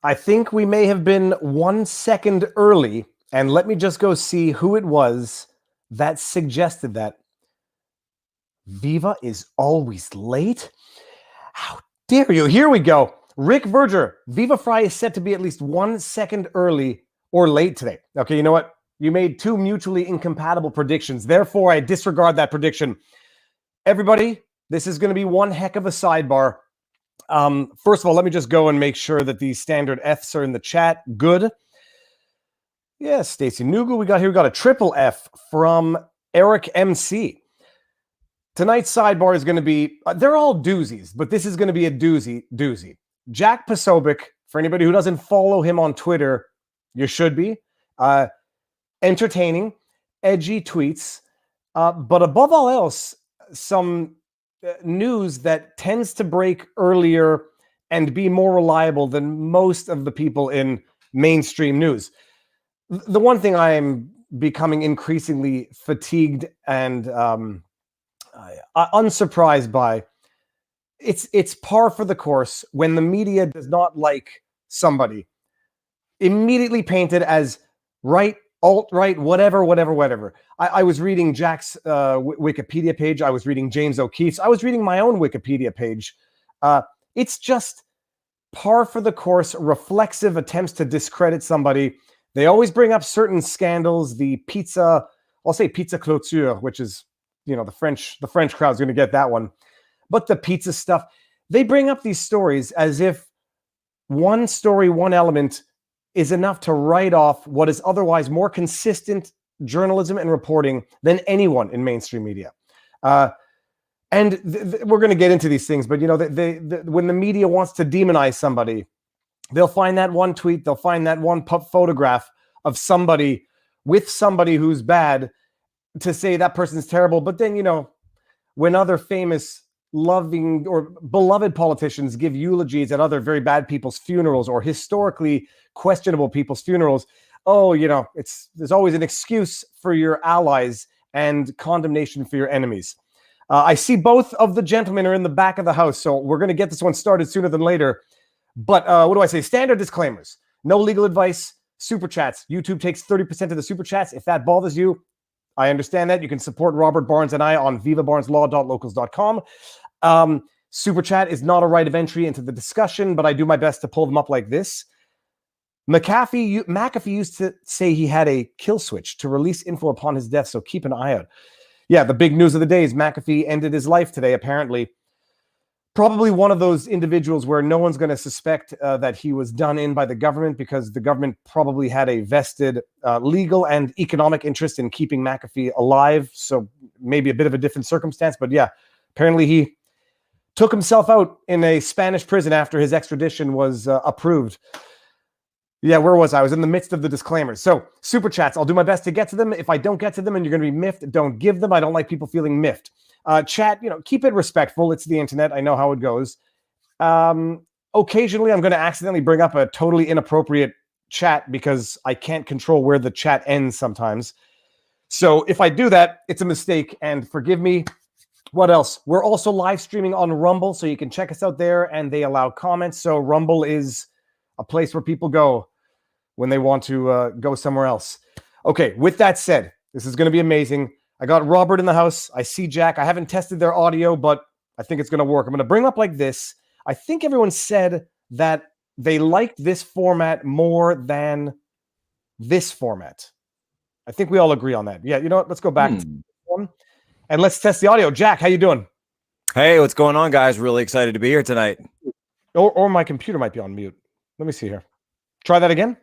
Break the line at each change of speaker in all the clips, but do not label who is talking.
I think we may have been 1 second early, and let me just go see who it was that suggested that. Viva is always late? How dare you? Here we go. Rick Verger, Viva Fry is set to be at least 1 second early or late today. Okay, you know what? You made two mutually incompatible predictions. Therefore, I disregard that prediction. Everybody, this is going to be one heck of a sidebar. First of all, let me just go and make sure that the standard Fs are in the chat. Good. Yes, Stacy Nugu, we got a triple F from Eric MC. Tonight's sidebar is going to be, they're all doozies, but this is going to be a doozy. Jack Posobiec, for anybody who doesn't follow him on Twitter, you should be. Entertaining, edgy tweets, but above all else, some news that tends to break earlier and be more reliable than most of the people in mainstream news. The one thing I am becoming increasingly fatigued and unsurprised by, it's par for the course when the media does not like somebody, immediately painted as right, alt-right, whatever. I was reading Jack's Wikipedia page. I was reading James O'Keefe's. I was reading my own Wikipedia page. It's just par for the course, reflexive attempts to discredit somebody. They always bring up certain scandals, the pizza, I'll say pizza clôture, which is, you know, the French crowd's going to get that one. But the pizza stuff, they bring up these stories as if one story, one element is enough to write off what is otherwise more consistent journalism and reporting than anyone in mainstream media. And we're going to get into these things, but, you know, when the media wants to demonize somebody, they'll find that one tweet, they'll find that one photograph of somebody with somebody who's bad to say that person's terrible. But then, you know, when other famous, loving or beloved politicians give eulogies at other very bad people's funerals or historically questionable people's funerals, oh, you know, there's always an excuse for your allies and condemnation for your enemies. I see both of the gentlemen are in the back of the house, so we're going to get this one started sooner than later. But what do I say? Standard disclaimers. No legal advice. Super chats. YouTube takes 30% of the super chats. If that bothers you, I understand that. You can support Robert Barnes and I on vivabarneslaw.locals.com. Super chat is not a right of entry into the discussion, but I do my best to pull them up like this. McAfee used to say he had a kill switch to release info upon his death, so keep an eye out. Yeah, the big news of the day is McAfee ended his life today, apparently. Probably one of those individuals where no one's going to suspect that he was done in by the government, because the government probably had a vested legal and economic interest in keeping McAfee alive. So maybe a bit of a different circumstance. But yeah, apparently he took himself out in a Spanish prison after his extradition was approved. Yeah, where was I? I was in the midst of the disclaimers. So super chats, I'll do my best to get to them. If I don't get to them and you're going to be miffed, don't give them. I don't like people feeling miffed. Chat, you know, keep it respectful. It's the internet. I know how it goes. Occasionally, I'm going to accidentally bring up a totally inappropriate chat because I can't control where the chat ends sometimes. So if I do that, it's a mistake, and forgive me. What else? We're also live streaming on Rumble, so you can check us out there, and they allow comments. So Rumble is a place where people go when they want to go somewhere else. Okay, with that said, this is going to be amazing. I got Robert in the house. I see Jack. I haven't tested their audio, but I think it's going to work. I'm going to bring up like this. I think everyone said that they liked this format more than this format. I think we all agree on that. Yeah, you know what? Let's go back to this one and let's test the audio. Jack, how you doing?
Hey, what's going on, guys? Really excited to be here tonight.
Or my computer might be on mute. Let me see here. Try that again.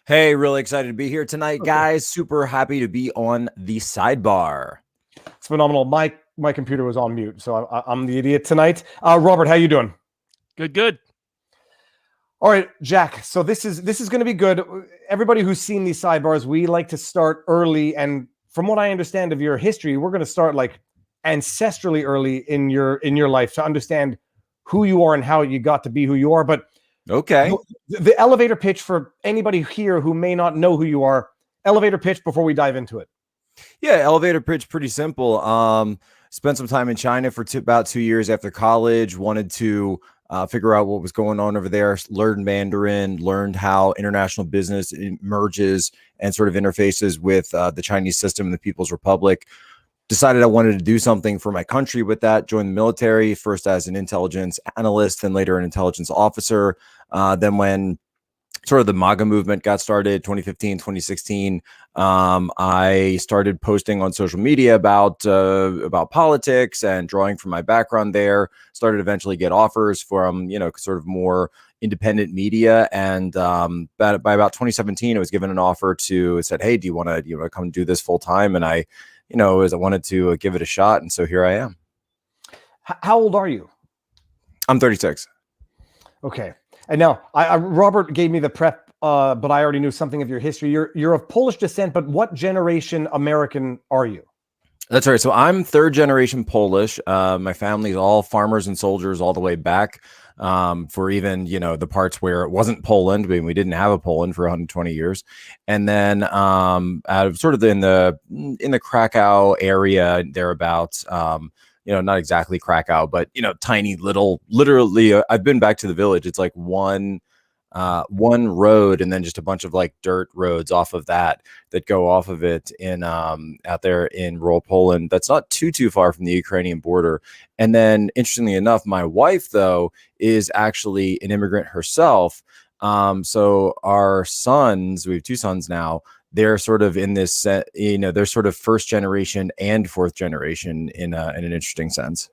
Hey, really excited to be here tonight, guys. Super happy to be on the sidebar.
It's phenomenal. My computer was on mute, so I'm the idiot tonight. Robert, how you doing?
Good.
All right, Jack. So this is going to be good. Everybody who's seen these sidebars, we like to start early, and from what I understand of your history, we're going to start like ancestrally early in your life to understand who you are and how you got to be who you are. But
okay,
the elevator pitch for anybody here who may not know who you are. Elevator pitch before we dive into it.
Yeah, elevator pitch, pretty simple. Spent some time in China for about 2 years after college. Wanted to figure out what was going on over there, learned Mandarin, learned how international business merges and sort of interfaces with the Chinese system and the People's Republic. Decided I wanted to do something for my country with that, joined the military, first as an intelligence analyst, then later an intelligence officer. Then when sort of the MAGA movement got started, 2015, 2016, I started posting on social media about politics and drawing from my background there. Started eventually get offers from, sort of more independent media. And by about 2017, I was given an offer to, said, hey, do you want to come do this full time? And I wanted to give it a shot. And so here I am.
How old are you?
I'm 36.
Okay. And now, Robert gave me the prep, but I already knew something of your history. You're of Polish descent, but what generation American are you?
That's right. So I'm third generation Polish. My family's all farmers and soldiers all the way back for even, the parts where it wasn't Poland. I mean, we didn't have a Poland for 120 years. And then out of sort of in the Krakow area thereabouts, not exactly Krakow, but, tiny little, literally, I've been back to the village. It's like one road and then just a bunch of like dirt roads off of that go off of it in out there in rural Poland. That's not too far from the Ukrainian border. And then interestingly enough, my wife though is actually an immigrant herself. So our sons, we have two sons now, they're sort of in this, they're sort of first generation and fourth generation in an interesting sense.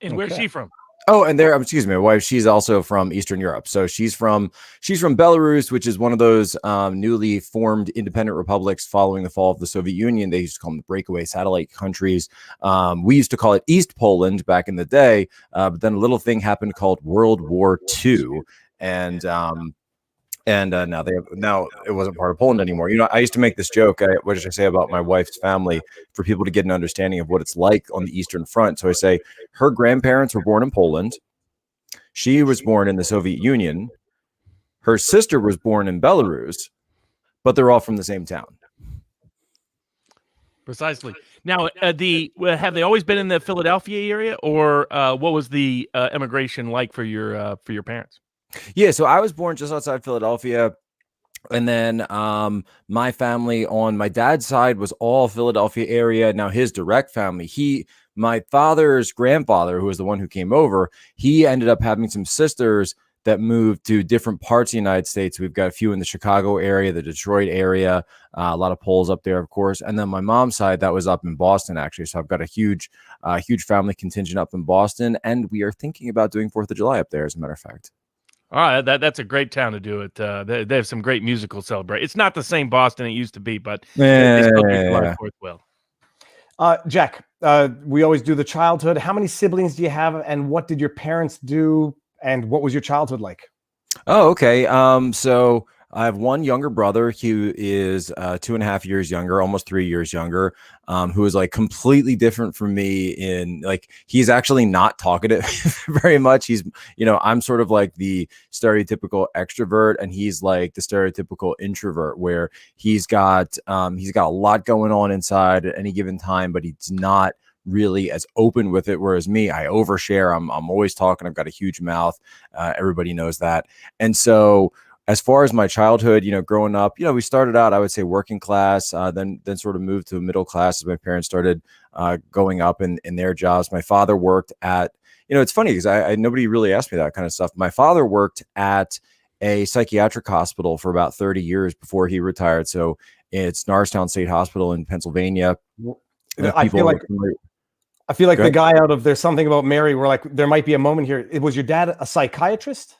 And where's she from?
Oh, and excuse me, my wife, she's also from Eastern Europe. So she's from Belarus, which is one of those newly formed independent republics following the fall of the Soviet Union. They used to call them the breakaway satellite countries. We used to call it East Poland back in the day, but then a little thing happened called World War II, and now it wasn't part of Poland anymore. I used to make this joke. What did I say about my wife's family for people to get an understanding of what it's like on the Eastern Front? So I say her grandparents were born in Poland. She was born in the Soviet Union. Her sister was born in Belarus, but they're all from the same town.
Precisely. Now, have they always been in the Philadelphia area, or what was the immigration like for your parents?
Yeah, so I was born just outside Philadelphia. And then my family on my dad's side was all Philadelphia area. Now his direct family, my father's grandfather, who was the one who came over, he ended up having some sisters that moved to different parts of the United States. We've got a few in the Chicago area, the Detroit area, a lot of Poles up there, of course. And then my mom's side, that was up in Boston, actually. So I've got a huge family contingent up in Boston. And we are thinking about doing 4th of July up there, as a matter of fact.
All right, that's a great town to do it. They have some great musical celebrate. It's not the same Boston it used to be, but they still do July 4th well.
Jack, we always do the childhood. How many siblings do you have, and what did your parents do, and what was your childhood like?
Oh, okay. So I have one younger brother who is 2.5 years younger, almost 3 years younger, who is like completely different from me in like, he's actually not talkative very much. He's, I'm sort of like the stereotypical extrovert, and he's like the stereotypical introvert, where he's got a lot going on inside at any given time, but he's not really as open with it. Whereas me, I overshare. I'm always talking. I've got a huge mouth. Everybody knows that. And so as far as my childhood, growing up, we started out, I would say, working class, then sort of moved to middle class as my parents started going up in their jobs. My father worked at, it's funny because I nobody really asked me that kind of stuff. My father worked at a psychiatric hospital for about 30 years before he retired. So it's Norristown State Hospital in Pennsylvania.
I feel like the guy out of There's Something About Mary, where like there might be a moment here. Was your dad a psychiatrist?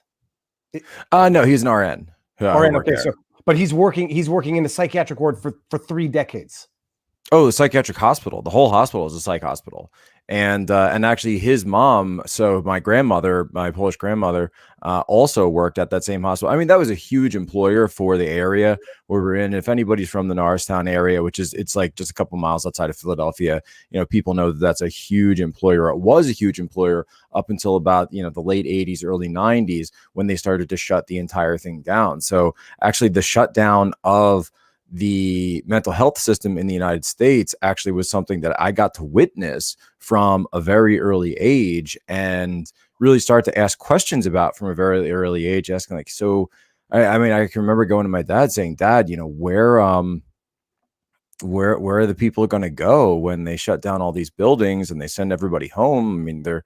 No, he's an RN.
RN, okay. So, but he's working in the psychiatric ward for 3 decades.
Oh, the psychiatric hospital. The whole hospital is a psych hospital. And actually his mom, so my grandmother, my Polish grandmother, also worked at that same hospital. I mean, that was a huge employer for the area where we're in. If anybody's from the Norristown area, it's like just a couple miles outside of Philadelphia, people know that that's a huge employer. It was a huge employer up until about, the late 80s, early 90s, when they started to shut the entire thing down. So actually the shutdown of the mental health system in the United States actually was something that I got to witness from a very early age, and really start to ask questions about from a very early age, asking like, so I mean, I can remember going to my dad saying, Dad, you know, where are the people going to go when they shut down all these buildings and they send everybody home? I mean, they're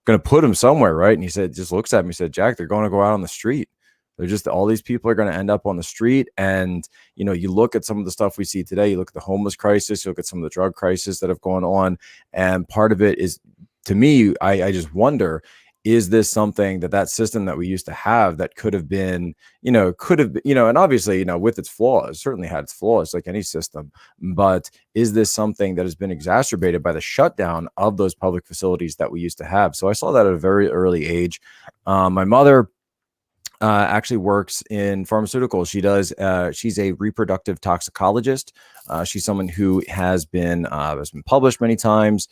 going to put them somewhere, right? And he said, just looks at me, said, Jack, they're going to go out on the street. They're just, all these people are going to end up on the street. And, you know, you look at some of the stuff we see today, you look at the homeless crisis, you look at some of the drug crisis that have gone on. And part of it is, to me, I just wonder, is this something that system that we used to have that could have been, you know, and obviously, you know, with its flaws, certainly had its flaws like any system, but is this something that has been exacerbated by the shutdown of those public facilities that we used to have? So I saw that at a very early age. My mother actually works in pharmaceuticals. She's a reproductive toxicologist. She's someone who has been published many times.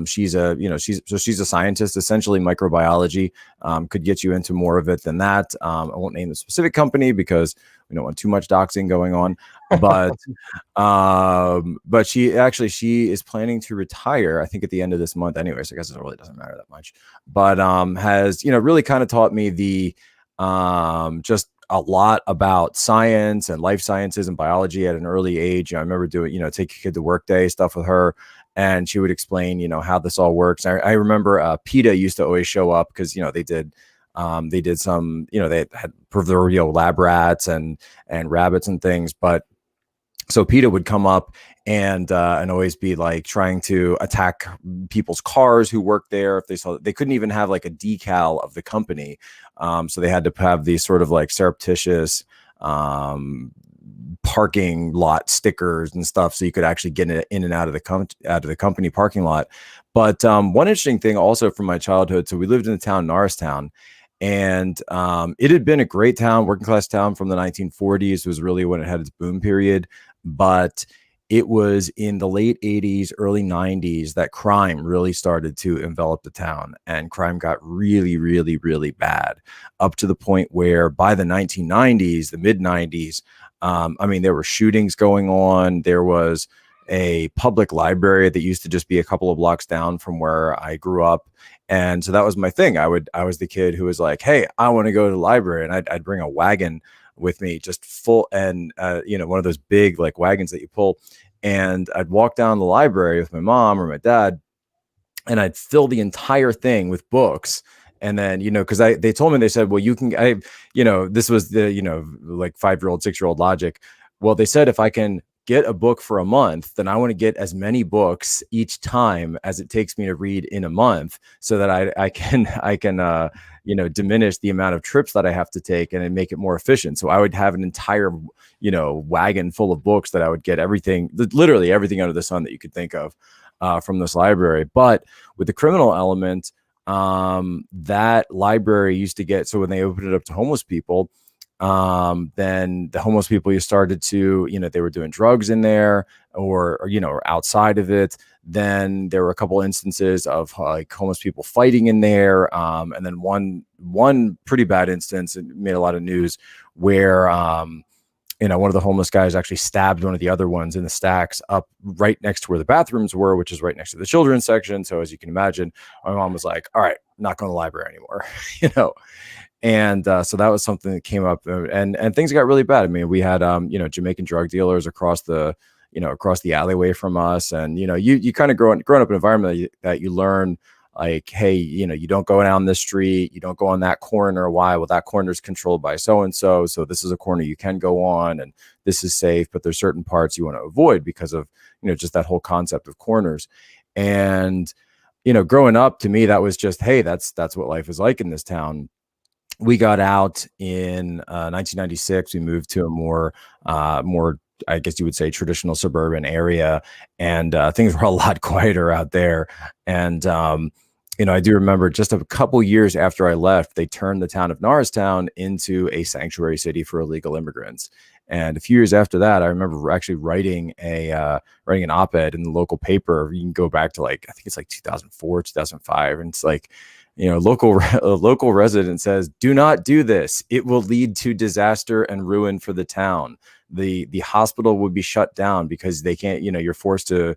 She's a scientist, essentially microbiology. Could get you into more of it than that. I won't name the specific company because we don't want too much doxing going on, but she is planning to retire, I think at the end of this month anyways. I guess it really doesn't matter that much, but has, you know, really kind of taught me just a lot about science and life sciences and biology at an early age. I remember doing, you know, take a kid to work day stuff with her, and she would explain, you know, how this all works. I remember PETA used to always show up because, you know, they did some, you know, they had proverbial lab rats and rabbits and things, but so PETA would come up and always be like trying to attack people's cars who worked there. If they saw, they couldn't even have like a decal of the company. So they had to have these sort of like surreptitious parking lot stickers and stuff, so you could actually get in and out of the company parking lot. But one interesting thing also from my childhood, so we lived in the town Norristown, and it had been a great town, working class town from the 1940s. Was really when it had its boom period. But it was in the late 80s, early 90s that crime really started to envelop the town, and crime got really, really, really bad, up to the point where by the 1990s, the mid 90s, I mean, there were shootings going on. There was a public library that used to just be a couple of blocks down from where I grew up. And so that was my thing. I was the kid who was like, hey, I want to go to the library. And I'd bring a wagon with me, just full, and you know, one of those big like wagons that you pull, and I'd walk down the library with my mom or my dad, and I'd fill the entire thing with books. And then, you know, because they told me, they said, well, you can, you know, this was the, you know, like 5-year-old, 6-year-old logic. Well, they said, if I can get a book for a month, then I want to get as many books each time as it takes me to read in a month, so that I can you know, diminish the amount of trips that I have to take and make it more efficient. So I would have an entire, you know, wagon full of books that I would get literally everything under the sun that you could think of from this library. But with the criminal element, that library used to get, so when they opened it up to homeless people, then the homeless people, you started to, you know, they were doing drugs in there or you know, or outside of it. Then there were a couple instances of like homeless people fighting in there. And then one pretty bad instance, it made a lot of news, where, you know, one of the homeless guys actually stabbed one of the other ones in the stacks up right next to where the bathrooms were, which is right next to the children's section. So as you can imagine, my mom was like, all right, I'm not going to the library anymore, you know? And so that was something that came up, and things got really bad. I mean, we had, you know, Jamaican drug dealers across the alleyway from us. And, you know, you kind of growing up in an environment that you learn, like, hey, you know, you don't go down this street, you don't go on that corner. Why? Well, that corner is controlled by so-and-so. So this is a corner you can go on, and this is safe, but there's certain parts you want to avoid because of, you know, just that whole concept of corners. And, you know, growing up, to me, that was just, hey, that's what life is like in this town. We got out in 1996. We moved to a more, I guess you would say, traditional suburban area, and things were a lot quieter out there. And you know, I do remember just a couple years after I left, they turned the town of Norristown into a sanctuary city for illegal immigrants. And a few years after that, I remember actually writing an op-ed in the local paper. You can go back to, like, I think it's like 2004, 2005, and it's like, you know, a local resident says, do not do this. It will lead to disaster and ruin for the town. the hospital would be shut down because they can't, you're forced to,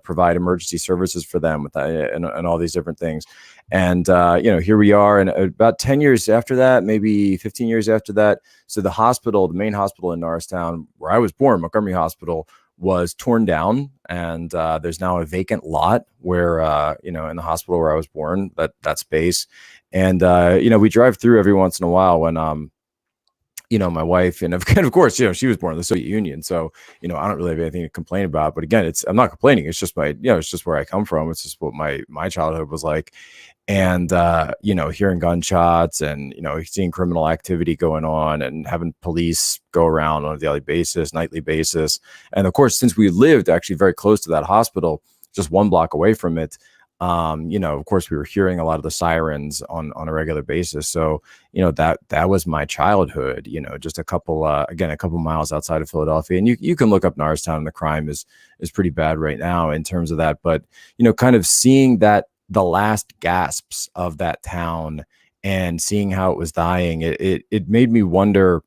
provide emergency services for them with that, and all these different things. And, here we are. And about 10 years after that, maybe 15 years after that. So the main hospital in Norristown, where I was born, Montgomery Hospital, was torn down. And there's now a vacant lot where, in the hospital where I was born, that space. And, we drive through every once in a while when, my wife, and of course, she was born in the Soviet Union. So, I don't really have anything to complain about. But again, I'm not complaining. It's just it's just where I come from. It's just what my childhood was like. And, hearing gunshots and, seeing criminal activity going on and having police go around on a daily basis, nightly basis. And of course, since we lived actually very close to that hospital, just 1 block away from it, of course, we were hearing a lot of the sirens on a regular basis. So, that was my childhood, just a couple miles outside of Philadelphia. And you can look up Norristown, and the crime is pretty bad right now in terms of that. But, kind of seeing the last gasps of that town and seeing how it was dying, it made me wonder,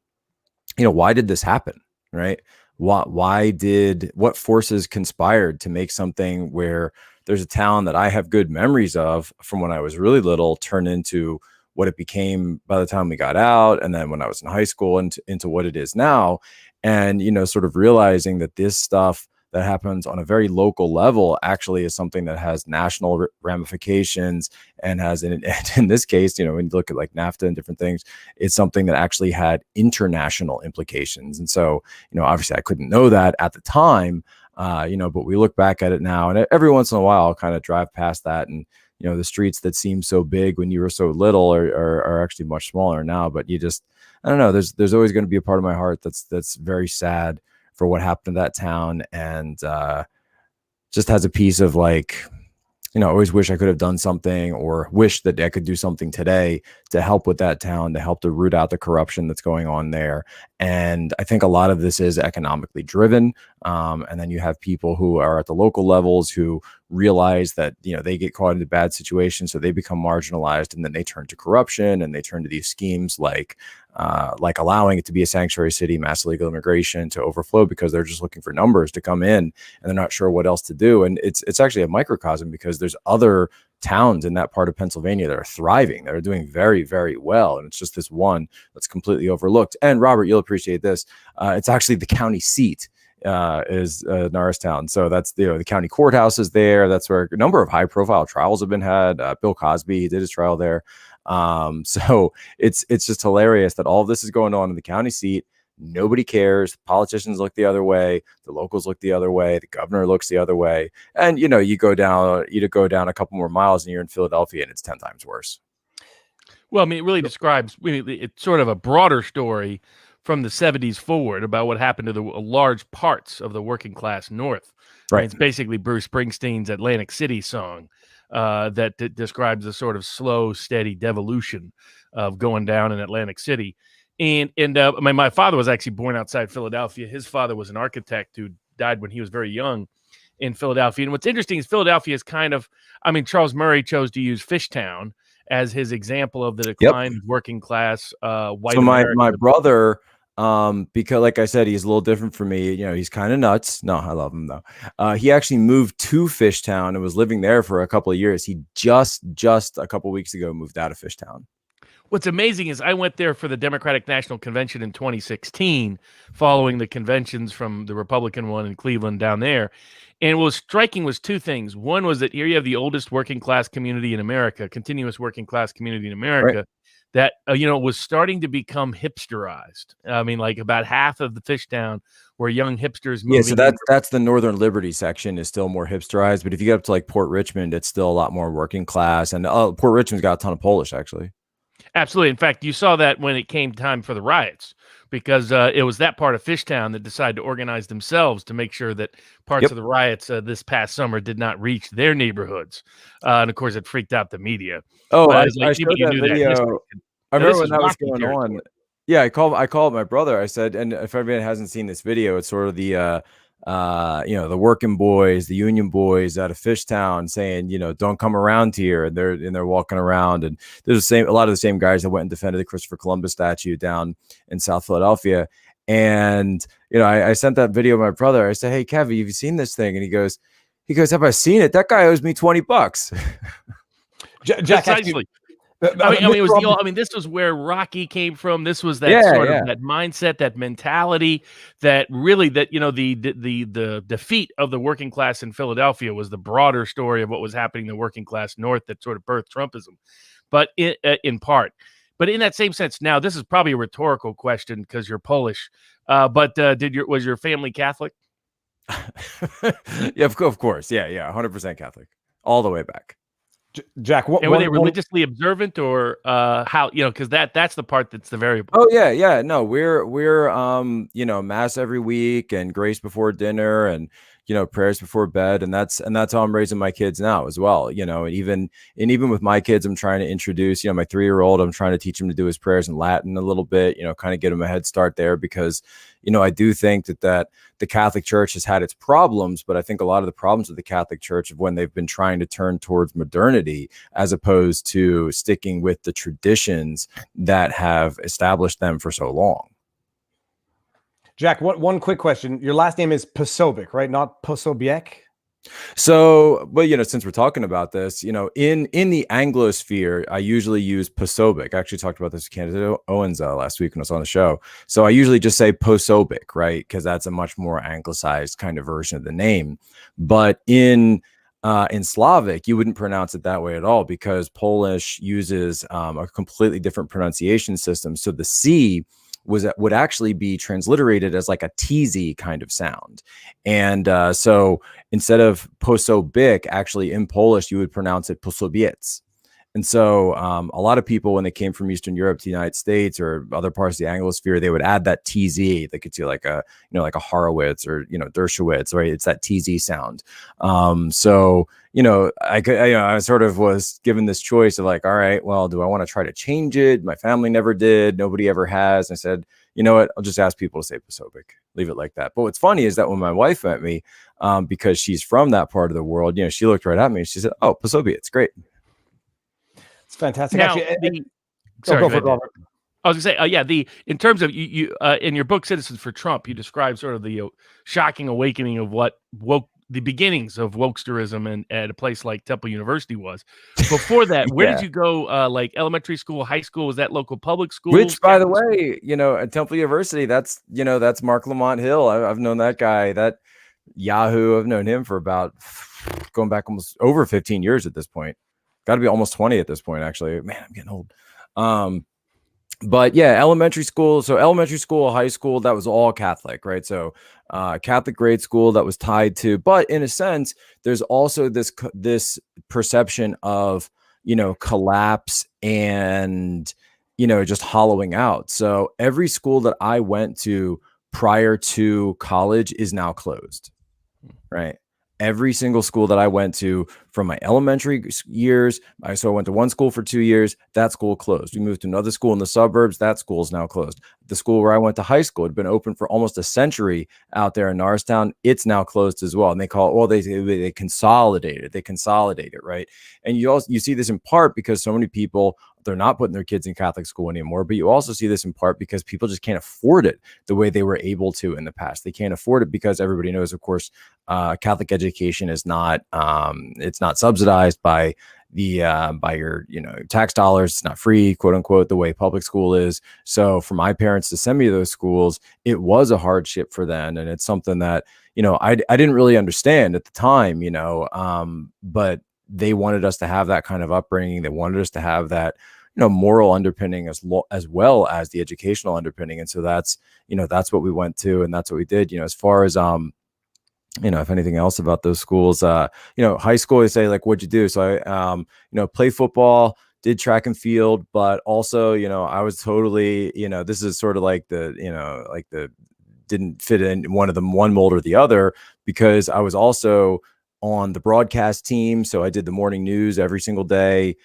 why did this happen? Right. What forces conspired to make something where there's a town that I have good memories of from when I was really little turn into what it became by the time we got out. And then when I was in high school into what it is now. And, sort of realizing that this stuff that happens on a very local level actually is something that has national ramifications and has, in this case, when you look at like NAFTA and different things, it's something that actually had international implications. And so, obviously I couldn't know that at the time, but we look back at it now, and every once in a while I'll kind of drive past that, and, the streets that seem so big when you were so little are actually much smaller now. But I don't know, there's always going to be a part of my heart that's very sad for what happened to that town, and just has a piece of like, I always wish I could have done something, or wish that I could do something today to help with that town, to help to root out the corruption that's going on there. And I think a lot of this is economically driven. And then you have people who are at the local levels who realize that, they get caught in a bad situation, so they become marginalized, and then they turn to corruption, and they turn to these schemes like allowing it to be a sanctuary city, mass illegal immigration to overflow, because they're just looking for numbers to come in, and they're not sure what else to do. And it's actually a microcosm, because there's other towns in that part of Pennsylvania that are thriving, that are doing very, very well. And it's just this one that's completely overlooked. And Robert, you'll appreciate this. It's actually the county seat is Norristown. So that's the county courthouse is there. That's where a number of high profile trials have been had. Bill Cosby, he did his trial there. So it's just hilarious that all of this is going on in the county seat. Nobody cares. Politicians look the other way. The locals look the other way. The governor looks the other way. And, you go down a couple more miles and you're in Philadelphia, and it's 10 times worse.
Well, I mean, it really describes, it's sort of a broader story from the 70s forward about what happened to the large parts of the working class North.
Right.
I mean, it's basically Bruce Springsteen's Atlantic City song that describes the sort of slow, steady devolution of going down in Atlantic City. And my father was actually born outside Philadelphia. His father was an architect who died when he was very young in Philadelphia. And what's interesting is Philadelphia is Charles Murray chose to use Fishtown as his example of the decline of working class white America.
My brother, because like I said, he's a little different from me. He's kind of nuts. No, I love him though. He actually moved to Fishtown and was living there for a couple of years. He just a couple of weeks ago moved out of Fishtown.
What's amazing is I went there for the Democratic National Convention in 2016, following the conventions from the Republican one in Cleveland down there. And what was striking was two things. One was that here you have the oldest working class community in America, continuous working class community in America, right, that, was starting to become hipsterized. I mean, like about half of the Fishtown were young hipsters moving.
Yeah, so that's the Northern Liberty section is still more hipsterized. But if you get up to like Port Richmond, it's still a lot more working class. And Port Richmond's got a ton of Polish, actually.
Absolutely. In fact, you saw that when it came time for the riots, because it was that part of Fishtown that decided to organize themselves to make sure that parts of the riots this past summer did not reach their neighborhoods. And of course, it freaked out the media.
Oh, I showed that video. I remember when that was going on. Yeah, I called my brother. I said, and if everyone hasn't seen this video, it's sort of the the working boys, the union boys out of Fishtown saying, don't come around here. And they're walking around, and there's a lot of the same guys that went and defended the Christopher Columbus statue down in South Philadelphia. And I sent that video to my brother. I said, "Hey, Kev, have you seen this thing?" And he goes, "Have I seen it? That guy owes me $20."
Jack,
Precisely. This was where Rocky came from. This was that of that mindset, that mentality, that really the defeat of the working class in Philadelphia was the broader story of what was happening in the working class North that sort of birthed Trumpism, but in part. But in that same sense, now this is probably a rhetorical question because you're Polish. But was your family Catholic?
Yeah, of course. Yeah, 100% Catholic, all the way back.
Jack,
were they religiously observant, or how? Because that's the part that's the variable.
Oh yeah. No, we're mass every week and grace before dinner and prayers before bed, and that's how I'm raising my kids now as well. And even with my kids, I'm trying to introduce my 3-year-old. I'm trying to teach him to do his prayers in Latin a little bit. Kind of get him a head start there, because I do think that the Catholic Church has had its problems, but I think a lot of the problems with the Catholic Church of when they've been trying to turn towards modernity as opposed to sticking with the traditions that have established them for so long.
Jack, one quick question. Your last name is Posobiec, right? Not Posobiec?
So, but since we're talking about this, in the Anglosphere, I usually use Posobiec. I actually talked about this with Candace Owens last week when I was on the show. So I usually just say Posobiec, right? Because that's a much more anglicized kind of version of the name. But in Slavic, you wouldn't pronounce it that way at all, because Polish uses a completely different pronunciation system. So the C would actually be transliterated as like a TZ kind of sound. And so instead of Posobiec, actually in Polish, you would pronounce it Posobiec. And so a lot of people, when they came from Eastern Europe to the United States or other parts of the Anglosphere, they would add that TZ. They could see like a Horowitz or, Dershowitz, right? It's that TZ sound. So, I sort of was given this choice of like, all right, well, do I want to try to change it? My family never did. Nobody ever has. And I said, you know what? I'll just ask people to say Posobiec. Leave it like that. But what's funny is that when my wife met me, because she's from that part of the world, she looked right at me and she said, "Oh, Posobiec, it's great."
It's fantastic.
Now,
Actually,
sorry,
go for it, Robert.
I was going to say, in terms of you in your book, Citizens for Trump, you describe sort of the shocking awakening of what the beginnings of wokesterism and at a place like Temple University was. Before that, where did you go? Like elementary school, high school? Was that local public school?
Which, by the way, at Temple University, that's Mark Lamont Hill. I've known that guy, that Yahoo. I've known him for about going back almost over 15 years at this point. Got to be almost 20 at this point, actually. Man, I'm getting old. But yeah, elementary school. So elementary school, high school, that was all Catholic, right? So Catholic grade school that was tied to, but in a sense, there's also this perception of, collapse and, just hollowing out. So every school that I went to prior to college is now closed, right? Every single school that I went to from my elementary years, I went to one school for 2 years, that school closed. We moved to another school in the suburbs, that school is now closed. The school where I went to high school had been open for almost a century out there in Norristown, it's now closed as well. And they call it, well, they consolidate it, right? And you see this in part because so many people, they're not putting their kids in Catholic school anymore, but you also see this in part because people just can't afford it the way they were able to in the past. They can't afford it because everybody knows, of course, Catholic education is not, it's not subsidized by your tax dollars. It's not free, quote unquote, the way public school is. So for my parents to send me to those schools, it was a hardship for them, and it's something that I didn't really understand at the time, but they wanted us to have that kind of upbringing. They wanted us to have that moral underpinning as well as the educational underpinning. And so that's what we went to, and that's what we did. As far as if anything else about those schools, high school, they say like, what'd you do? So I, play football, did track and field, but also, I was totally, this is sort of like the didn't fit in one mold or the other, because I was also on the broadcast team. So I did the morning news every single day.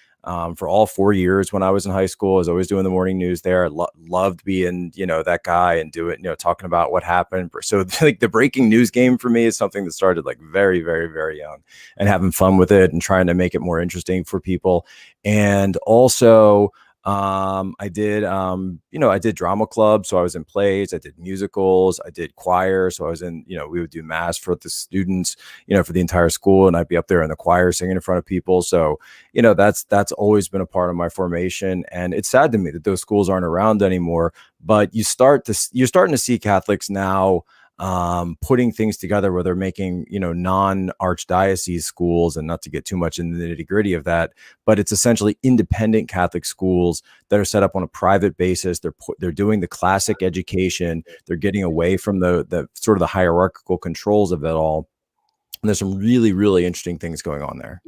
For all 4 years when I was in high school, I was always doing the morning news there. I loved being, that guy and do it, talking about what happened. So like the breaking news game for me is something that started like very, very, very young, and having fun with it and trying to make it more interesting for people. And also, I did, I did drama club. So I was in plays, I did musicals, I did choir. So I was in, we would do mass for the students, for the entire school. And I'd be up there in the choir singing in front of people. So, that's always been a part of my formation. And it's sad to me that those schools aren't around anymore. But you're starting to see Catholics now putting things together where they're making, non-archdiocese schools, and not to get too much into the nitty-gritty of that, but it's essentially independent Catholic schools that are set up on a private basis. They're doing the classic education. They're getting away from the sort of the hierarchical controls of it all. And there's some really, really interesting things going on there.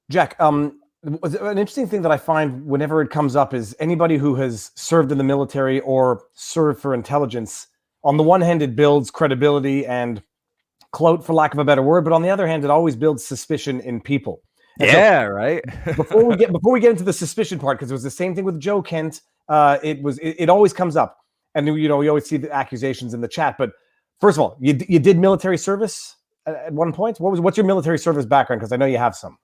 Jack, an interesting thing that I find whenever it comes up is anybody who has served in the military or served for intelligence, on the one hand, it builds credibility and clout, for lack of a better word, but on the other hand, it always builds suspicion in people. And
right.
before we get into the suspicion part, because it was the same thing with Joe Kent, it always comes up, and we always see the accusations in the chat. But first of all, you did military service at one point. What's your military service background? Because I know you have some.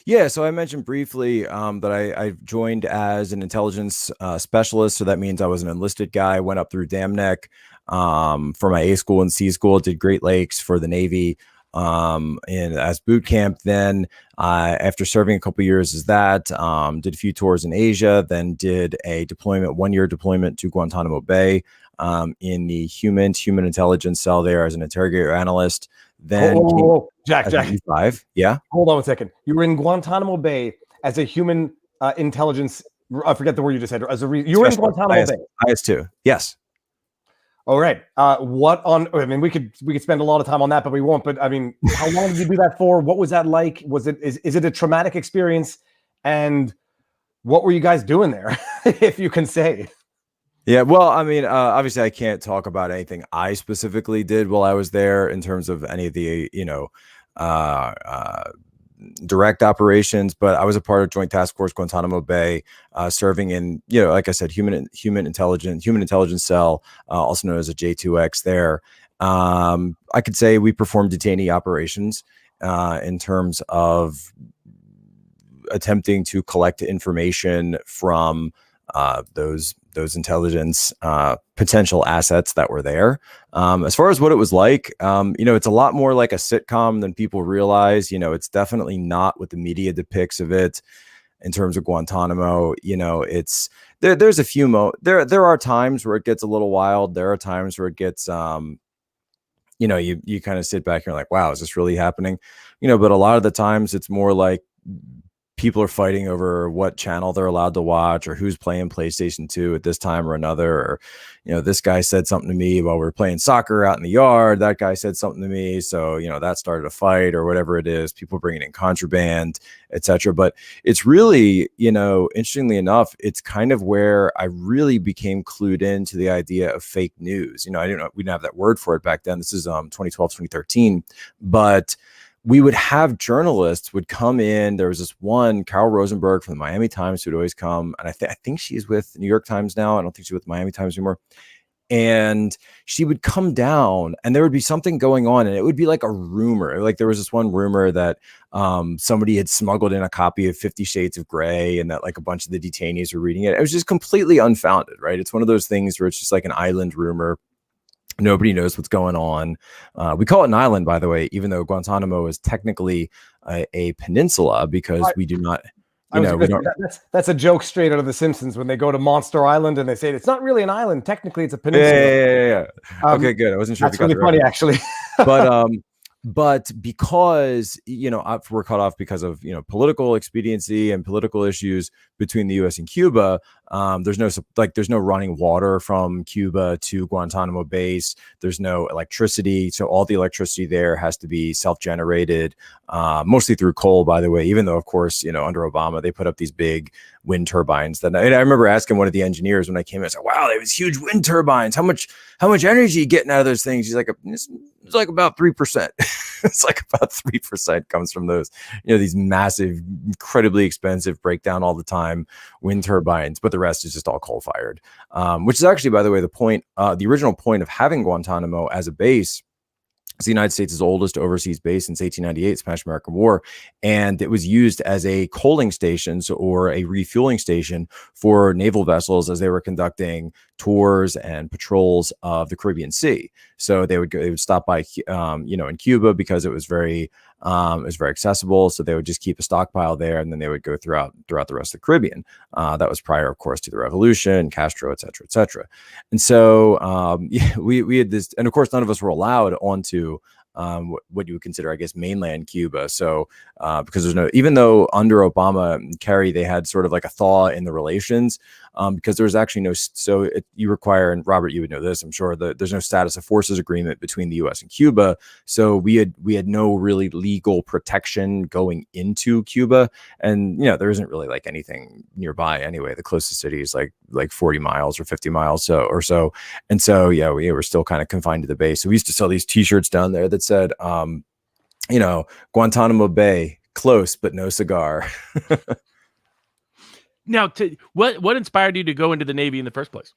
Yeah, so I mentioned briefly that I joined as an intelligence specialist. So that means I was an enlisted guy, went up through DAMNEC for my A school and C school, did Great Lakes for the Navy as boot camp. Then after serving a couple years as that, did a few tours in Asia, then did a 1-year deployment to Guantanamo Bay in the human intelligence cell there as an interrogator analyst. Then
Jack,
E5. Yeah.
Hold on a second. You were in Guantanamo Bay as a human intelligence. I forget the word you just said. You were in Guantanamo Bay.
IS2. Yes.
All right. We could spend a lot of time on that, but we won't. But I mean, how long did you do that for? What was that like? Is it a traumatic experience? And what were you guys doing there, if you can say?
Yeah, well, I mean, obviously I can't talk about anything I specifically did while I was there in terms of any of the, direct operations, but I was a part of Joint Task Force Guantanamo Bay, serving in, like I said, human intelligence cell, also known as a J2X there. I could say we performed detainee operations in terms of attempting to collect information from those intelligence potential assets that were there. As far as what it was like, it's a lot more like a sitcom than people realize. It's definitely not what the media depicts of it in terms of Guantanamo. It's there's a few there are times where it gets a little wild. There are times where it gets you kind of sit back and you're like, wow, is this really happening? But a lot of the times it's more like people are fighting over what channel they're allowed to watch or who's playing PlayStation 2 at this time or another. Or, this guy said something to me while we were playing soccer out in the yard. That guy said something to me. So, that started a fight or whatever it is, people bringing in contraband, etc. But it's really, interestingly enough, it's kind of where I really became clued into the idea of fake news. We didn't have that word for it back then. This is 2012, 2013, but we would have journalists would come in. There was this one, Carol Rosenberg from the Miami Times, who would always come. And I think she's with New York Times now. I don't think she's with Miami Times anymore. And she would come down and there would be something going on. And it would be like a rumor. Like there was this one rumor that somebody had smuggled in a copy of 50 Shades of Grey and that like a bunch of the detainees were reading it. It was just completely unfounded, right? It's one of those things where it's just like an island rumor. Nobody knows what's going on. We call it an island, by the way, even though Guantanamo is technically a peninsula because we do not, we don't.
That's a joke straight out of The Simpsons when they go to Monster Island and they say it's not really an island. Technically, it's a peninsula.
Yeah. Okay, good. I wasn't sure.
That's really funny, actually.
But because, we're cut off because of, political expediency and political issues between the U.S. and Cuba. There's no running water from Cuba to Guantanamo base. There's no electricity. So all the electricity there has to be self-generated, mostly through coal, by the way, even though, of course, under Obama, they put up these big wind turbines. I remember asking one of the engineers when I came in, I said, wow, they have huge wind turbines. How much energy are you getting out of those things? He's like, it's like about 3%. It's like about 3% comes from those, these massive, incredibly expensive, break down all the time wind turbines, but the rest is just all coal fired, which is actually, by the way, the original point of having Guantanamo as a base It's the United States' oldest overseas base since 1898, Spanish-American War, and it was used as a coaling station or a refueling station for naval vessels as they were conducting tours and patrols of the Caribbean Sea. So they would stop by, in Cuba because it was very accessible. So they would just keep a stockpile there, and then they would go throughout the rest of the Caribbean. That was prior, of course, to the revolution, Castro, et cetera, et cetera. And so we had this, and of course, none of us were allowed onto what you would consider, I guess, mainland Cuba. So because there's no, even though under Obama and Kerry, they had sort of like a thaw in the relations, because there was actually no, you require, and Robert, you would know this, I'm sure, that there's no status of forces agreement between the U.S. and Cuba. So we had no really legal protection going into Cuba, and there isn't really like anything nearby anyway. The closest city is like 40 miles or 50 miles or so, and so yeah, we were still kind of confined to the base. So we used to sell these T-shirts down there that said, Guantanamo Bay, close but no cigar.
Now, what inspired you to go into the Navy in the first place?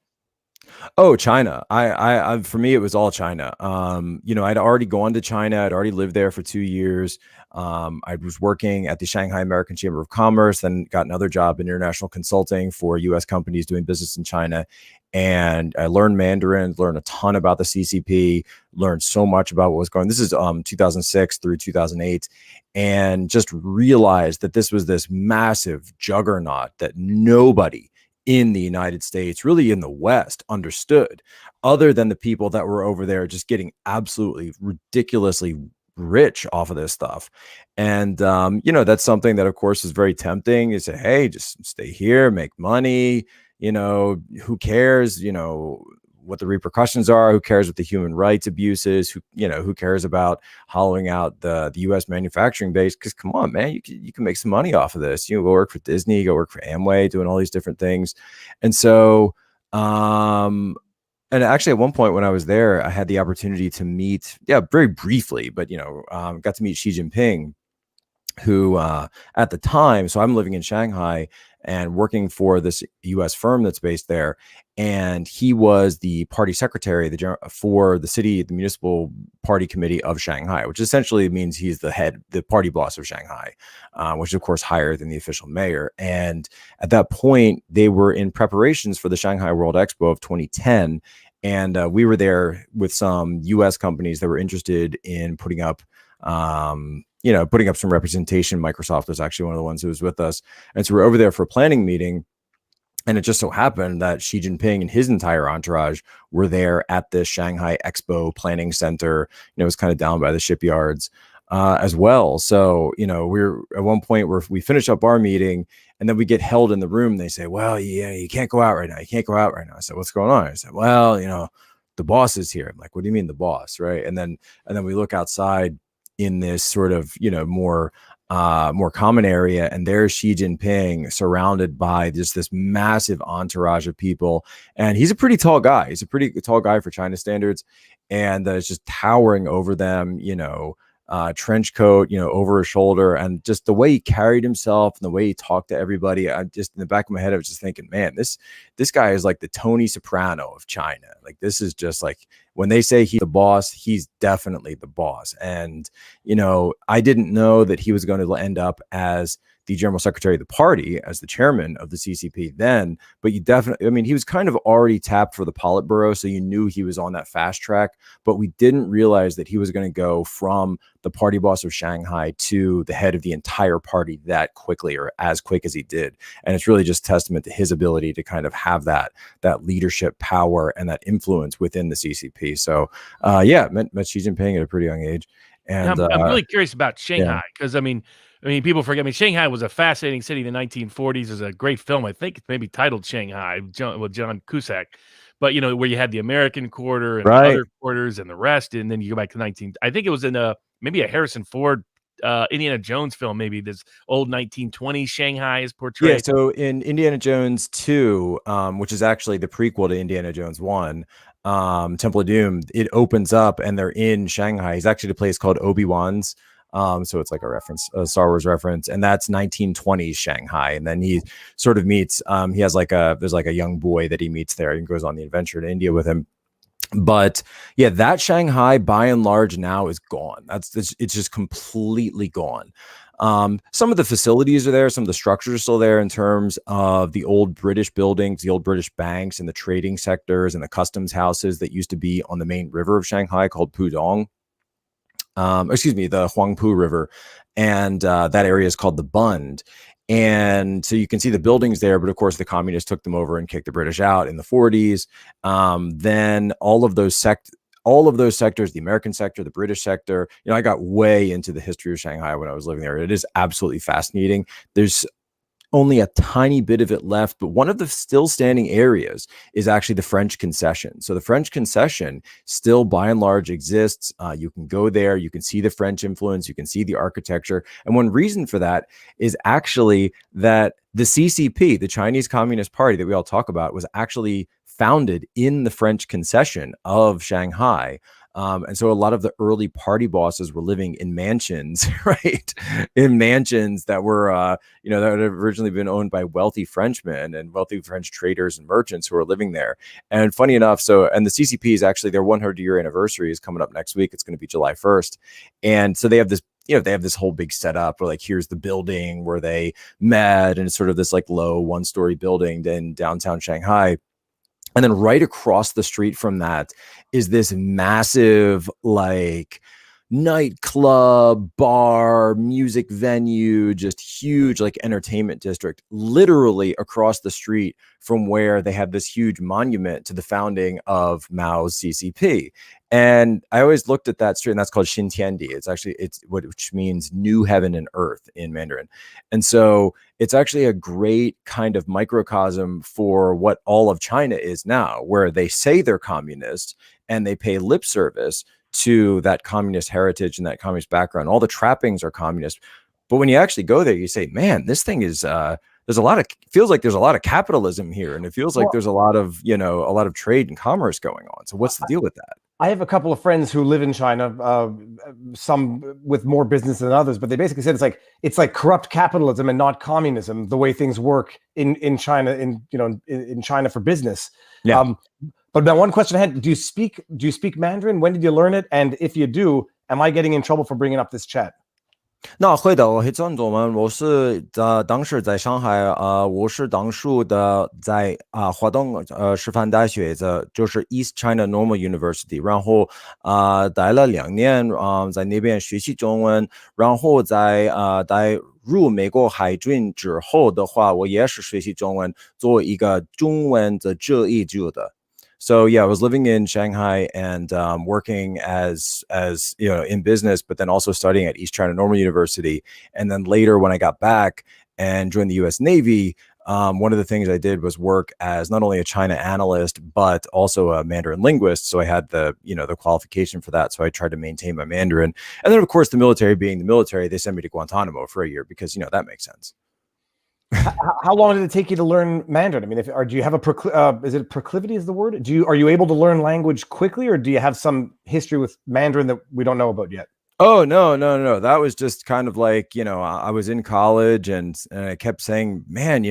Oh, China. I for me, it was all China. I'd already gone to China. I'd already lived there for 2 years. I was working at the Shanghai American Chamber of Commerce, then got another job in international consulting for U.S. companies doing business in China. And I learned Mandarin, learned a ton about the CCP, learned so much about what was going on. This is 2006 through 2008, and just realized that this was this massive juggernaut that nobody in the United States, really in the West, understood, other than the people that were over there just getting absolutely ridiculously rich off of this stuff. And that's something that, of course, is very tempting. Is say, hey, just stay here, make money. Who cares? What the repercussions are? Who cares what the human rights abuses? Who cares about hollowing out the U.S. manufacturing base? Because come on, man, you can make some money off of this. Go work for Disney, go work for Amway, doing all these different things. And so, and actually, at one point when I was there, I had the opportunity to meet, very briefly, but got to meet Xi Jinping, who at the time, so I'm living in Shanghai and working for this U.S. firm that's based there, and he was the party secretary for the municipal party committee of Shanghai, which essentially means he's the party boss of Shanghai, which is of course higher than the official mayor. And at that point, they were in preparations for the Shanghai World Expo of 2010, and we were there with some U.S. companies that were interested in putting up some representation. Microsoft was actually one of the ones who was with us. And so we're over there for a planning meeting. And it just so happened that Xi Jinping and his entire entourage were there at the Shanghai Expo Planning Center. It was kind of down by the shipyards as well. So, we're at one point where we finish up our meeting and then we get held in the room. They say, well, yeah, you can't go out right now. You can't go out right now. I said, what's going on? I said, well, the boss is here. I'm like, what do you mean the boss? Right. And then we look outside in this sort of, more common area, and there's Xi Jinping surrounded by just this massive entourage of people. And he's a pretty tall guy. He's a pretty tall guy for China standards. And it's just towering over them, trench coat, over his shoulder, and just the way he carried himself and the way he talked to everybody. I just, in the back of my head, I was just thinking, man, this guy is like the Tony Soprano of China. Like, this is just like, when they say he's the boss, he's definitely the boss. And, I didn't know that he was going to end up as the general secretary of the party, as the chairman of the CCP then, but he was kind of already tapped for the Politburo. So you knew he was on that fast track, but we didn't realize that he was going to go from the party boss of Shanghai to the head of the entire party that quickly, or as quick as he did. And it's really just testament to his ability to kind of have that leadership power and that influence within the CCP. So met Xi Jinping at a pretty young age. And
I'm really curious about Shanghai, because I mean, people forget. Shanghai was a fascinating city in the 1940s. There's a great film, I think it's maybe titled Shanghai, with John Cusack, but where you had the American quarter and
Right.
other quarters and the rest, and then you go back to I think it was in maybe a Harrison Ford Indiana Jones film, maybe this old 1920s Shanghai is portrayed.
Yeah, so in Indiana Jones 2, which is actually the prequel to Indiana Jones 1, Temple of Doom, it opens up and they're in Shanghai. He's actually at a place called Obi-Wan's. So it's like a Star Wars reference, and that's 1920s Shanghai. And then he sort of meets, there's like a young boy that he meets there and goes on the adventure to India with him. But yeah, that Shanghai by and large now is gone. It's just completely gone. Some of the facilities are there, some of the structures are still there in terms of the old British buildings, the old British banks, and the trading sectors and the customs houses that used to be on the main river of Shanghai called Pudong. The Huangpu River, and that area is called the Bund. And so you can see the buildings there, but of course the communists took them over and kicked the British out in the 40s. Then all of those sectors, the American sector, the British sector, I got way into the history of Shanghai when I was living there. It is absolutely fascinating. There's only a tiny bit of it left, but one of the still standing areas is actually the French concession. So the French concession still by and large exists. You can go there, you can see the French influence, you can see the architecture. And one reason for that is actually that the CCP, the Chinese Communist Party that we all talk about, was actually founded in the French concession of Shanghai. And so a lot of the early party bosses were living in mansions, right? In mansions that were, that had originally been owned by wealthy Frenchmen and wealthy French traders and merchants who were living there. And funny enough, and the CCP is actually their 100-year anniversary is coming up next week. It's going to be July 1st. And so they have this, they have this whole big setup where like, here's the building where they met, and it's sort of this like low one-story building in downtown Shanghai. And then right across the street from that is this massive, like, nightclub, bar, music venue, just huge, like, entertainment district, literally across the street from where they have this huge monument to the founding of Mao's CCP. And I always looked at that street, and that's called Xintiandi. Which means new heaven and earth in Mandarin. And so it's actually a great kind of microcosm for what all of China is now, where they say they're communist and they pay lip service to that communist heritage and that communist background. All the trappings are communist. But when you actually go there, you say, man, this thing is, feels like there's a lot of capitalism here. And it feels like there's a lot of trade and commerce going on. So what's the deal with that?
I have a couple of friends who live in China, some with more business than others, but they basically said it's like corrupt capitalism and not communism, the way things work in China, in China for business.
Yeah.
But now one question I had: do you speak Mandarin? When did you learn it? And if you do, am I getting in trouble for bringing up this chat?
那会的，我会讲中文。我是当时在上海我是当初的在华东师范大学的，就是 East China Normal University， 然后待了2年，在那边学习中文，然后在入美国海军之后的话，我也是学习中文，做一个中文的这一组的。So yeah, I was living in Shanghai and working as in business, but then also studying at East China Normal University. And then later, when I got back and joined the U.S. Navy, one of the things I did was work as not only a China analyst but also a Mandarin linguist. So I had the qualification for that. So I tried to maintain my Mandarin. And then, of course, the military being the military, they sent me to Guantanamo for a year because that makes sense.
How long did it take you to learn Mandarin? I mean, do you have is it proclivity is the word? Are you able to learn language quickly, or do you have some history with Mandarin that we don't know about yet?
Oh, no. That was just kind of like, I was in college and I kept saying, man,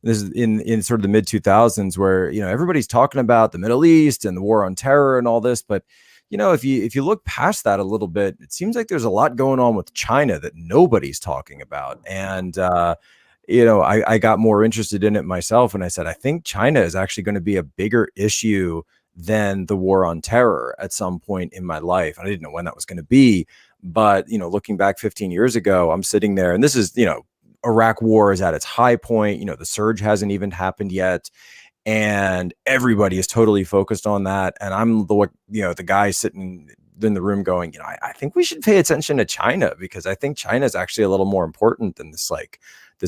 this is in sort of the mid 2000s where, everybody's talking about the Middle East and the war on terror and all this. But, if you look past that a little bit, it seems like there's a lot going on with China that nobody's talking about. And, I got more interested in it myself, and I said, I think China is actually going to be a bigger issue than the war on terror at some point in my life. I didn't know when that was going to be, but looking back 15 years ago, I'm sitting there, and this is Iraq war is at its high point. The surge hasn't even happened yet, and everybody is totally focused on that. And I'm the guy sitting in the room going, I think we should pay attention to China, because I think China is actually a little more important than this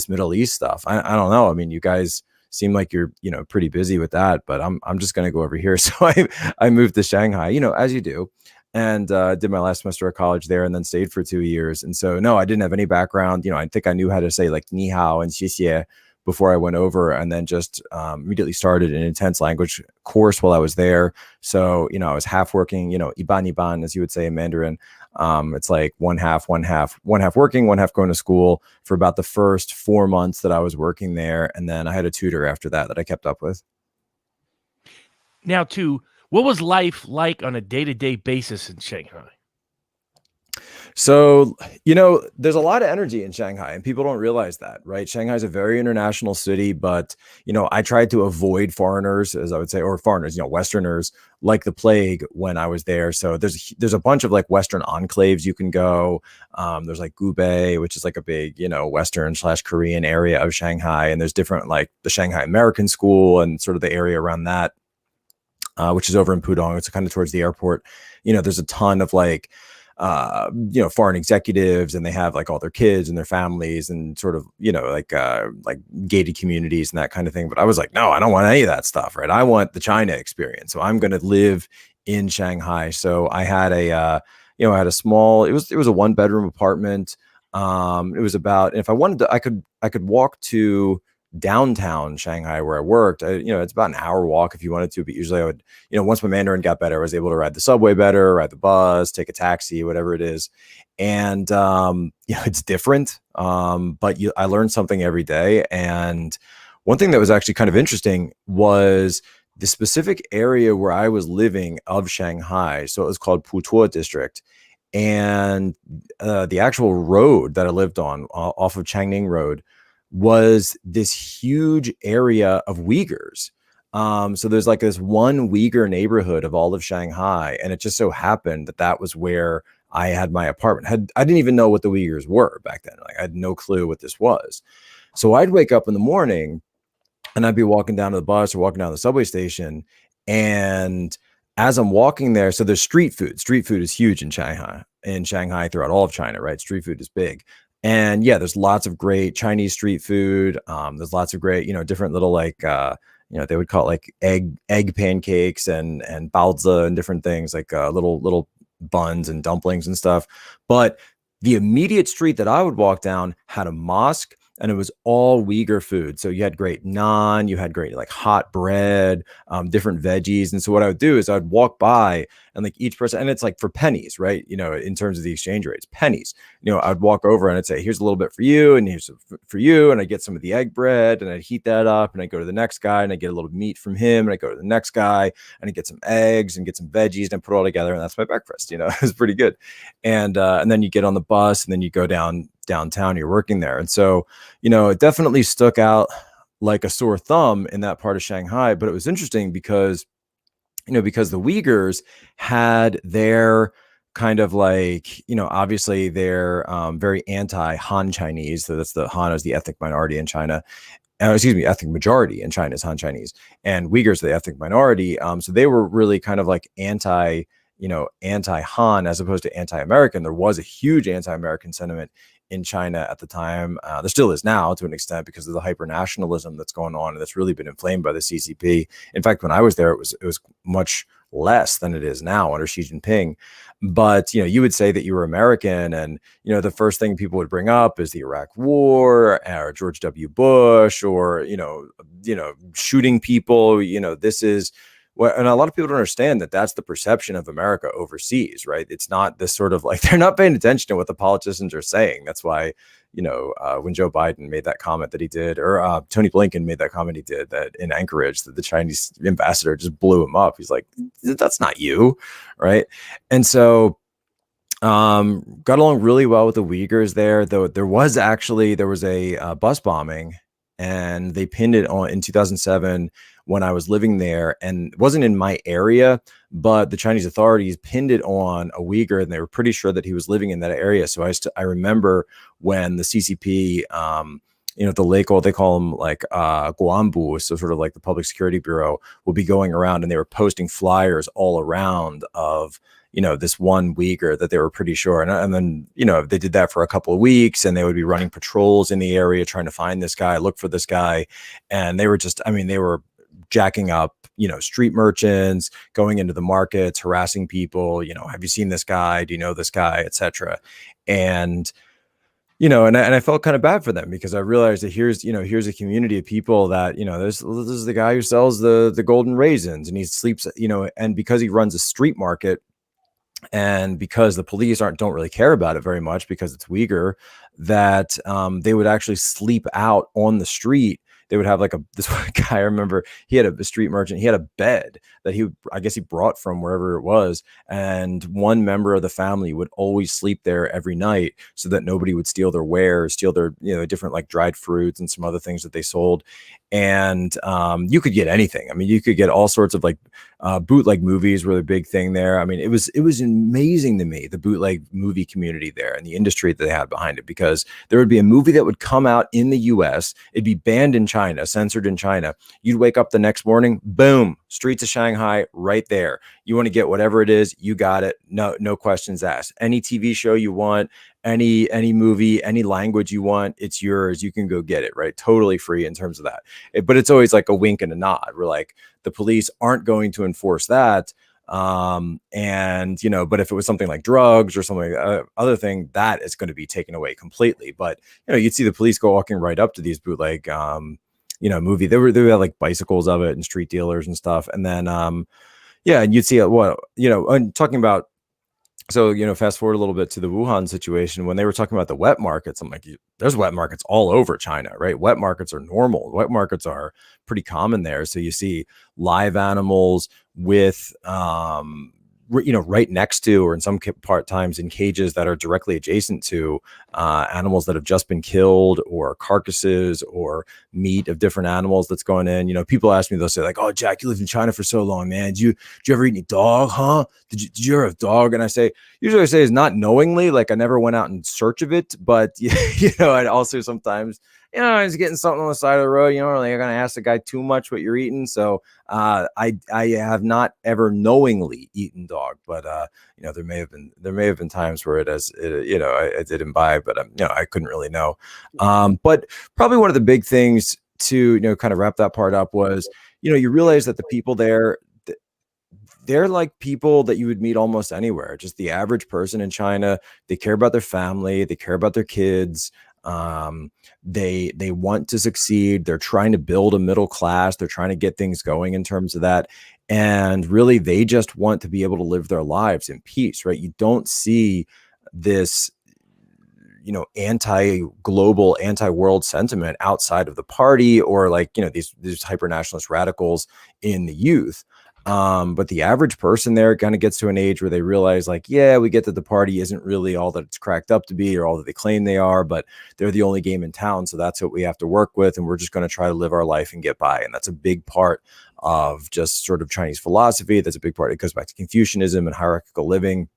Middle East stuff. I don't know. I mean, you guys seem like you're, pretty busy with that, but I'm just going to go over here. So I moved to Shanghai, as you do, and did my last semester of college there and then stayed for 2 years. And so, no, I didn't have any background. I think I knew how to say like ni hao and xie xie before I went over, and then just immediately started an intense language course while I was there. So, I was half working, iban, as you would say in Mandarin. It's like one half working, one half going to school for about the first 4 months that I was working there. And then I had a tutor after that I kept up with.
Now, too, What was life like on a day-to-day basis in Shanghai?
So, there's a lot of energy in Shanghai and people don't realize that, right? Shanghai is a very international city, but, I tried to avoid foreigners, as I would say, or foreigners, Westerners like the plague when I was there. So there's a bunch of like Western enclaves you can go. There's like Gubei, which is like a big, Western/Korean area of Shanghai. And there's different like the Shanghai American School and sort of the area around that, which is over in Pudong. It's kind of towards the airport. There's a ton of like, foreign executives, and they have like all their kids and their families and sort of, like gated communities and that kind of thing. But I was like, no, I don't want any of that stuff, right? I want the China experience. So I'm going to live in Shanghai. So I had I had a small, it was a 1-bedroom apartment. It was about, and if I wanted to, I could walk to downtown Shanghai where I worked. It's about an hour walk if you wanted to, but usually I would, once my Mandarin got better, I was able to ride the subway better, ride the bus, take a taxi, whatever it is. And, it's different. But I learned something every day. And one thing that was actually kind of interesting was the specific area where I was living of Shanghai. So it was called Putuo district. And the actual road that I lived on off of Changning Road was this huge area of Uyghurs. So there's like this one Uyghur neighborhood of all of Shanghai. And it just so happened that was where I had my apartment. I didn't even know what the Uyghurs were back then. Like I had no clue what this was. So I'd wake up in the morning and I'd be walking down to the bus or walking down to the subway station. And as I'm walking there, so there's street food. Street food is huge in Shanghai, throughout all of China, right? Street food is big. And yeah, there's lots of great Chinese street food. There's lots of great, different little like, they would call it like egg pancakes and baozi and different things like little buns and dumplings and stuff. But the immediate street that I would walk down had a mosque, and it was all Uyghur food. So you had great naan, you had great like hot bread, different veggies. And so what I would do is I'd walk by and like each person, and it's like for pennies, right? In terms of the exchange rates, pennies, I'd walk over and I'd say, here's a little bit for you. And here's for you. And I get some of the egg bread and I'd heat that up and I go to the next guy and I get a little meat from him. And I go to the next guy and I get some eggs and get some veggies and I put it all together. And that's my breakfast, it was pretty good. And then you get on the bus and then you go downtown, you're working there. And so, it definitely stuck out like a sore thumb in that part of Shanghai. But it was interesting because the Uyghurs had their kind of like, obviously they're very anti-Han Chinese. So that's the Han is the ethnic minority in China. Ethnic majority in China is Han Chinese, and Uyghurs are the ethnic minority. So they were really kind of like anti-Han as opposed to anti-American. There was a huge anti-American sentiment in China at the time. There still is now to an extent because of the hyper-nationalism that's going on and that's really been inflamed by the CCP. In fact, when I was there, it was much less than it is now under Xi Jinping. But, you would say that you were American and, the first thing people would bring up is the Iraq War or George W. Bush or, shooting people, this is well, and a lot of people don't understand that that's the perception of America overseas, right? It's not this sort of like, they're not paying attention to what the politicians are saying. That's why, when Joe Biden made that comment that he did, or Tony Blinken made that comment he did that in Anchorage, that the Chinese ambassador just blew him up. He's like, that's not you, right? And so got along really well with the Uyghurs there, though there was a bus bombing and they pinned it on in 2007 when I was living there, and it wasn't in my area, but the Chinese authorities pinned it on a Uyghur and they were pretty sure that he was living in that area. So I remember when the CCP, the local, they call them like Guanbu, so sort of like the Public Security Bureau, will be going around and they were posting flyers all around of this one Uyghur that they were pretty sure. And then, they did that for a couple of weeks and they would be running patrols in the area, trying to find this guy, look for this guy. And they were they were jacking up, street merchants, going into the markets, harassing people, have you seen this guy? Do you know this guy, etc. And, and I felt kind of bad for them because I realized that here's a community of people that, this is the guy who sells the golden raisins and he sleeps, and because he runs a street market, and because the police don't really care about it very much because it's Uyghur, that they would actually sleep out on the street, they would have like this one guy, I remember, he had a street merchant, he had a bed that I guess he brought from wherever it was, and one member of the family would always sleep there every night so that nobody would steal their wares, steal their, you know, different like dried fruits and some other things that they sold. And you could get anything. I mean, you could get all sorts of like bootleg movies were the big thing there. I mean, it was amazing to me, the bootleg movie community there and the industry that they had behind it, because there would be a movie that would come out in the US, it'd be banned in China, censored in China. You'd wake up the next morning, boom, streets of Shanghai right there. You want to get whatever it is, you got it. No questions asked. Any TV show you want, any movie, any language you want, it's yours. You can go get it, right? Totally free in terms of that. But it's always like a wink and a nod. We're like, the police aren't going to enforce that. And, you know, but if it was something like drugs or something, other thing, that is going to be taken away completely. But, you know, you'd see the police go walking right up to these bootleg, you know, movie. They had like bicycles of it and street dealers and stuff. And then, yeah, and you'd see it. What, you know, and talking about, so, you know, fast forward a little bit to the Wuhan situation, when they were talking about the wet markets, I'm like, there's wet markets all over China, right? Wet markets are normal. Wet markets are pretty common there. So you see live animals with, you know, right next to, or in some part times in cages that are directly adjacent to animals that have just been killed, or carcasses or meat of different animals that's going in. You know, people ask me, they'll say like, oh, Jack, you lived in China for so long, man. Did you ever eat any dog, huh? Did you ever have dog? And usually I say is not knowingly, like I never went out in search of it, but you know, I'd also sometimes, you know, I was getting something on the side of the road, you know, like you're going to ask the guy too much what you're eating. So I have not ever knowingly eaten dog, but you know, there may have been times where you know, I did imbibe, but you know, I couldn't really know. But probably one of the big things to, you know, kind of wrap that part up was, you know, you realize that the people there, they're like people that you would meet almost anywhere. Just the average person in China, they care about their family, they care about their kids. They want to succeed. They're trying to build a middle class. They're trying to get things going in terms of that. And really, they just want to be able to live their lives in peace, right? You don't see this, you know, anti-global, anti-world sentiment outside of the party, or like, you know, these hyper-nationalist radicals in the youth. But the average person there kind of gets to an age where they realize like, yeah, we get that the party isn't really all that it's cracked up to be or all that they claim they are, but they're the only game in town. So that's what we have to work with. And we're just going to try to live our life and get by. And that's a big part of just sort of Chinese philosophy. That's a big part. It goes back to Confucianism and hierarchical living.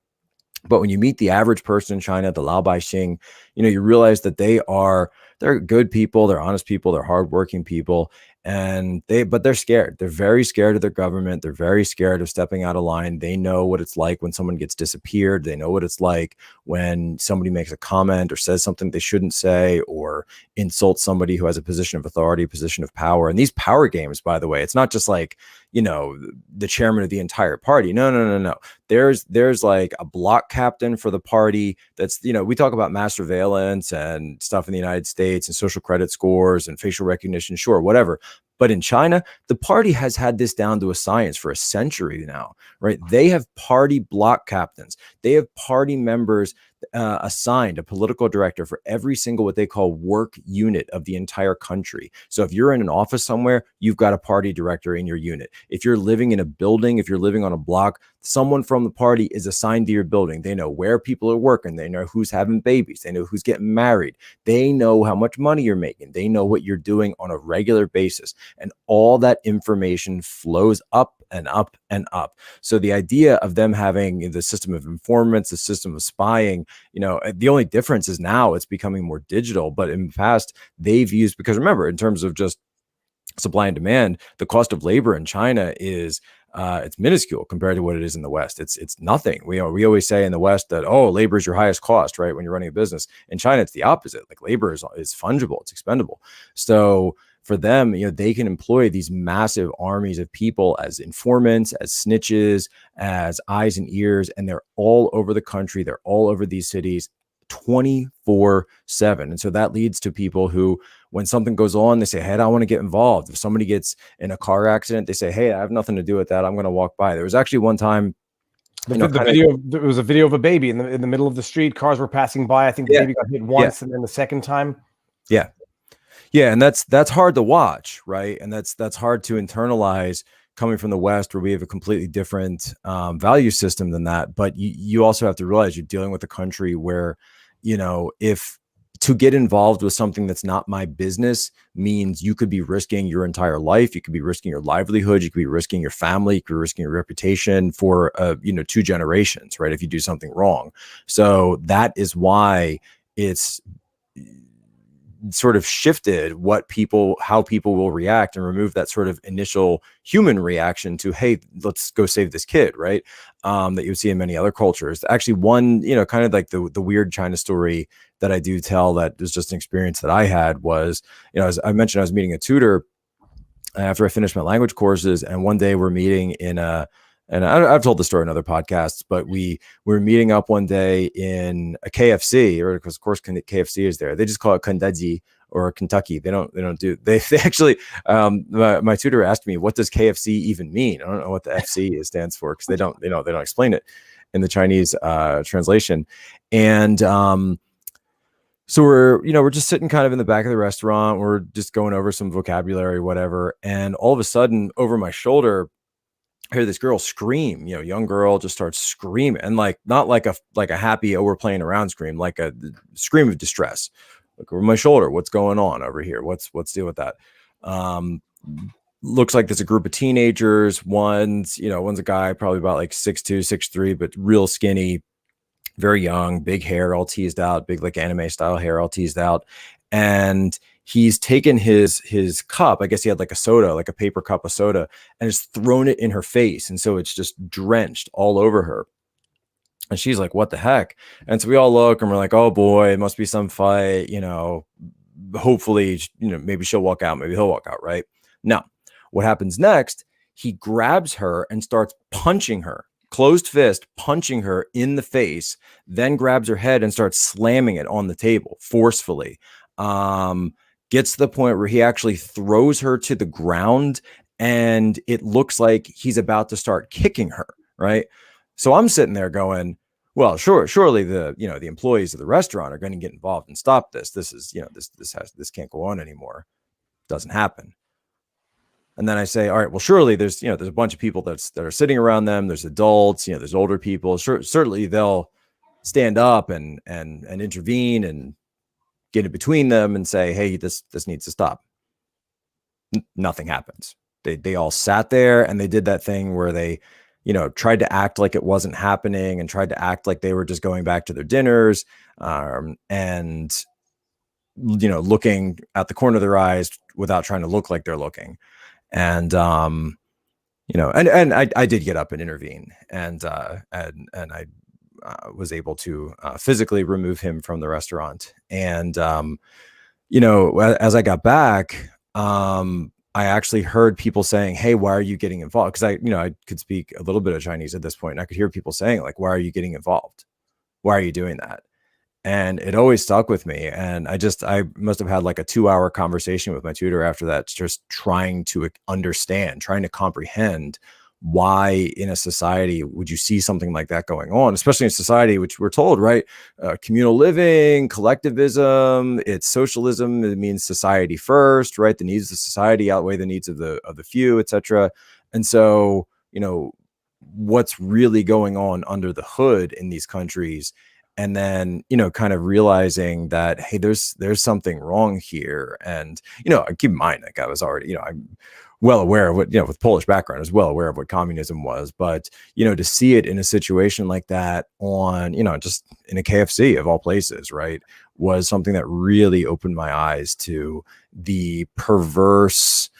But when you meet the average person in China, the Lao Baixing, you know, you realize that they're good people, they're honest people, they're hardworking people, but they're scared. They're very scared of their government. They're very scared of stepping out of line. They know what it's like when someone gets disappeared. They know what it's like when somebody makes a comment or says something they shouldn't say, or insults somebody who has a position of authority, a position of power. And these power games, by the way, it's not just like, you know, the chairman of the entire party. No. There's like a block captain for the party. That's, you know, we talk about mass surveillance and stuff in the United States and social credit scores and facial recognition, sure, whatever. But in China, the party has had this down to a science for a century now, right? They have party block captains. They have party members assigned, a political director for every single what they call work unit of the entire country. So if you're in an office somewhere, you've got a party director in your unit. If you're living in a building, if you're living on a block, someone from the party is assigned to your building. They know where people are working. They know who's having babies. They know who's getting married. They know how much money you're making. They know what you're doing on a regular basis. And all that information flows up and up and up. So the idea of them having the system of informants, the system of spying, you know, the only difference is now it's becoming more digital. But in the past, they've used, because remember, in terms of just supply and demand, the cost of labor in China is it's minuscule compared to what it is in the West. It's nothing. We always say in the West that, oh, labor is your highest cost, right? When you're running a business. In China, it's the opposite. Like labor is fungible, it's expendable. So for them, you know, they can employ these massive armies of people as informants, as snitches, as eyes and ears, and they're all over the country. They're all over these cities 24/7. And so that leads to people who, when something goes on, they say, hey, I don't want to get involved. If somebody gets in a car accident, they say, hey, I have nothing to do with that. I'm going to walk by. There was actually one time,
there was a video of a baby in the middle of the street. Cars were passing by. I think the baby got hit once, and then the second time.
Yeah, and that's hard to watch, right? And that's hard to internalize coming from the West, where we have a completely different value system than that. But you also have to realize you're dealing with a country where, if to get involved with something that's not my business means you could be risking your entire life, you could be risking your livelihood, you could be risking your family, you could be risking your reputation for 2 generations, right? If you do something wrong. So that is why it's sort of shifted how people will react, and remove that sort of initial human reaction to, hey, let's go save this kid, right? That you would see in many other cultures. Actually, one, kind of like the weird China story that I do tell, that was just an experience that I had, was, as I mentioned, I was meeting a tutor after I finished my language courses, and one day we're meeting and I've told the story in other podcasts, but we were meeting up one day in a KFC, or because of course KFC is there. They just call it Kentucky or Kentucky. They actually, my tutor asked me, what does KFC even mean? I don't know what the FC stands for, because they don't explain it in the Chinese translation. And so we're just sitting kind of in the back of the restaurant. We're just going over some vocabulary, whatever. And all of a sudden, over my shoulder, I hear this girl scream, young girl just starts screaming, and not like a happy, oh, we're playing around scream, like a scream of distress. Look over my shoulder. What's going on over here? What's deal with that? Looks like there's a group of teenagers. One's a guy, probably about like 6'2", 6'3", but real skinny, very young, big hair, all teased out, big like anime style hair, all teased out. And he's taken his cup, I guess he had like a soda, like a paper cup of soda, and has thrown it in her face. And so it's just drenched all over her. And she's like, what the heck? And so we all look and we're like, oh boy, it must be some fight, hopefully, maybe she'll walk out, maybe he'll walk out, right? Now, what happens next? He grabs her and starts punching her, closed fist, punching her in the face, then grabs her head and starts slamming it on the table forcefully. Gets to the point where he actually throws her to the ground, and it looks like he's about to start kicking her, right? So I'm sitting there going, well, surely the employees of the restaurant are going to get involved and stop this. This is, this can't go on anymore. Doesn't happen. And then I say, all right, well, surely there's a bunch of people that are sitting around them. There's adults, there's older people. Certainly they'll stand up and intervene and get in between them and say, hey, this needs to stop. Nothing happens. They all sat there, and they did that thing where they, tried to act like it wasn't happening, and tried to act like they were just going back to their dinners, and looking at the corner of their eyes without trying to look like they're looking. And and I did get up and intervene, and I was able to physically remove him from the restaurant. And as I got back, I actually heard people saying, hey, why are you getting involved? Because I could speak a little bit of Chinese at this point, and I could hear people saying, like, why are you getting involved? Why are you doing that? And it always stuck with me. And I must have had like a 2-hour conversation with my tutor after that, just trying to understand, trying to comprehend why in a society would you see something like that going on, especially in society, which we're told, right? Communal living, collectivism, it's socialism. It means society first, right? The needs of society outweigh the needs of the few, etc. And so, what's really going on under the hood in these countries? And then, kind of realizing that, hey, there's something wrong here. And, keep in mind, like I was already, I'm well aware of what, with Polish background, I was well aware of what communism was. But, to see it in a situation like that on, just in a KFC of all places, right, was something that really opened my eyes to the perverse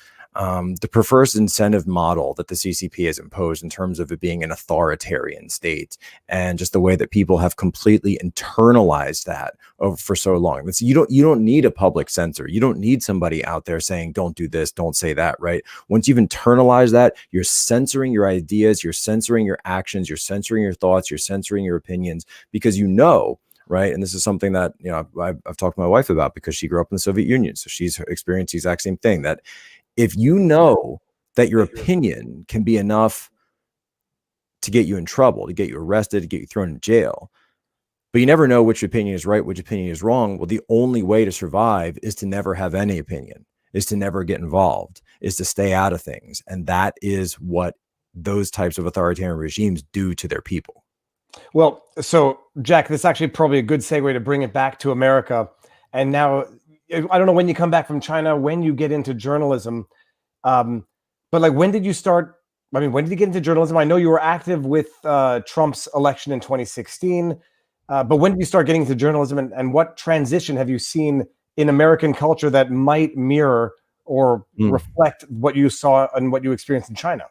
incentive model that the CCP has imposed in terms of it being an authoritarian state, and just the way that people have completely internalized that for so long. You don't need a public censor. You don't need somebody out there saying, don't do this, don't say that, right? Once you've internalized that, you're censoring your ideas, you're censoring your actions, you're censoring your thoughts, you're censoring your opinions, because right. And this is something that, I've talked to my wife about, because she grew up in the Soviet Union. So she's experienced the exact same thing, that if you know that your opinion can be enough to get you in trouble, to get you arrested, to get you thrown in jail, but you never know which opinion is right, which opinion is wrong. Well, the only way to survive is to never have any opinion, is to never get involved, is to stay out of things. And that is what those types of authoritarian regimes do to their people.
Well, so Jack, this is actually probably a good segue to bring it back to America. And now, I don't know when you come back from China, when you get into journalism, but like, when did you start? I mean, when did you get into journalism? I know you were active with Trump's election in 2016, but when did you start getting into journalism, and what transition have you seen in American culture that might mirror or reflect what you saw and what you experienced in China?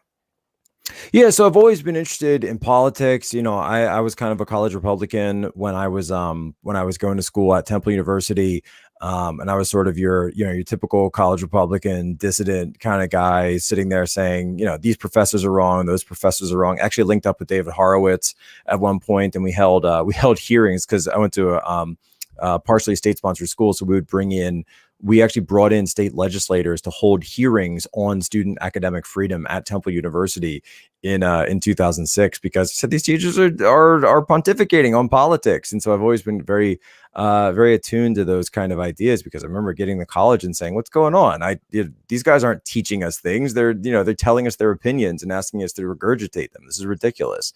Yeah, so I've always been interested in politics. You know, I was kind of a college Republican when I was going to school at Temple University. And I was sort of your typical college Republican dissident kind of guy sitting there saying, these professors are wrong, those professors are wrong. Actually linked up with David Horowitz at one point, and we held hearings because I went to a partially state-sponsored school, so we actually brought in state legislators to hold hearings on student academic freedom at Temple University in 2006, because I said these teachers are pontificating on politics. And so I've always been very attuned to those kind of ideas, because I remember getting to college and saying, what's going on? These guys aren't teaching us things. They're telling us their opinions and asking us to regurgitate them. This is ridiculous.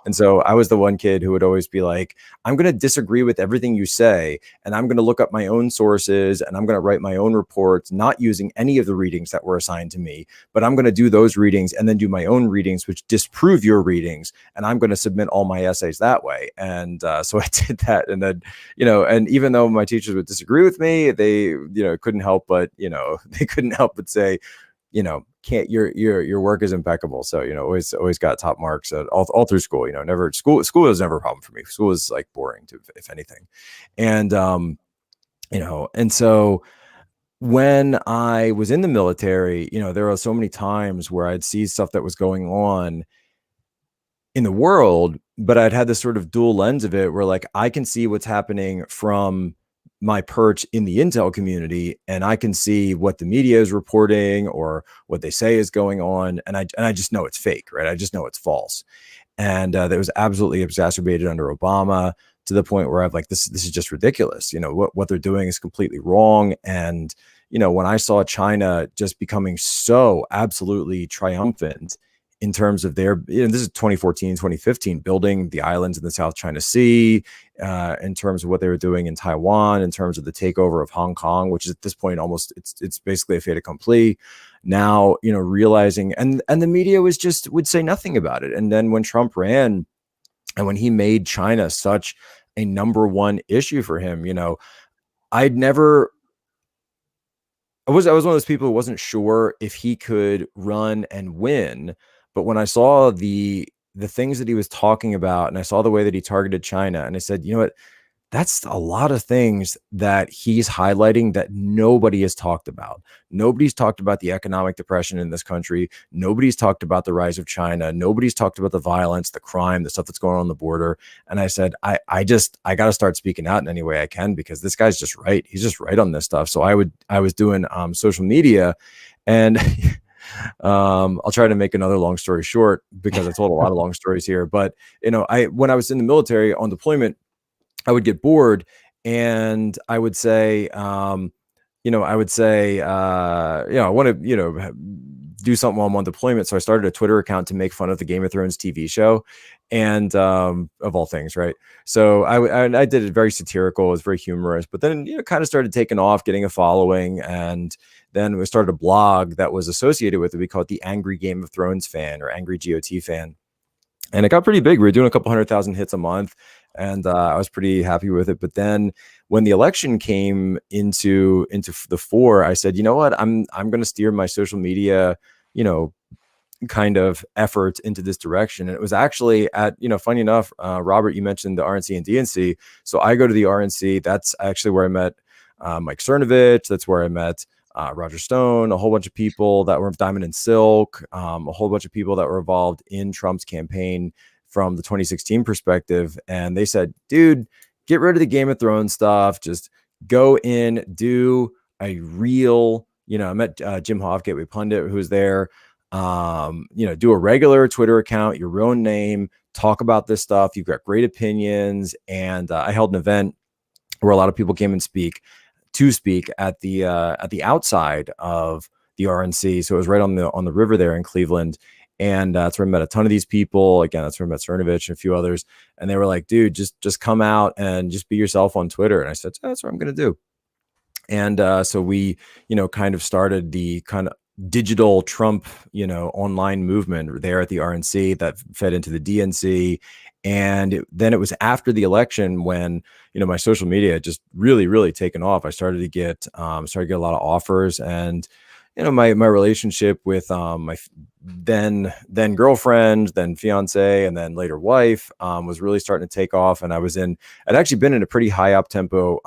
And so I was the one kid who would always be like, I'm going to disagree with everything you say, and I'm going to look up my own sources, and I'm going to write my own reports, not using any of the readings that were assigned to me, but I'm going to do those readings and then do my own readings, which disprove your readings. And I'm going to submit all my essays that way. And so I did that. And then, and even though my teachers would disagree with me, they, couldn't help but say, can't, your work is impeccable. So, always got top marks all through school. School was never a problem for me. School was like boring if anything. And, and so when I was in the military, there were so many times where I'd see stuff that was going on in the world, but I'd had this sort of dual lens of it where, like, I can see what's happening from my perch in the intel community, and I can see what the media is reporting or what they say is going on. And I just know it's fake, right? I just know it's false. And that was absolutely exacerbated under Obama, to the point where I've like, this is just ridiculous. What they're doing is completely wrong. And, when I saw China just becoming so absolutely triumphant in terms of their, this is 2014, 2015, building the islands in the South China Sea, in terms of what they were doing in Taiwan, in terms of the takeover of Hong Kong, which is at this point almost, it's basically a fait accompli. Now, realizing, and the media would say nothing about it. And then when Trump ran, and when he made China such a number one issue for him, I was one of those people who wasn't sure if he could run and win. But when I saw the things that he was talking about, and I saw the way that he targeted China, and I said, you know what, that's a lot of things that he's highlighting that nobody has talked about. Nobody's talked about the economic depression in this country. Nobody's talked about the rise of China. Nobody's talked about the violence, the crime, the stuff that's going on the border. And I said, I got to start speaking out in any way I can, because this guy's just right. He's just right on this stuff. So I was doing social media, and I'll try to make another long story short, because I told a lot of long stories here. But, when I was in the military on deployment, I would get bored, and I would say, I want to, do something while I'm on deployment. So I started a Twitter account to make fun of the Game of Thrones TV show, and of all things, right? So I did it very satirical. It was very humorous, but then, kind of started taking off, getting a following. And then we started a blog that was associated with it. We called it the Angry Game of Thrones Fan, or Angry GOT Fan. And it got pretty big. We were doing a couple 100,000 hits a month, and I was pretty happy with it. But then when the election came into the fore, I said, you know what, I'm going to steer my social media, kind of effort into this direction. And it was actually at, funny enough, Robert, you mentioned the RNC and DNC. So I go to the RNC. That's actually where I met Mike Cernovich. That's where I met Roger Stone, a whole bunch of people that were Diamond and Silk, a whole bunch of people that were involved in Trump's campaign from the 2016 perspective. And they said, dude, get rid of the Game of Thrones stuff. Just go in, do a real, I met Jim Hovgateway Pundit, who's there. Do a regular Twitter account, your own name, talk about this stuff. You've got great opinions. And I held an event where a lot of people came and speak at the outside of the RNC. So it was right on the river there in Cleveland. And that's where I met a ton of these people. Again, that's where I met Cernovich and a few others. And they were like, dude, just come out and just be yourself on Twitter. And I said, that's what I'm going to do. And so we, kind of started the kind of digital Trump, online movement there at the RNC that fed into the DNC. And then it was after the election when, my social media just really, really taken off. I started to get a lot of offers, and, my relationship with my then girlfriend, then fiance, and then later wife was really starting to take off. And I'd actually been in a pretty high up tempo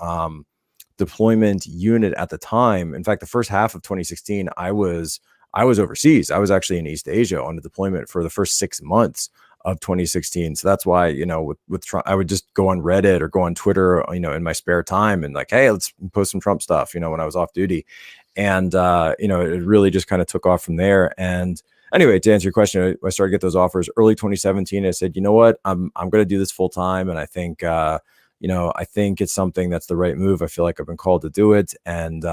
deployment unit at the time. In fact, the first half of 2016, I was overseas. I was actually in East Asia on a deployment for the first 6 months of 2016. So that's why, with Trump, I would just go on Reddit or go on Twitter, in my spare time and like, hey, let's post some Trump stuff, when I was off duty. And, it really just kind of took off from there. And anyway, to answer your question, I started to get those offers early 2017. I said, you know what, I'm going to do this full time. And I think, I think it's something that's the right move. I feel like I've been called to do it. And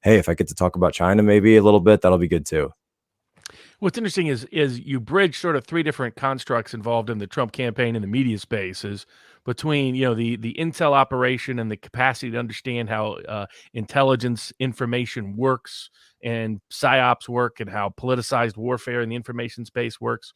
hey, if I get to talk about China maybe a little bit, that'll be good too.
What's interesting is you bridge sort of three different constructs involved in the Trump campaign in the media spaces between the intel operation and the capacity to understand how intelligence information works and psyops work and how politicized warfare in the information space works.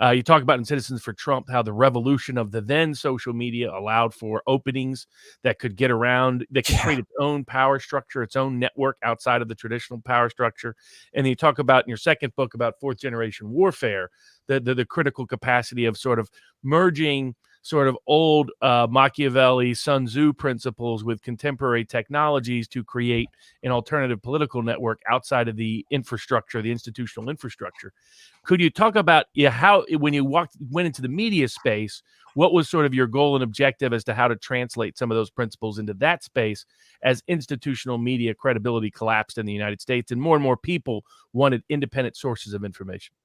You talk about in Citizens for Trump how the revolution of the then social media allowed for openings that could get around, that could create its own power structure, its own network outside of the traditional power structure. And then you talk about in your second book about fourth generation warfare, the critical capacity of sort of merging sort of old Machiavelli, Sun Tzu principles with contemporary technologies to create an alternative political network outside of the infrastructure, the institutional infrastructure. Could you talk about how, when you went into the media space, what was sort of your goal and objective as to how to translate some of those principles into that space as institutional media credibility collapsed in the United States and more people wanted independent sources of information?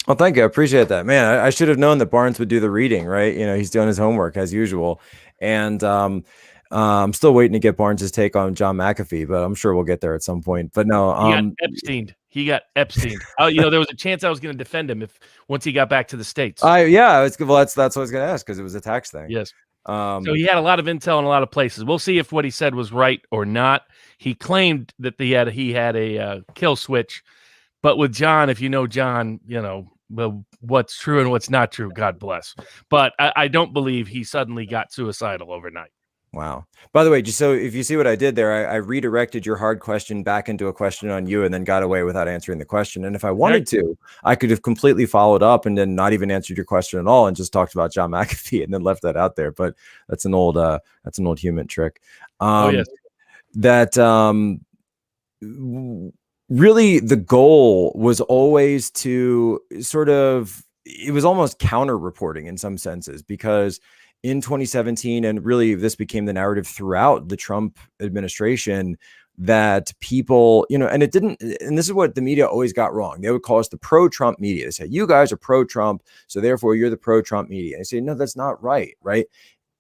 Well, thank you. I appreciate that, man. I should have known that Barnes would do the reading, right? He's doing his homework as usual. And I'm still waiting to get Barnes's take on John McAfee, but I'm sure we'll get there at some point. But no,
he got Epsteined. There was a chance I was going to defend him once he got back to the States.
Well, that's what I was going to ask, because it was a tax thing.
Yes. So he had a lot of intel in a lot of places. We'll see if what he said was right or not. He claimed that he had a kill switch, but with John, if you know John, well, what's true and what's not true, God bless. But I don't believe he suddenly got suicidal overnight.
Wow. By the way, just so if you see what I did there, I redirected your hard question back into a question on you and then got away without answering the question. And if I wanted to, I could have completely followed up and then not even answered your question at all and just talked about John McAfee and then left that out there. But that's an old human trick. Really, the goal was always to it was almost counter reporting in some senses, because in 2017, and really this became the narrative throughout the Trump administration, that people, and this is what the media always got wrong. They would call us the pro-Trump media. They say, you guys are pro-Trump, so therefore you're the pro-Trump media. And I say, no, that's not right?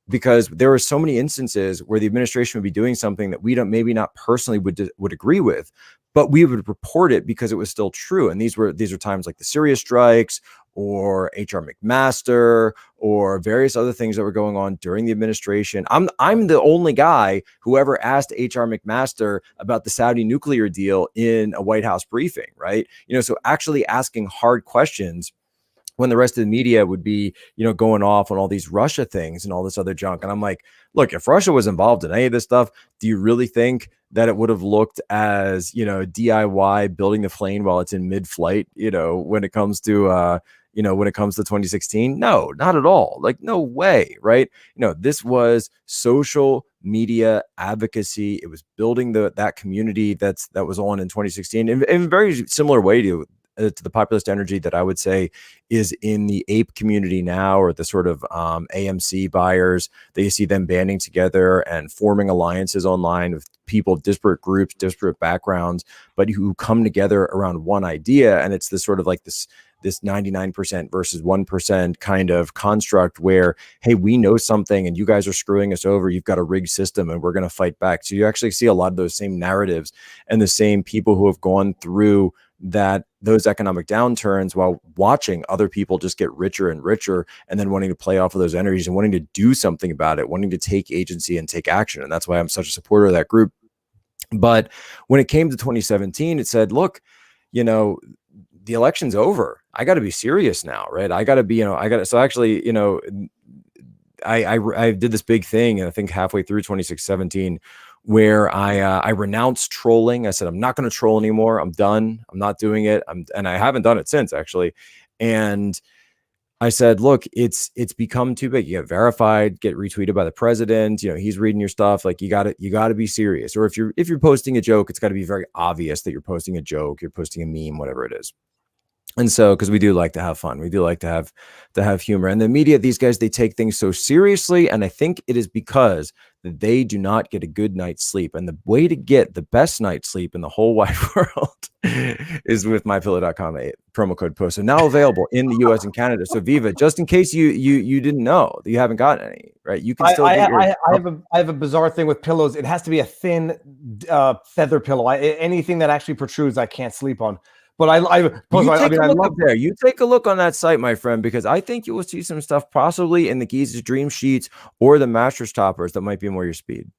Because there were so many instances where the administration would be doing something that we maybe not personally would agree with, but we would report it because it was still true. And these are times like the Syria strikes or H.R. McMaster or various other things that were going on during the administration. I'm the only guy who ever asked H.R. McMaster about the Saudi nuclear deal in a White House briefing, right? So actually asking hard questions when the rest of the media would be, going off on all these Russia things and all this other junk. And I'm like, look, if Russia was involved in any of this stuff, do you really think that it would have looked as, DIY building the plane while it's in mid-flight, when it comes to, when it comes to 2016? No, not at all. Like, no way, right? This was social media advocacy. It was building that community that was on in 2016 in a very similar way to the populist energy that I would say is in the ape community now, or the sort of AMC buyers that you see them banding together and forming alliances online with people, disparate groups, disparate backgrounds, but who come together around one idea. And it's this sort of like this this 99% versus 1% kind of construct where, hey, we know something and you guys are screwing us over. You've got a rigged system and we're going to fight back. So you actually see a lot of those same narratives and the same people who have gone through those economic downturns while watching other people just get richer and richer, and then wanting to play off of those energies and wanting to do something about it, wanting to take agency and take action. And that's why I'm such a supporter of that group. But when it came to 2017, it said, look, you know, the election's over. I got to be serious now, right? I got to be, so actually, I did this big thing, and I think halfway through 2017, where I renounced trolling. I said, I'm not going to troll anymore. I'm done. I'm not doing it. And I haven't done it since, actually. And I said, look, it's become too big. You get verified, get retweeted by the president. He's reading your stuff. Like, you got to be serious. Or if you're posting a joke, it's got to be very obvious that you're posting a joke, you're posting a meme, whatever it is. And so, because we do like to have fun, we do like to have humor. And the media, these guys, they take things so seriously. And I think it is because they do not get a good night's sleep. And the way to get the best night's sleep in the whole wide world is with mypillow.com, promo code POST. So now available in the US and Canada. So Viva, just in case you didn't know that you haven't gotten any, right? You can still
I have a bizarre thing with pillows. It has to be a thin feather pillow. Anything that actually protrudes, I can't sleep on. But
you take a look on that site, my friend, because I think you will see some stuff possibly in the Geese's Dream Sheets or the mattress toppers that might be more your speed.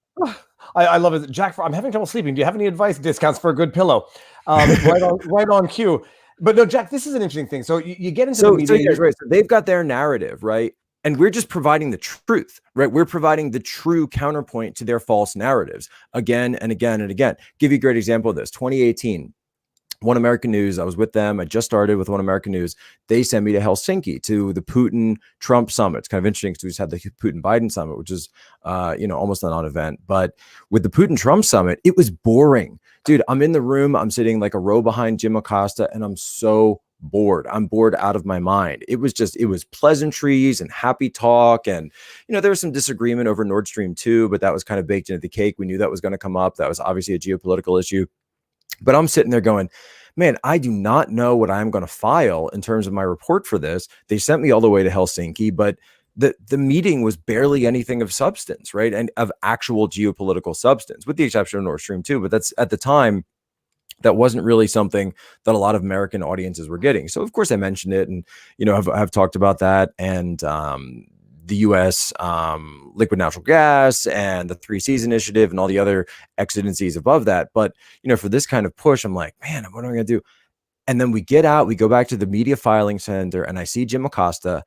I love it, Jack. I'm having trouble sleeping. Do you have any advice, discounts for a good pillow? Right on cue. But no, Jack, this is an interesting thing. So you get into the media.
So they've got their narrative, right? And we're just providing the truth, right? We're providing the true counterpoint to their false narratives again and again and again. Give you a great example of this. 2018. One American News, I was with them. I just started with One American News. They sent me to Helsinki to the Putin-Trump summit. It's kind of interesting because we just had the Putin-Biden summit, which is, almost a non-event. But with the Putin-Trump summit, it was boring. Dude, I'm in the room. I'm sitting like a row behind Jim Acosta, and I'm so bored. I'm bored out of my mind. It was pleasantries and happy talk. And, there was some disagreement over Nord Stream 2, but that was kind of baked into the cake. We knew that was going to come up. That was obviously a geopolitical issue. But I'm sitting there going, man, I do not know what I'm going to file in terms of my report for this. They sent me all the way to Helsinki, but the meeting was barely anything of substance, right? And of actual geopolitical substance, with the exception of Nord Stream 2. But that's, at the time, that wasn't really something that a lot of American audiences were getting. So, of course, I mentioned it, and, I've talked about that. And the U.S. Liquid natural gas and the 3 Seas initiative and all the other exigencies above that. But, for this kind of push, I'm like, man, what am I going to do? And then we get out, we go back to the media filing center, and I see Jim Acosta,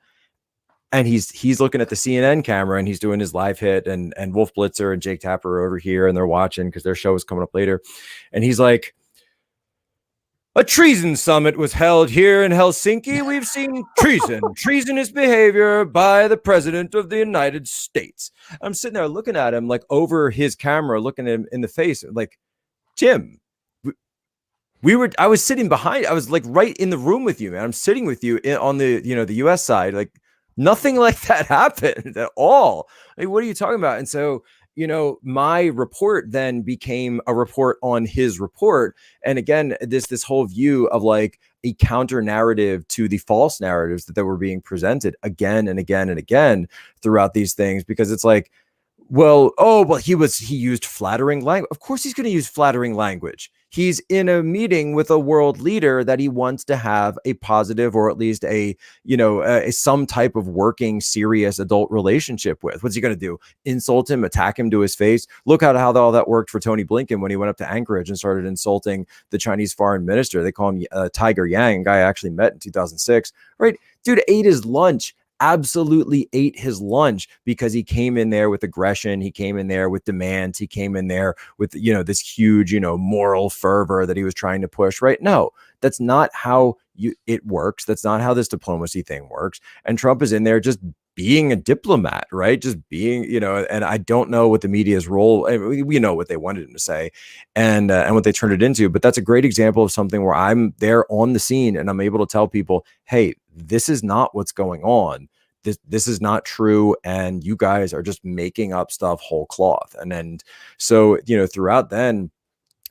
and he's looking at the CNN camera, and he's doing his live hit, and Wolf Blitzer and Jake Tapper are over here, and they're watching because their show is coming up later. And he's like, a treason summit was held here in Helsinki. We've seen treasonous behavior by the president of the United States. I'm sitting there looking at him, over his camera, looking at him in the face, like, Jim, I was sitting behind, I was right in the room with you, man. I'm sitting with you on the, the US side. Nothing like that happened at all. What are you talking about? And so, my report then became a report on his report. And again, this whole view of a counter narrative to the false narratives that were being presented again and again and again throughout these things, because it's like, he used flattering language. Of course he's going to use flattering language. He's in a meeting with a world leader that he wants to have a positive, or at least some type of working, serious adult relationship with. What's he going to do? Insult him, attack him to his face? Look at how all that worked for Tony Blinken when he went up to Anchorage and started insulting the Chinese foreign minister. They call him Tiger Yang, a guy I actually met in 2006. Right? Dude ate his lunch. Absolutely ate his lunch because he came in there with aggression. He came in there with demands. He came in there with, this huge, moral fervor that he was trying to push, right? No, that's not how it works. That's not how this diplomacy thing works. And Trump is in there just being a diplomat, right? Just being, and I don't know what the media's role, we know what they wanted him to say and what they turned it into, but that's a great example of something where I'm there on the scene and I'm able to tell people, hey, this is not what's going on. This is not true. And you guys are just making up stuff whole cloth. And then, so, throughout then,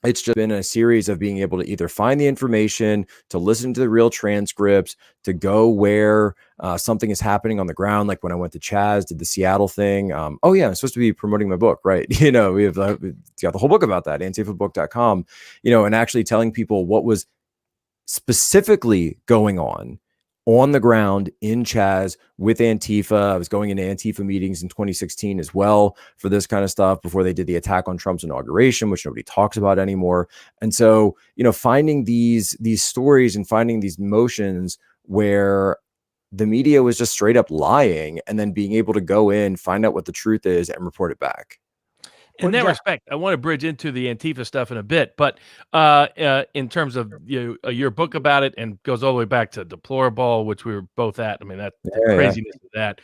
it's just been a series of being able to either find the information, to listen to the real transcripts, to go where something is happening on the ground. Like when I went to Chaz, did the Seattle thing. Oh yeah, I'm supposed to be promoting my book, right? We've got the whole book about that, antifabook.com, and actually telling people what was specifically going on the ground in Chaz with Antifa. I was going into Antifa meetings in 2016 as well for this kind of stuff before they did the attack on Trump's inauguration, which nobody talks about anymore. And so, finding these stories and finding these motions where the media was just straight up lying, and then being able to go in, find out what the truth is, and report it back.
In that respect, I want to bridge into the Antifa stuff in a bit, but in terms of your book about it, and goes all the way back to Deplorable, which we were both at. I mean, that the craziness of that.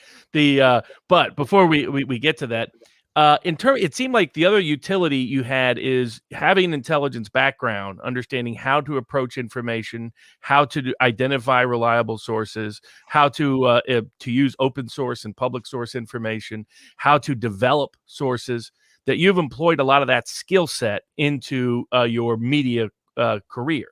But before we get to that, it seemed like the other utility you had is having an intelligence background, understanding how to approach information, how to identify reliable sources, how to use open source and public source information, how to develop sources. That you've employed a lot of that skill set into your media career.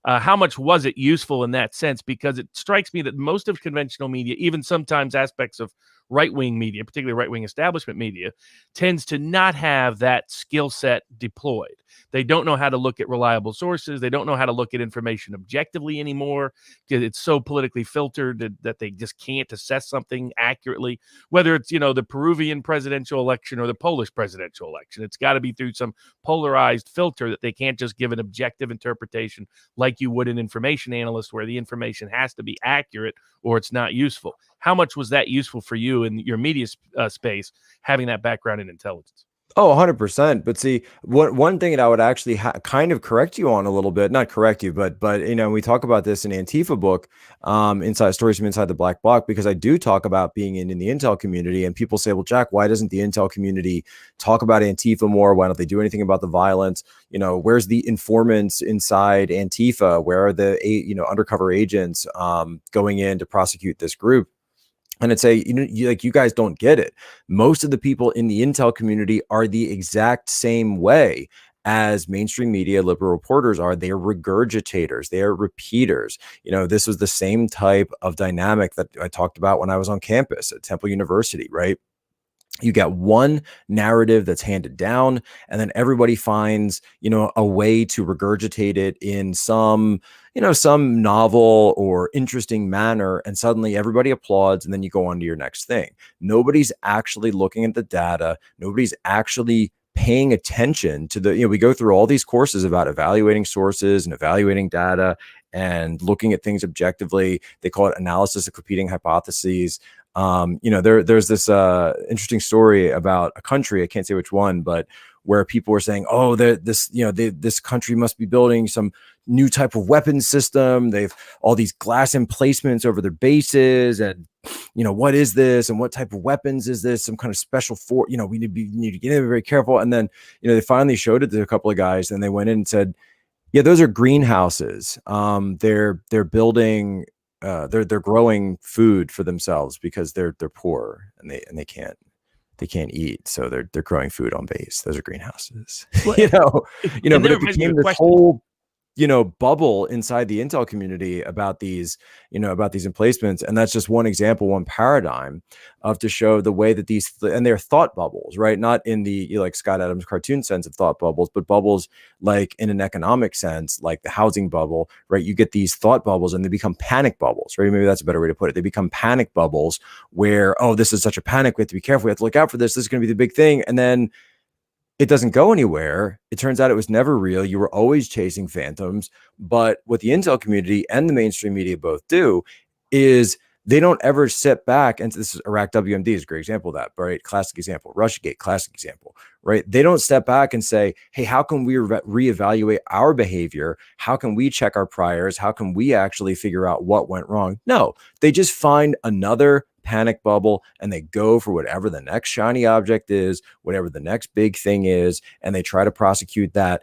How much was it useful in that sense? Because it strikes me that most of conventional media, even sometimes aspects of right-wing media, particularly right-wing establishment media, tends to not have that skill set deployed. They don't know how to look at reliable sources. They don't know how to look at information objectively anymore because it's so politically filtered that they just can't assess something accurately. Whether it's, the Peruvian presidential election or the Polish presidential election, it's got to be through some polarized filter that they can't just give an objective interpretation like you would an information analyst, where the information has to be accurate or it's not useful. How much was that useful for you in your media space, having that background in intelligence?
Oh, 100%. But see, one thing that I would actually kind of correct you on a little bit, not correct you, but we talk about this in Antifa book, Inside Stories from Inside the Black Bloc, because I do talk about being in the Intel community, and people say, well, Jack, why doesn't the Intel community talk about Antifa more? Why don't they do anything about the violence? Where's the informants inside Antifa? Where are the undercover agents going in to prosecute this group? And I'd say, you guys don't get it. Most of the people in the Intel community are the exact same way as mainstream media liberal reporters are. They are regurgitators. They are repeaters. This was the same type of dynamic that I talked about when I was on campus at Temple University, right? You get one narrative that's handed down, and then everybody finds, a way to regurgitate it in some novel or interesting manner. And suddenly everybody applauds, and then you go on to your next thing. Nobody's actually looking at the data. Nobody's actually paying attention to we go through all these courses about evaluating sources and evaluating data and looking at things objectively. They call it analysis of competing hypotheses. There's this interesting story about a country, I can't say which one, but where people were saying, oh, this country must be building some new type of weapon system. They've all these glass emplacements over their bases, and what is this, and what type of weapons is this? Some kind of special we need to get in very careful. And then they finally showed it to a couple of guys, and they went in and said, yeah, those are greenhouses. They're building. They're growing food for themselves because they're poor and they can't eat, so they're growing food on base. Those are greenhouses. But it became this whole bubble inside the Intel community about these emplacements. And that's just one example, one paradigm of to show the way that and they're thought bubbles, right? Not in the like Scott Adams cartoon sense of thought bubbles, but bubbles like in an economic sense, like the housing bubble, right? You get these thought bubbles and they become panic bubbles, right? Maybe that's a better way to put it. They become panic bubbles where, oh, this is such a panic. We have to be careful. We have to look out for this. This is going to be the big thing. And then it doesn't go anywhere. It turns out it was never real. You were always chasing phantoms. But what the Intel community and the mainstream media both do is they don't ever sit back. And this is Iraq WMD is a great example of that, right? Classic example. Russiagate, classic example, right? They don't step back and say, hey, how can we reevaluate our behavior? How can we check our priors? How can we actually figure out what went wrong? No, they just find another panic bubble and they go for whatever the next shiny object is, whatever the next big thing is, and they try to prosecute that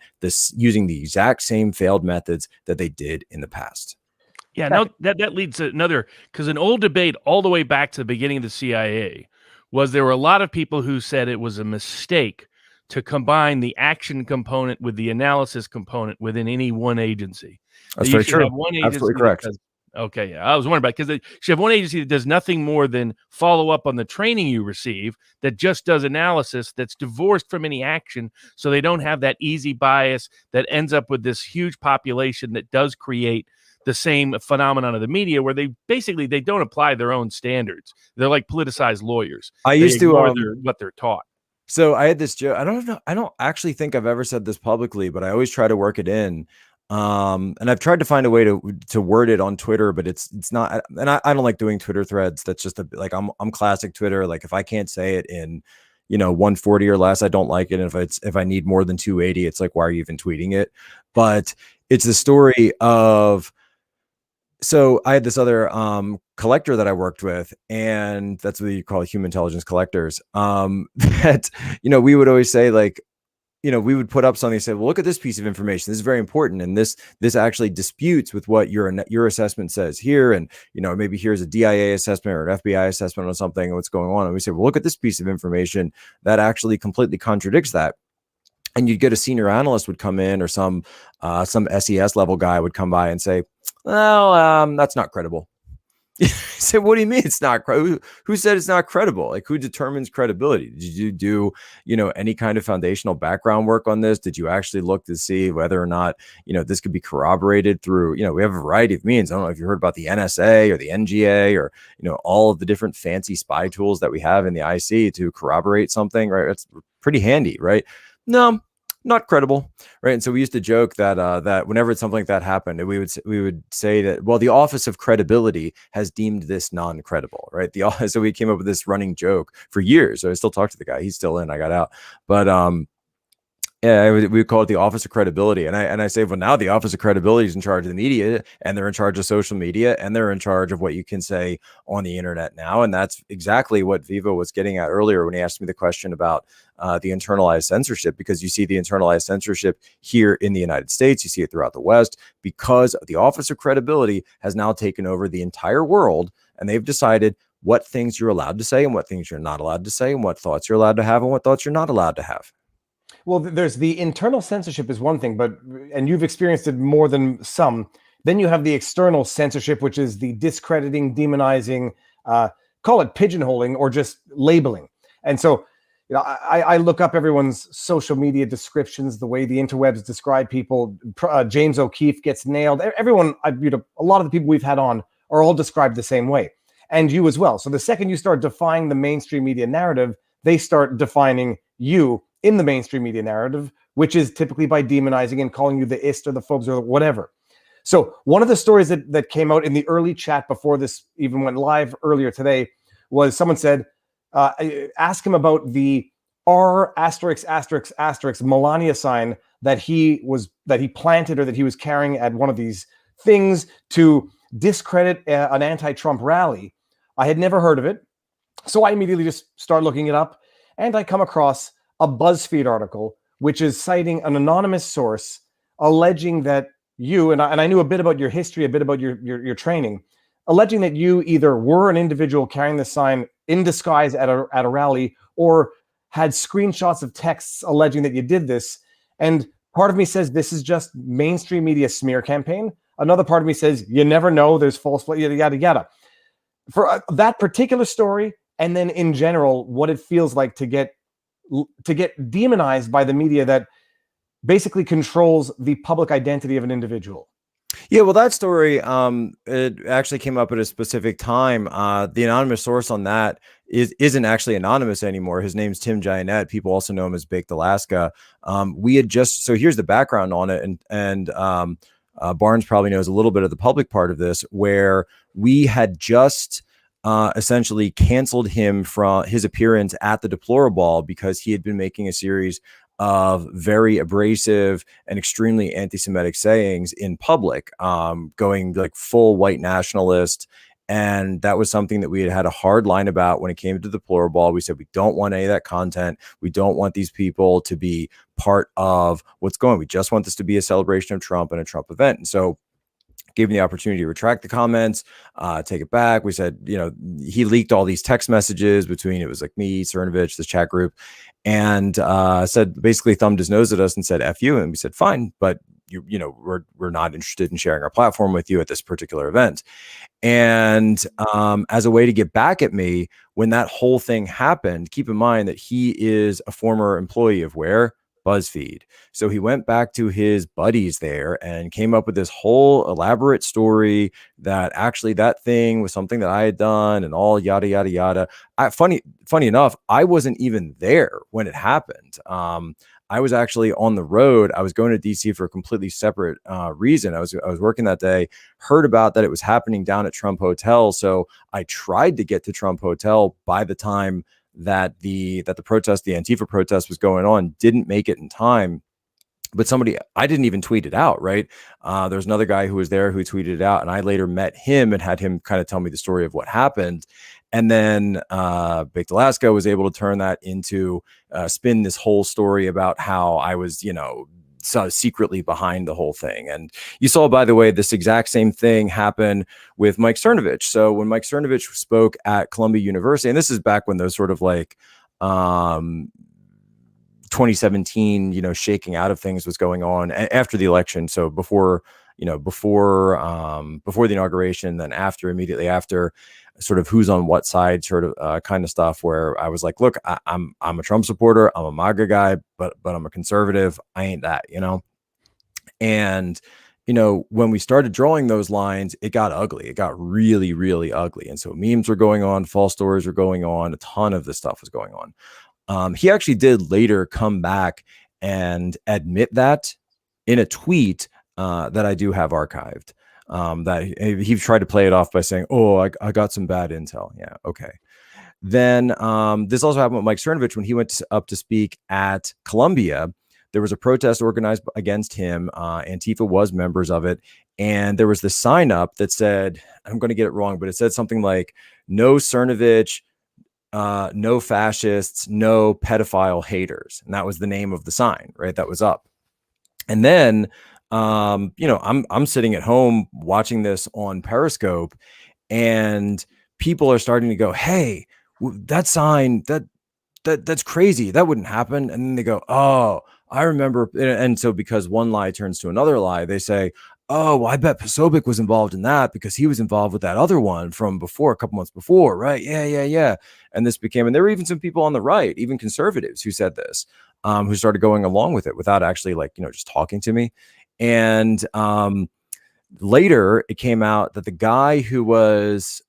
using the exact same failed methods that they did in the past.
Yeah, no, that leads to another, because an old debate all the way back to the beginning of the CIA was there were a lot of people who said it was a mistake to combine the action component with the analysis component within any one agency.
That's
You
very
should
true.
have one agency
Absolutely
that
correct.
does- okay, yeah, I was wondering about, because you should have one agency that does nothing more than follow up on the training you receive, that just does analysis, that's divorced from any action, so they don't have that easy bias that ends up with this huge population that does create the same phenomenon of the media, where they don't apply their own standards. They're like politicized lawyers.
I
They
used to
ignore what they're taught.
So I had this joke. I don't know. I don't actually think I've ever said this publicly, but I always try to work it in. And I've tried to find a way to word it on Twitter, but it's not. And I don't like doing Twitter threads. That's just like I'm classic Twitter. Like if I can't say it in 140 or less, I don't like it. And if I need more than 280, it's like, why are you even tweeting it? But it's the story of. So I had this other collector that I worked with, and that's what you call human intelligence collectors. That we would always say, like, we would put up something and say, well, look at this piece of information. This is very important, and this actually disputes with what your assessment says here, and maybe here's a DIA assessment or an FBI assessment on something and what's going on. And we say, well, look at this piece of information that actually completely contradicts that. And you'd get a senior analyst would come in, or some SES level guy would come by and say, well, that's not credible. I said, what do you mean it's not credible? Who said it's not credible? Like, who determines credibility? Did you do, any kind of foundational background work on this? Did you actually look to see whether or not, this could be corroborated through, we have a variety of means. I don't know if you heard about the NSA or the NGA or, all of the different fancy spy tools that we have in the IC to corroborate something, right? It's pretty handy, right? No, not credible, right? And so we used to joke that that whenever something like that happened, we would say that, well, the Office of Credibility has deemed this non-credible, right? So we came up with this running joke for years. So I still talk to the guy; he's still in. I got out, but yeah, we call it the Office of Credibility, and I say, well, now the Office of Credibility is in charge of the media, and they're in charge of social media, and they're in charge of what you can say on the internet now, and that's exactly what Viva was getting at earlier when he asked me the question about the internalized censorship, because you see the internalized censorship here in the United States, you see it throughout the West, because the Office of Credibility has now taken over the entire world, and they've decided what things you're allowed to say and what things you're not allowed to say, and what thoughts you're allowed to have and what thoughts you're not allowed to have.
Well, there's the internal censorship is one thing, and you've experienced it more than some. Then you have the external censorship, which is the discrediting, demonizing, call it pigeonholing or just labeling. And so, I look up everyone's social media descriptions, the way the interwebs describe people. James O'Keefe gets nailed. Everyone, a lot of the people we've had on are all described the same way, and you as well. So the second you start defying the mainstream media narrative, they start defining you in the mainstream media narrative, which is typically by demonizing and calling you the ist or the phobes or whatever. So one of the stories that came out in the early chat before this even went live earlier today was someone said, ask him about the R*** Melania sign that he planted or that he was carrying at one of these things to discredit an anti-Trump rally. I had never heard of it. So I immediately just start looking it up, and I come across a BuzzFeed article, which is citing an anonymous source alleging that you, and I knew a bit about your history, a bit about your training, alleging that you either were an individual carrying the sign in disguise at a rally, or had screenshots of texts alleging that you did this. And part of me says this is just mainstream media smear campaign. Another part of me says you never know, there's false, yada, yada, yada. For that particular story, and then in general, what it feels like to get demonized by the media that basically controls the public identity of an individual.
Yeah, well, that story, it actually came up at a specific time. The anonymous source on that isn't actually anonymous anymore. His name's Tim Giannet. People also know him as Baked Alaska. We had just, so here's the background on it, and Barnes probably knows a little bit of the public part of this, where we had just essentially canceled him from his appearance at the Deplorable because he had been making a series of very abrasive and extremely anti-Semitic sayings in public, going like full white nationalist. And that was something that we had a hard line about when it came to the Deplorable. We said, we don't want any of that content. We don't want these people to be part of what's going. We just want this to be a celebration of Trump and a Trump event. And so gave him the opportunity to retract the comments, take it back. We said, you know, he leaked all these text messages between, it was like me, Cernovich, this chat group, and said, basically thumbed his nose at us and said, F you. And we said, fine, but you know, we're not interested in sharing our platform with you at this particular event. And as a way to get back at me, when that whole thing happened, keep in mind that he is a former employee of where? BuzzFeed. So he went back to his buddies there and came up with this whole elaborate story that actually that thing was something that I had done and all yada, yada, yada. Funny enough, I wasn't even there when it happened. I was actually on the road. I was going to DC for a completely separate reason. I was working that day, heard about that it was happening down at Trump Hotel. So I tried to get to Trump Hotel by the time that the protest, the Antifa protest, was going on. Didn't make it in time. But somebody, I didn't even tweet it out, right? There's another guy who was there who tweeted it out, and I later met him and had him kind of tell me the story of what happened. And then Baked Alaska was able to turn that into spin this whole story about how I was, you know, secretly behind the whole thing. And you saw, by the way, this exact same thing happen with Mike Cernovich. So when Mike Cernovich spoke at Columbia University, and this is back when those sort of like 2017, you know, shaking out of things was going on after the election. So before the inauguration, then immediately after, sort of who's on what side sort of kind of stuff, where I was like, look, I'm a Trump supporter, I'm a MAGA guy, but I'm a conservative. I ain't that, you know? And, you know, when we started drawing those lines, it got ugly. It got really, really ugly. And so memes were going on, false stories were going on, a ton of this stuff was going on. He actually did later come back and admit that in a tweet that I do have archived. That he tried to play it off by saying, oh, I got some bad intel. Yeah, okay. Then this also happened with Mike Cernovich when he went up to speak at Columbia. There was a protest organized against him. Antifa was members of it. And there was this sign up that said, I'm going to get it wrong, but it said something like, no Cernovich, no fascists, no pedophile haters. And that was the name of the sign, right? That was up. And then you know, I'm sitting at home watching this on Periscope, and people are starting to go, hey, that sign, that's crazy. That wouldn't happen. And then they go, oh, I remember. And so because one lie turns to another lie, they say, oh, well, I bet Posobiec was involved in that because he was involved with that other one from before, a couple months before, right? Yeah. And this became, and there were even some people on the right, even conservatives, who said this, who started going along with it without actually, like, you know, just talking to me. And later it came out that the guy who was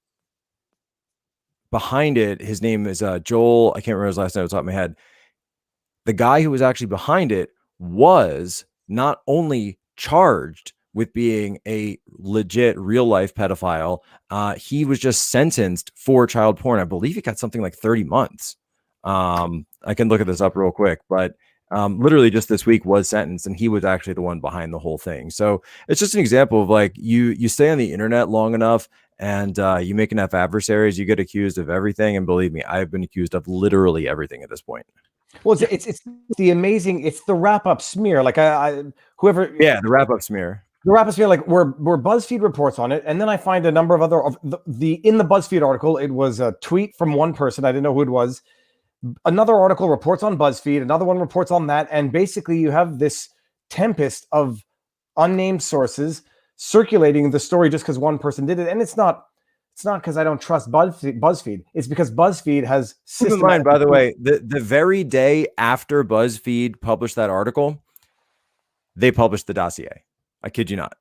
behind it, his name is Joel, I can't remember his last name off the top of my head. The guy who was actually behind it was not only charged with being a legit real life pedophile, he was just sentenced for child porn. I believe he got something like 30 months. I can look at this up real quick, but literally just this week was sentenced, and he was actually the one behind the whole thing. So it's just an example of, like, you stay on the internet long enough and you make enough adversaries, you get accused of everything. And believe me, I've been accused of literally everything at this point.
Well, it's the amazing, it's the wrap up smear. Like the wrap up smear. The wrap up smear, like where BuzzFeed reports on it, and then I find a number of other in the BuzzFeed article, it was a tweet from one person, I didn't know who it was. Another article reports on BuzzFeed, another one reports on that, and basically you have this tempest of unnamed sources circulating the story just because one person did it. And it's not because I don't trust BuzzFeed. It's because BuzzFeed has
keep in mind, by the way, the very day after BuzzFeed published that article, they published the dossier. I kid you not.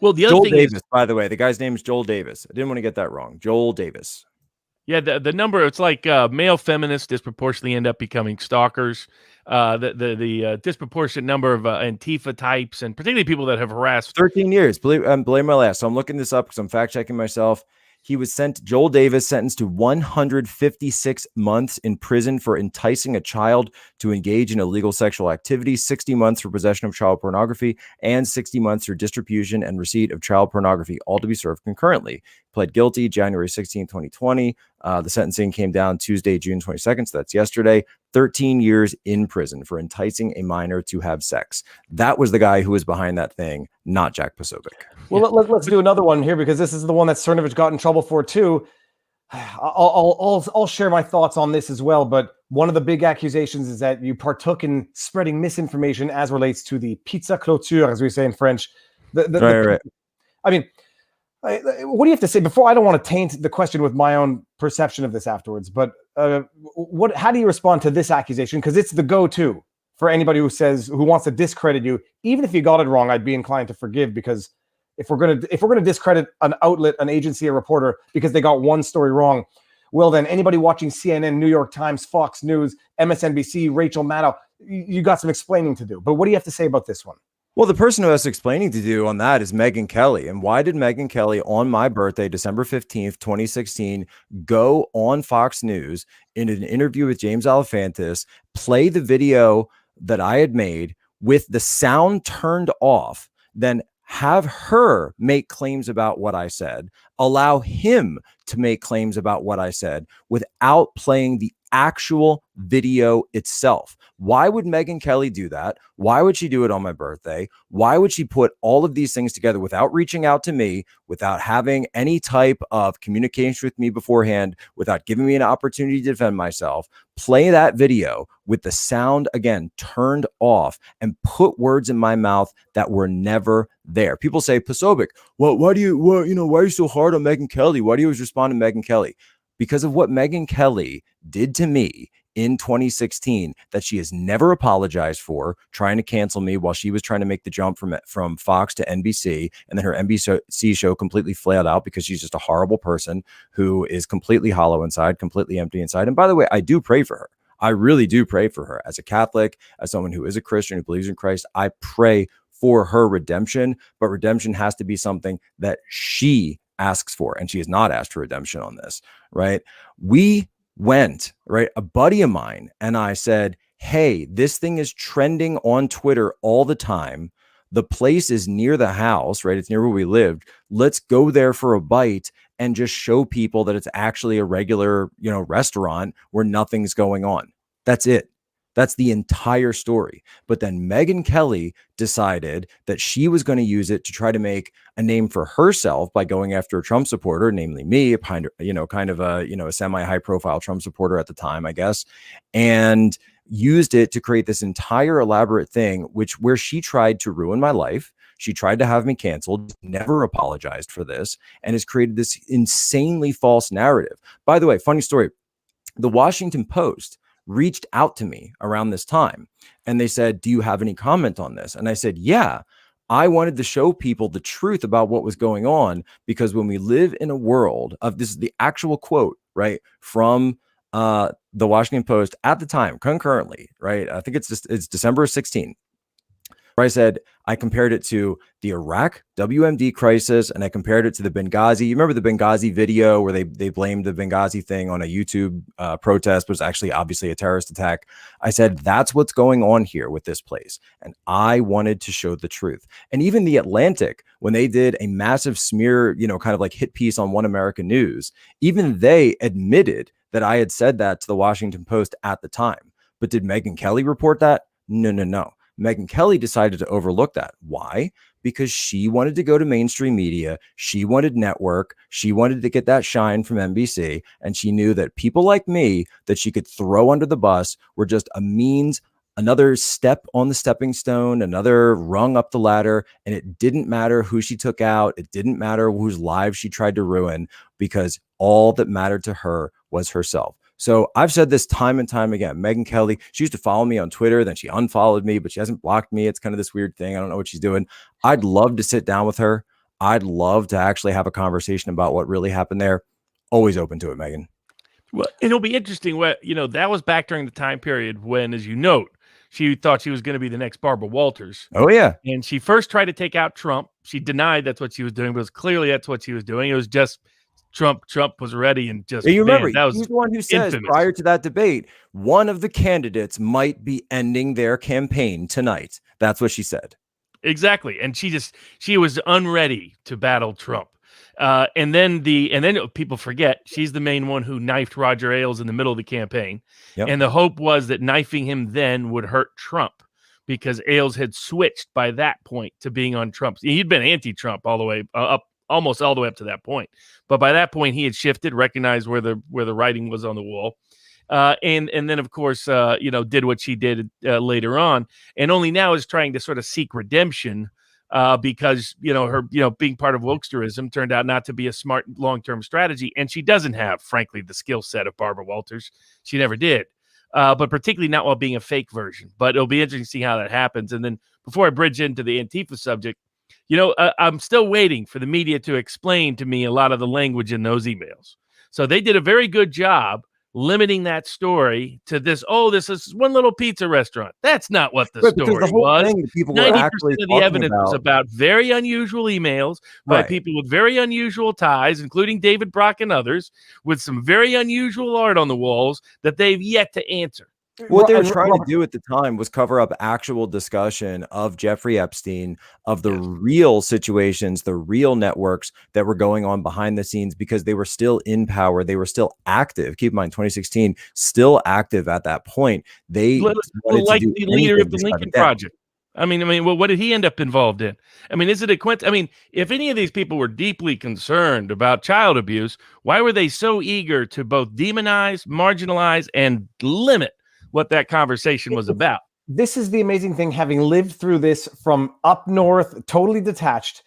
Well, the other
Joel
thing
Davis,
is,
by the way, the guy's name is Joel Davis. I didn't want to get that wrong. Joel Davis.
Yeah, the number, it's like male feminists disproportionately end up becoming stalkers. The disproportionate number of Antifa types, and particularly people that have harassed.
13 years, believe my last. So I'm looking this up because I'm fact checking myself. He was Joel Davis sentenced to 156 months in prison for enticing a child to engage in illegal sexual activity, 60 months for possession of child pornography, and 60 months for distribution and receipt of child pornography, all to be served concurrently. Pled guilty January 16, 2020. The sentencing came down Tuesday, June 22nd. So that's yesterday. 13 years in prison for enticing a minor to have sex. That was the guy who was behind that thing, not Jack Posobiec.
Well, let's do another one here, because this is the one that Cernovich got in trouble for too. I'll share my thoughts on this as well, but one of the big accusations is that you partook in spreading misinformation as relates to the pizza clôture, as we say in French.
Right.
I mean, what do you have to say before? I don't want to taint the question with my own perception of this afterwards, but how do you respond to this accusation? Because it's the go-to for anybody who wants to discredit you. Even if you got it wrong, I'd be inclined to forgive, because if we're gonna discredit an outlet, an agency, a reporter because they got one story wrong, well then anybody watching CNN, New York Times, Fox News, MSNBC, Rachel Maddow, you got some explaining to do. But what do you have to say about this one?
Well, the person who has explaining to do on that is Megyn Kelly. And why did Megyn Kelly, on my birthday, December 15th, 2016, go on Fox News in an interview with James Alefantis, play the video that I had made with the sound turned off, then have her make claims about what I said, allow him to make claims about what I said without playing the actual video itself? Why would Megyn Kelly do that? Why would she do it on my birthday? Why would she put all of these things together without reaching out to me, without having any type of communication with me beforehand, without giving me an opportunity to defend myself, play that video with the sound, again, turned off, and put words in my mouth that were never there? People say, Posobiec, well, why are you so hard on Megyn Kelly? Why do you always respond to Megyn Kelly? Because of what Megyn Kelly did to me in 2016 that she has never apologized for, trying to cancel me while she was trying to make the jump from Fox to NBC, and then her NBC show completely flailed out because she's just a horrible person who is completely hollow inside, completely empty inside. And by the way, I do pray for her. I really do pray for her. As a Catholic, as someone who is a Christian who believes in Christ, I pray for her redemption, but redemption has to be something that she asks for, and she has not asked for redemption on this, right? We went, right? A buddy of mine and I said, hey, this thing is trending on Twitter all the time. The place is near the house, right? It's near where we lived. Let's go there for a bite and just show people that it's actually a regular, restaurant where nothing's going on. That's it. That's the entire story. But then Megyn Kelly decided that she was going to use it to try to make a name for herself by going after a Trump supporter, namely me, kind of a semi-high profile Trump supporter at the time, I guess, and used it to create this entire elaborate thing, where she tried to ruin my life. She tried to have me canceled, never apologized for this, and has created this insanely false narrative. By the way, funny story, the Washington Post reached out to me around this time and they said, do you have any comment on this? And I said, yeah, I wanted to show people the truth about what was going on, because when we live in a world of, this is the actual quote, right, from the Washington Post at the time, concurrently, right? I think it's December 16th. Where I said, I compared it to the Iraq WMD crisis, and I compared it to the Benghazi. You remember the Benghazi video where they blamed the Benghazi thing on a YouTube protest, but it was actually obviously a terrorist attack. I said, that's what's going on here with this place. And I wanted to show the truth. And even The Atlantic, when they did a massive smear, kind of like hit piece on One American News, even they admitted that I had said that to the Washington Post at the time. But did Megyn Kelly report that? No. Megyn Kelly decided to overlook that. Why? Because she wanted to go to mainstream media. She wanted network. She wanted to get that shine from NBC. And she knew that people like me that she could throw under the bus were just a means, another step on the stepping stone, another rung up the ladder. And it didn't matter who she took out. It didn't matter whose lives she tried to ruin, because all that mattered to her was herself. So I've said this time and time again. Megyn Kelly, she used to follow me on Twitter, then she unfollowed me, but she hasn't blocked me. It's kind of this weird thing. I don't know what she's doing. I'd love to sit down with her. I'd love to actually have a conversation about what really happened there. Always open to it, Megyn.
Well, it'll be interesting. That was back during the time period when, as you note, she thought she was going to be the next Barbara Walters.
Oh, yeah.
And she first tried to take out Trump. She denied that's what she was doing, but clearly that's what she was doing. It was just Trump was ready, and just,
you remember,
that was
he's the one who says
infamous.
Prior to that debate, one of the candidates might be ending their campaign tonight. That's what she said.
Exactly. And she was unready to battle Trump. And then people forget she's the main one who knifed Roger Ailes in the middle of the campaign.
Yep.
And the hope was that knifing him then would hurt Trump, because Ailes had switched by that point to being on Trump's. He'd been anti-Trump all the way up, almost all the way up to that point. But by that point, he had shifted, recognized where the writing was on the wall. And then, of course, did what she did later on, and only now is trying to sort of seek redemption because, her, being part of wokesterism turned out not to be a smart long-term strategy. And she doesn't have, frankly, the skill set of Barbara Walters. She never did, but particularly not while being a fake version. But it'll be interesting to see how that happens. And then before I bridge into the Antifa subject, I'm still waiting for the media to explain to me a lot of the language in those emails. So they did a very good job limiting that story to this. Oh, this is one little pizza restaurant. That's not what the story was. 90% of the evidence was about very unusual emails by people with very unusual ties, including David Brock and others, with some very unusual art on the walls that they've yet to answer.
What they were trying to do at the time was cover up actual discussion of Jeffrey Epstein, of the real situations, the real networks that were going on behind the scenes, because they were still in power. They were still active. Keep in mind, 2016, still active at that point. They
like the leader of the Lincoln Project. I mean, well, what did he end up involved in? I mean, is it a coincidence? I mean, if any of these people were deeply concerned about child abuse, why were they so eager to both demonize, marginalize, and limit what that conversation was about?
This is the amazing thing, having lived through this from up north, totally detached.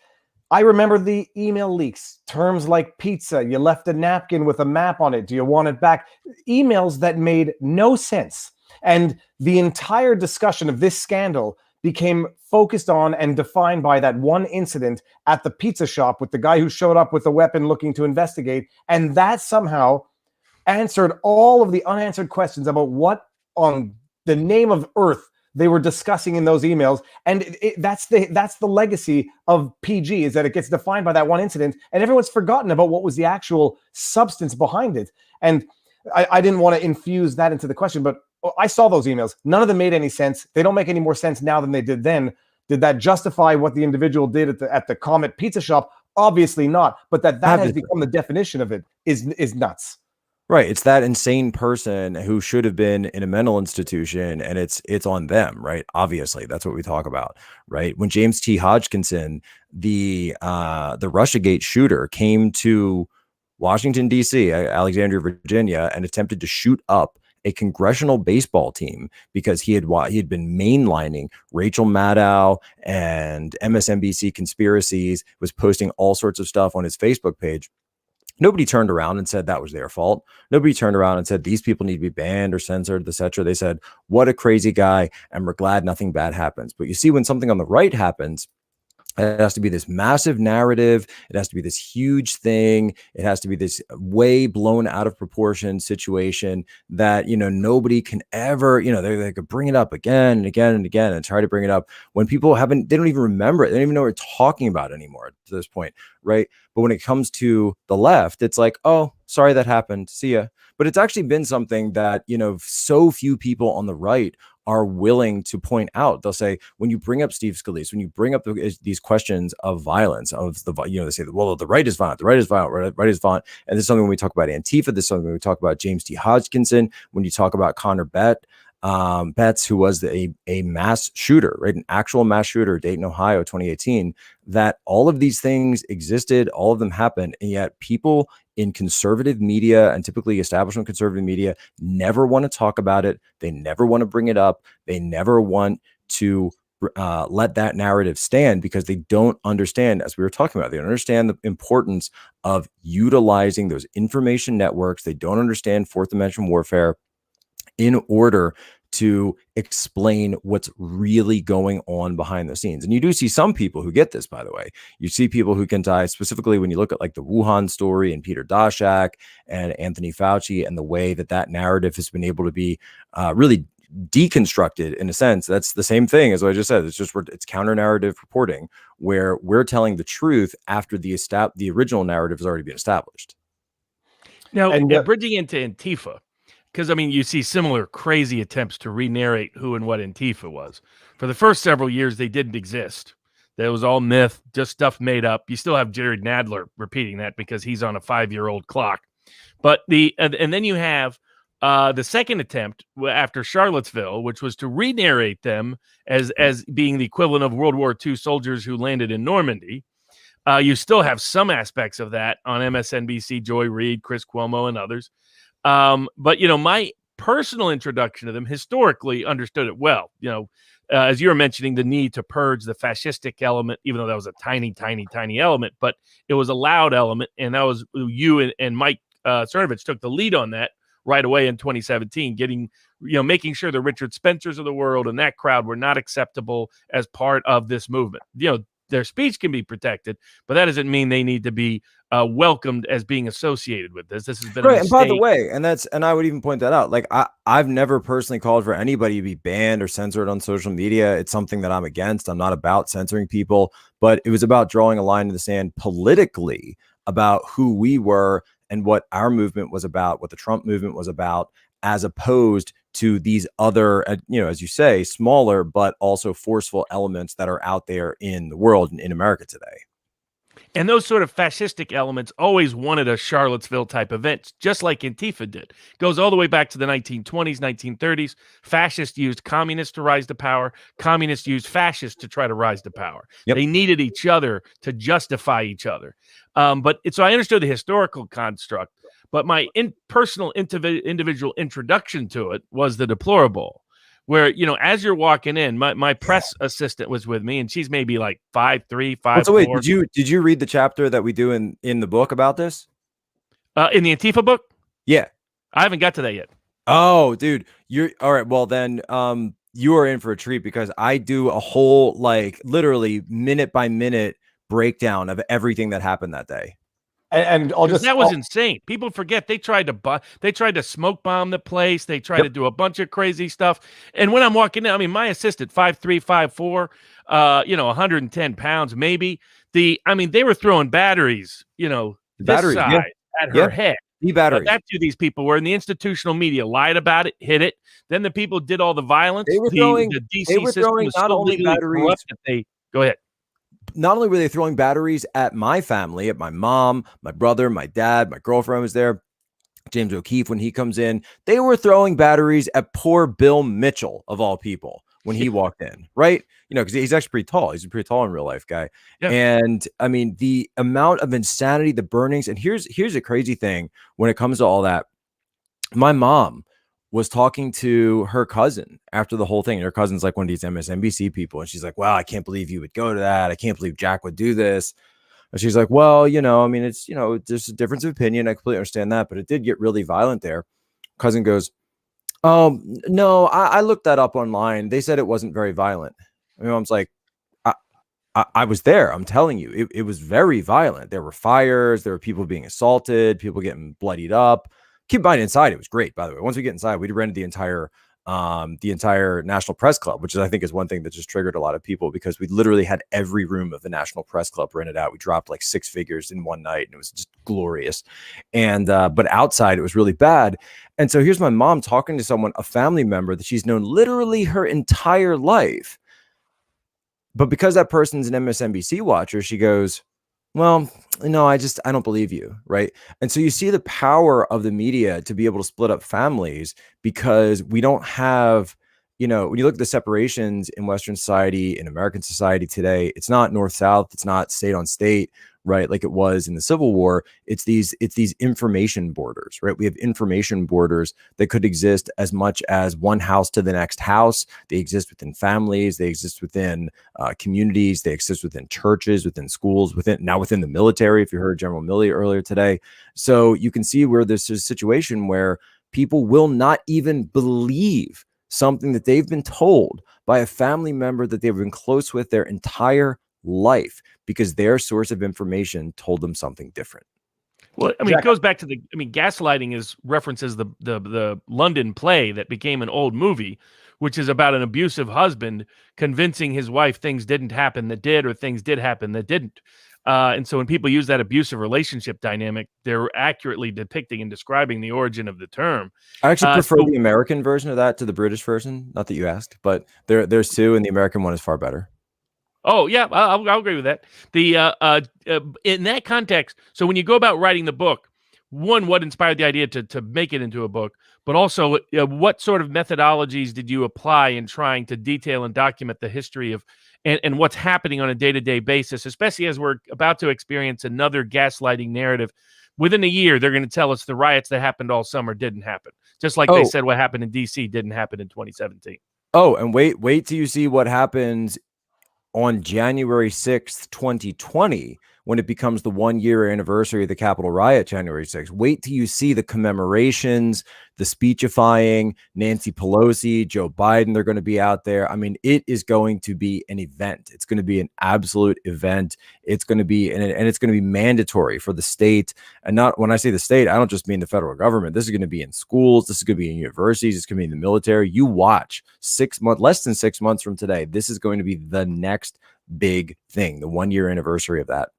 I remember the email leaks, terms like pizza, you left a napkin with a map on it, do you want it back? Emails that made no sense. And the entire discussion of this scandal became focused on and defined by that one incident at the pizza shop with the guy who showed up with a weapon looking to investigate. And that somehow answered all of the unanswered questions about what on the name of earth they were discussing in those emails. And that's the legacy of PG, is that it gets defined by that one incident, and everyone's forgotten about what was the actual substance behind it. And I didn't want to infuse that into the question, but I saw those emails. None of them made any sense. They don't make any more sense now than they did then. Did that justify what the individual did at the Comet pizza shop? Obviously not. But that has become the definition of it is nuts.
Right. It's that insane person who should have been in a mental institution, and it's on them, right? Obviously, that's what we talk about, right? When James T. Hodgkinson, the Russiagate shooter, came to Washington, D.C., Alexandria, Virginia, and attempted to shoot up a congressional baseball team because he had been mainlining Rachel Maddow and MSNBC conspiracies, was posting all sorts of stuff on his Facebook page. Nobody turned around and said that was their fault. Nobody turned around and said these people need to be banned or censored, etc. They said, what a crazy guy, and we're glad nothing bad happens. But you see, when something on the right happens, it has to be this massive narrative. It has to be this huge thing. It has to be this way blown out of proportion situation that, nobody can ever, they could bring it up again and again and again and try to bring it up when people they don't even remember it. They don't even know what we're talking about anymore to this point, right? But when it comes to the left, it's like, oh, sorry that happened. See ya. But it's actually been something that, so few people on the right are willing to point out. They'll say, when you bring up Steve Scalise, when you bring up these questions of violence, they say, well, the right is violent, the right is violent, right is violent. And this is something when we talk about Antifa, this is something when we talk about James T. Hodgkinson, when you talk about Connor Betts, who was a mass shooter, right? An actual mass shooter, Dayton, Ohio, 2018, that all of these things existed, all of them happened. And yet people in conservative media, and typically establishment conservative media, never want to talk about it. They never want to bring it up. They never want to let that narrative stand, because they don't understand, as we were talking about, they don't understand the importance of utilizing those information networks. They don't understand fourth dimension warfare in order to explain what's really going on behind the scenes. And you do see some people who get this, by the way. You see people who can tie, specifically when you look at like the Wuhan story and Peter Daszak and Anthony Fauci, and the way that narrative has been able to be really deconstructed in a sense. That's the same thing as what I just said. It's counter narrative reporting, where we're telling the truth after the original narrative has already been established.
Now, bridging into Antifa, because, you see similar crazy attempts to re-narrate who and what Antifa was. For the first several years, they didn't exist. That was all myth, just stuff made up. You still have Jared Nadler repeating that because he's on a 5-year-old clock. But and then you have the second attempt after Charlottesville, which was to re-narrate them as being the equivalent of World War II soldiers who landed in Normandy. You still have some aspects of that on MSNBC, Joy Reid, Chris Cuomo, and others. But, my personal introduction to them historically understood it well. As you were mentioning, the need to purge the fascistic element, even though that was a tiny, tiny, tiny element, but it was a loud element. And that was you and Mike Cernovich took the lead on that right away in 2017, making sure the Richard Spencers of the world and that crowd were not acceptable as part of this movement. Their speech can be protected, but that doesn't mean they need to be welcomed as being associated with this. This has been
right. And by the way, and I would even point that out. Like I've never personally called for anybody to be banned or censored on social media. It's something that I'm against. I'm not about censoring people, but it was about drawing a line in the sand politically about who we were and what our movement was about, what the Trump movement was about, as opposed to these other, as you say, smaller, but also forceful elements that are out there in the world and in America today.
And those sort of fascistic elements always wanted a Charlottesville type event, just like Antifa did. Goes all the way back to the 1920s, 1930s. Fascists used communists to rise to power. Communists used fascists to try to rise to power. Yep. They needed each other to justify each other. So I understood the historical construct, but my personal individual introduction to it was the deplorable, where, as you're walking in, my press assistant was with me, and she's maybe like 5'3", 5'4".
So wait, did you read the chapter that we do in the book about this?
In the Antifa book?
Yeah.
I haven't got to that yet.
Oh, dude. You're all right. Well, then you are in for a treat, because I do a whole, like, literally minute by minute breakdown of everything that happened that day.
And
that was insane. People forget they tried to smoke bomb the place. They tried to do a bunch of crazy stuff. And when I'm walking in, my assistant, 5'3", 5'4", 110 pounds, maybe. They were throwing batteries,
batteries
at her head.
The batteries.
That's who these people were. And the institutional media lied about it, hit it. Then the people did all the violence.
They were throwing not only batteries.
Go ahead.
Not only were they throwing batteries at my family, at my mom, my brother, my dad, my girlfriend was there, James O'Keefe, when he comes in, they were throwing batteries at poor Bill Mitchell, of all people, when he walked in, right? Because he's actually pretty tall. He's a pretty tall in real life guy. Yeah. And the amount of insanity, the burnings, and here's a crazy thing when it comes to all that. My mom was talking to her cousin after the whole thing. And her cousin's like one of these MSNBC people. And she's like, wow, I can't believe you would go to that. I can't believe Jack would do this. And she's like, well, it's, there's a difference of opinion. I completely understand that, but it did get really violent there. Cousin goes, no, I looked that up online. They said it wasn't very violent. My mom's like, I was there. I'm telling you, it was very violent. There were fires. There were people being assaulted, people getting bloodied up. Keep in mind, inside it was great, by the way. Once we get inside, we rented the entire National Press Club, which I think is one thing that just triggered a lot of people, because we literally had every room of the National Press Club rented out. We dropped like 6 figures in one night, and it was just glorious. And but outside it was really bad. And so here's my mom talking to someone, a family member that she's known literally her entire life. But because that person's an MSNBC watcher, she goes, well, no, I don't believe you, right? And so you see the power of the media to be able to split up families, because we don't have, when you look at the separations in Western society, in American society today, it's not north-south, it's not state on state, right? Like it was in the Civil War. It's these information borders, right? We have information borders that could exist as much as one house to the next house. They exist within families. They exist within communities. They exist within churches, within schools, within the military, if you heard General Milley earlier today. So you can see where this is a situation where people will not even believe something that they've been told by a family member that they've been close with their entire life, because their source of information told them something different.
Well, Jack, it goes back to gaslighting references the London play that became an old movie, which is about an abusive husband convincing his wife things didn't happen that did, or things did happen that didn't. And so when people use that abusive relationship dynamic, they're accurately depicting and describing the origin of the term.
I actually prefer the American version of that to the British version. Not that you asked, but there's two, and the American one is far better.
Oh yeah, I'll agree with that. In that context, so when you go about writing the book, one, what inspired the idea to make it into a book, but also what sort of methodologies did you apply in trying to detail and document the history of and what's happening on a day-to-day basis, especially as we're about to experience another gaslighting narrative. Within a year, they're going to tell us the riots that happened all summer didn't happen, just like they
Oh,
said what happened in D.C. didn't happen in 2017.
oh, and wait till you see what happens on January 6th, 2020, when it becomes the 1-year anniversary of the Capitol riot, January 6th. Wait till you see the commemorations, the speechifying, Nancy Pelosi, Joe Biden, they're going to be out there. I mean, it is going to be an event. It's going to be an absolute event. It's going to be, and it's going to be mandatory for the state. And not, when I say the state, I don't just mean the federal government. This is going to be in schools. This is going to be in universities. It's going to be in the military. You watch 6 months, less than 6 months from today, this is going to be the next big thing, the 1-year anniversary of that.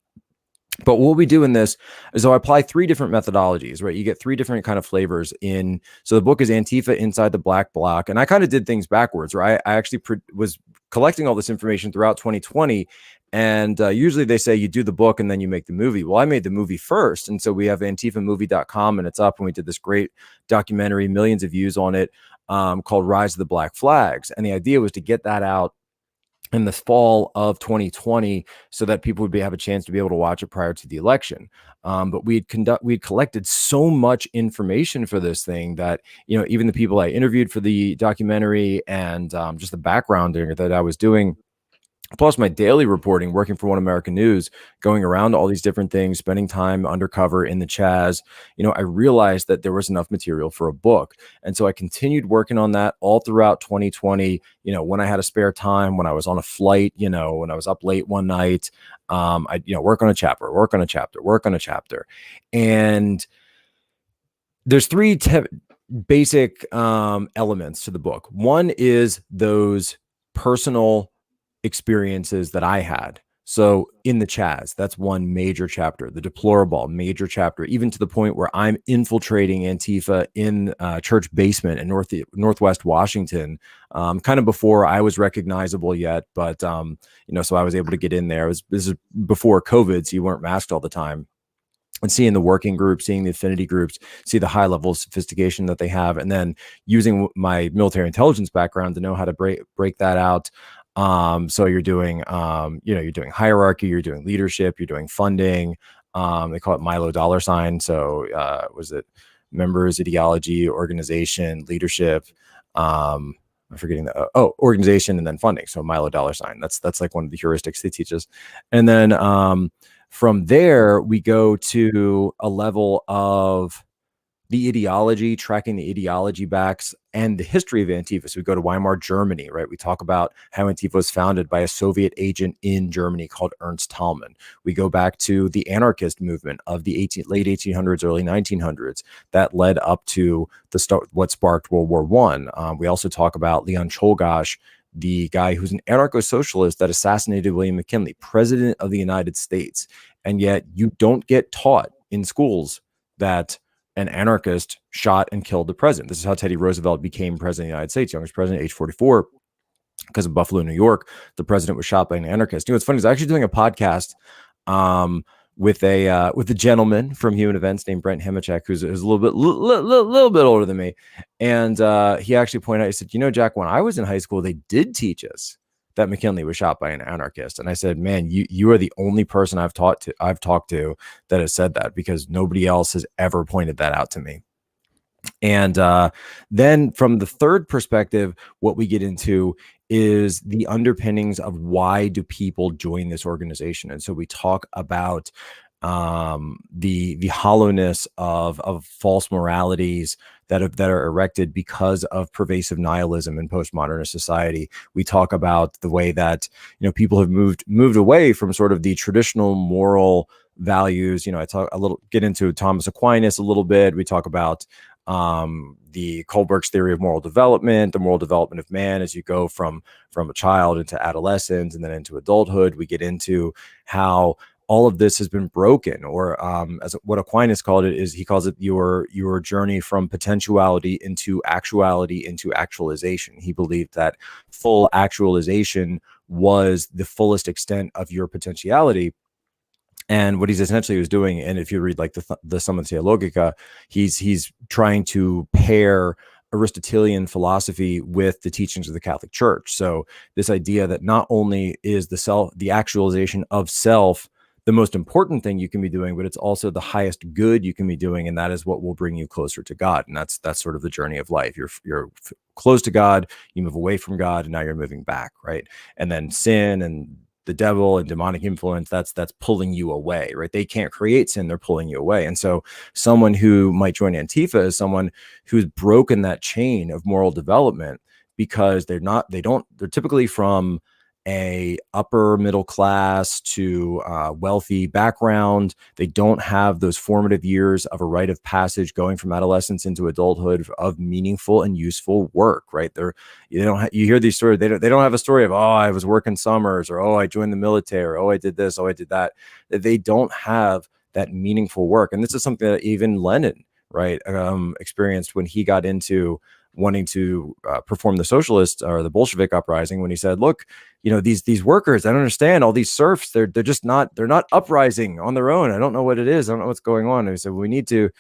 But what we do in this is I apply 3 different methodologies, right? You get 3 different kind of flavors in. So the book is Antifa Inside the Black Bloc. And I kind of did things backwards, right? I actually was collecting all this information throughout 2020. And usually they say you do the book and then you make the movie. Well, I made the movie first. And so we have antifamovie.com and it's up. And we did this great documentary, millions of views on it, called Rise of the Black Flags. And the idea was to get that out in the fall of 2020 so that people would have a chance to be able to watch it prior to the election. But we'd collected so much information for this thing that, you know, even the people I interviewed for the documentary and just the backgrounding that I was doing, plus my daily reporting, working for One American News, going around all these different things, spending time undercover in the Chaz, you know, I realized that there was enough material for a book. And so I continued working on that all throughout 2020. You know, when I had a spare time, when I was on a flight, you know, when I was up late one night, I, you know, work on a chapter. And there's 3 basic elements to the book. One is those personal experiences that I had. So in the Chaz, that's one major chapter, the deplorable major chapter, even to the point where I'm infiltrating Antifa in a church basement in Northwest Washington, kind of before I was recognizable yet. But, you know, so I was able to get in there. This is before COVID, so you weren't masked all the time. And seeing the working group, seeing the affinity groups, see the high level of sophistication that they have, and then using my military intelligence background to know how to break that out. So you're doing, you know, you're doing hierarchy, you're doing leadership, you're doing funding. They call it Milo $. So was it members, ideology, organization, leadership? I'm forgetting the organization and then funding. So Milo $. That's like one of the heuristics they teach us. And then from there, we go to a level of the ideology, tracking the ideology backs and the history of Antifa. So we go to Weimar, Germany, right? We talk about how Antifa was founded by a Soviet agent in Germany called Ernst Thälmann. We go back to the anarchist movement of the late 1800s, early 1900s that led up to what sparked World War I. We also talk about Leon Czolgosz, the guy who's an anarcho-socialist that assassinated William McKinley, president of the United States. And yet you don't get taught in schools that an anarchist shot and killed the president. This is how Teddy Roosevelt became president of the United States, youngest president, age 44, because of Buffalo, New York. The president was shot by an anarchist. You know, what's funny is I'm actually doing a podcast with a gentleman from Human Events named Brent Hemachek, who's a little bit older than me. And he actually pointed out, he said, you know, Jack, when I was in high school, they did teach us that McKinley was shot by an anarchist. And I said, man, you are the only person I've talked to that has said that, because nobody else has ever pointed that out to me. And then from the third perspective, what we get into is the underpinnings of why do people join this organization. And so we talk about the hollowness of false moralities that are erected because of pervasive nihilism in postmodernist society. We talk about the way that, you know, people have moved away from sort of the traditional moral values. You know, get into Thomas Aquinas a little bit. We talk about the Kohlberg's theory of moral development, the moral development of man as you go from a child into adolescence and then into adulthood. We get into how all of this has been broken, or as what Aquinas called it, is he calls it your journey from potentiality into actuality into actualization. He believed that full actualization was the fullest extent of your potentiality. And what he's essentially was doing, and if you read like the Summa Theologica, he's trying to pair Aristotelian philosophy with the teachings of the Catholic Church. So this idea that not only is the actualization of self the most important thing you can be doing, but it's also the highest good you can be doing, and that is what will bring you closer to God. And that's sort of the journey of life. You're close to God, you move away from God, and now you're moving back, right? And then sin and the devil and demonic influence, that's pulling you away, right? They can't create sin, they're pulling you away. And so someone who might join Antifa is someone who's broken that chain of moral development, because they're typically from a upper middle class to wealthy background. They don't have those formative years of a rite of passage going from adolescence into adulthood of meaningful and useful work, right? You hear these stories. They don't have a story of, oh, I was working summers, or, oh, I joined the military, or, oh, I did this, oh, I did that. They don't have that meaningful work. And this is something that even Lenin, right, experienced when he got into wanting to perform the socialist or the Bolshevik uprising, when he said, look, these workers, I don't understand, all these serfs, they're not uprising on their own. I don't know what it is. I don't know what's going on. And he said, we need to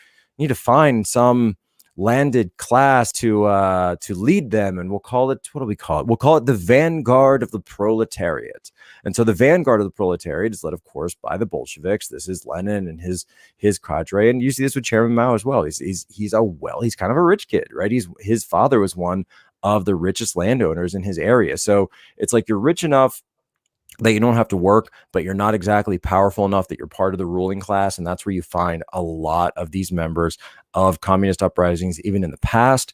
find some landed class to lead them, and we'll call it, what do we call it? We'll call it the vanguard of the proletariat. And so the vanguard of the proletariat is led, of course, by the Bolsheviks. This is Lenin and his cadre, and you see this with Chairman Mao as well. He's kind of a rich kid, right? His father was one of the richest landowners in his area. So it's like you're rich enough that you don't have to work, but you're not exactly powerful enough that you're part of the ruling class. And that's where you find a lot of these members of communist uprisings, even in the past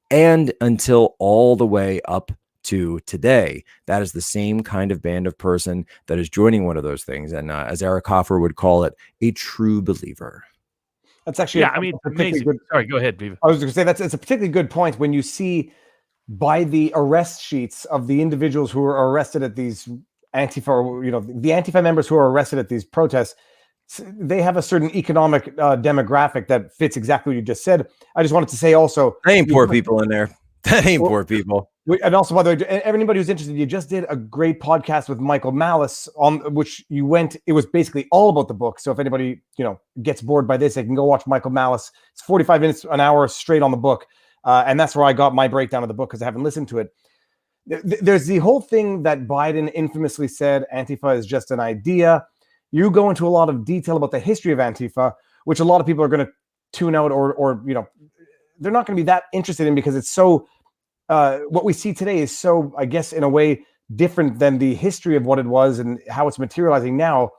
and until all the way up to today. That is the same kind of band of person that is joining one of those things. And as Eric Hoffer would call it, a true believer.
That's actually,
amazing. Good, sorry, go ahead, Viva.
I was going to say it's a particularly good point when you see by the arrest sheets of the individuals who were arrested at these Antifa, the Antifa members who are arrested at these protests, they have a certain economic demographic that fits exactly what you just said. I just wanted to say also,
that ain't poor people in there. That ain't poor people.
And also, by the way, everybody who's interested, you just did a great podcast with Michael Malice on which you went. It was basically all about the book. So if anybody gets bored by this, they can go watch Michael Malice. It's 45 minutes, an hour straight on the book, and that's where I got my breakdown of the book because I haven't listened to it. There's the whole thing that Biden infamously said, Antifa is just an idea. You go into a lot of detail about the history of Antifa, which a lot of people are going to tune out or they're not going to be that interested in, because it's so, what we see today is so, I guess, in a way different than the history of what it was and how it's materializing now.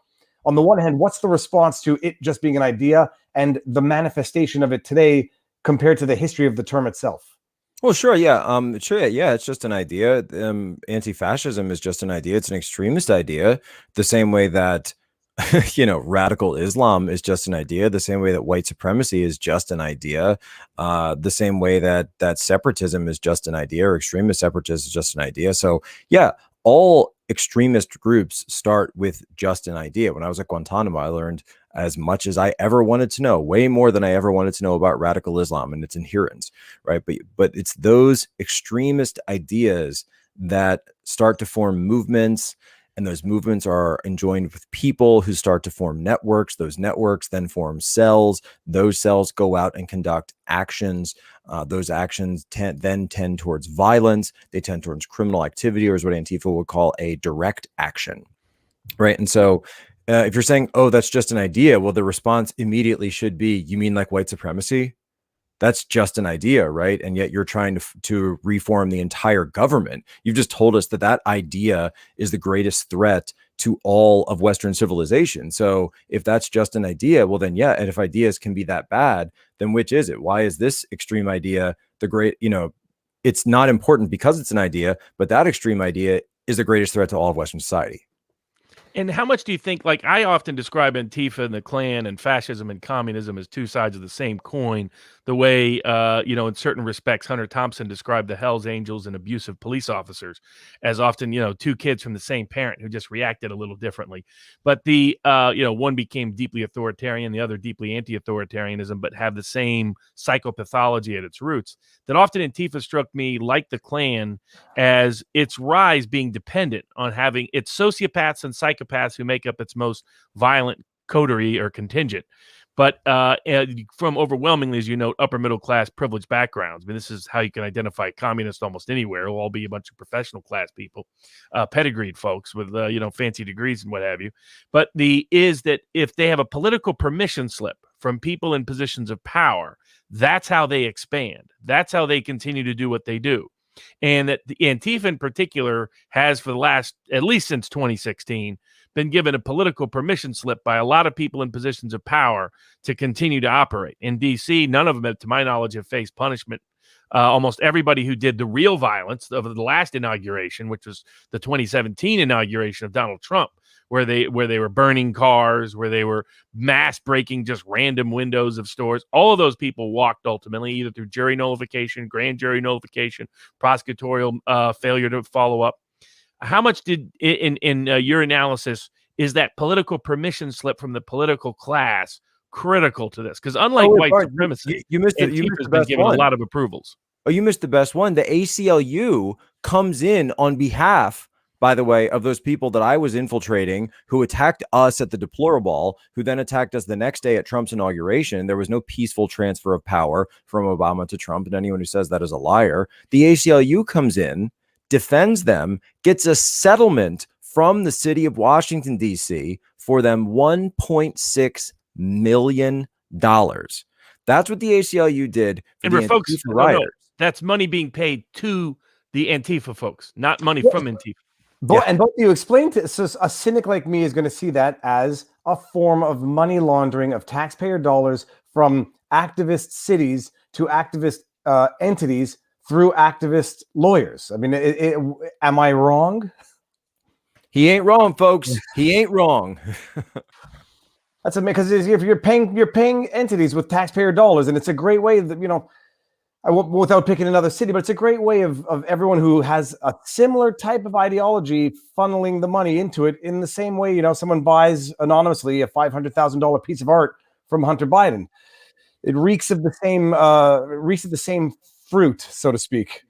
On the one hand, what's the response to it just being an idea and the manifestation of it today compared to the history of the term itself?
Well, sure. Yeah. Sure. Yeah. It's just an idea. Anti-fascism is just an idea. It's an extremist idea, the same way that, radical Islam is just an idea, the same way that white supremacy is just an idea, the same way that separatism is just an idea, or extremist separatism is just an idea. So yeah, all extremist groups start with just an idea. When I was at Guantanamo, I learned as much as I ever wanted to know, way more than I ever wanted to know about radical Islam and its adherents, right? But it's those extremist ideas that start to form movements, and those movements are enjoined with people who start to form networks. Those networks then form cells. Those cells go out and conduct actions. Those actions then tend towards violence. They tend towards criminal activity, or is what Antifa would call a direct action, right? And so if you're saying, oh, that's just an idea, well, the response immediately should be, you mean like white supremacy? That's just an idea, right? And yet you're trying to reform the entire government. You've just told us that idea is the greatest threat to all of Western civilization. So if that's just an idea, well then, yeah. And if ideas can be that bad, then which is it? Why is this extreme idea the great, it's not important because it's an idea, but that extreme idea is the greatest threat to all of Western society.
And how much do you think, like I often describe Antifa and the Klan and fascism and communism as two sides of the same coin. the way, in certain respects, Hunter Thompson described the Hells Angels and abusive police officers as often, two kids from the same parent who just reacted a little differently. But one became deeply authoritarian, the other deeply anti-authoritarianism, but have the same psychopathology at its roots. That often Antifa struck me, like the Klan, as its rise being dependent on having its sociopaths and psychopaths who make up its most violent coterie or contingent. But from overwhelmingly, as you note, upper middle class privileged backgrounds. I mean, this is how you can identify communists almost anywhere. It'll all be a bunch of professional class people, pedigreed folks with fancy degrees and what have you. But is that if they have a political permission slip from people in positions of power, that's how they expand. That's how they continue to do what they do. And that the Antifa in particular has, for the last, at least since 2016, been given a political permission slip by a lot of people in positions of power to continue to operate. In D.C., none of them, to my knowledge, have faced punishment. Almost everybody who did the real violence of the last inauguration, which was the 2017 inauguration of Donald Trump, where they were burning cars, where they were mass breaking just random windows of stores. All of those people walked ultimately either through jury nullification, grand jury nullification, prosecutorial failure to follow up. How much did, in your analysis, is that political permission slip from the political class critical to this? Because unlike white supremacy,
you missed it. You missed the best
given
one.
a lot of approvals.
Oh, you missed the best one. The ACLU comes in on behalf, by the way, of those people that I was infiltrating who attacked us at the Deplorable, who then attacked us the next day at Trump's inauguration. There was no peaceful transfer of power from Obama to Trump, and anyone who says that is a liar. The ACLU comes in, defends them, gets a settlement from the city of Washington, D.C. for them $1.6 million. That's what the ACLU did for the
folks,
Antifa rioters.
That's money being paid to the Antifa folks, not money from Antifa.
And both you explained to, so a cynic like me is going to see that as a form of money laundering of taxpayer dollars from activist cities to activist entities through activist lawyers. I mean, am I wrong?
He ain't wrong, folks. He ain't wrong.
That's because if you're paying entities with taxpayer dollars, and it's a great way that, without picking another city, but it's a great way of everyone who has a similar type of ideology funneling the money into it in the same way, someone buys anonymously a $500,000 piece of art from Hunter Biden. It reeks of the same fruit, so to speak.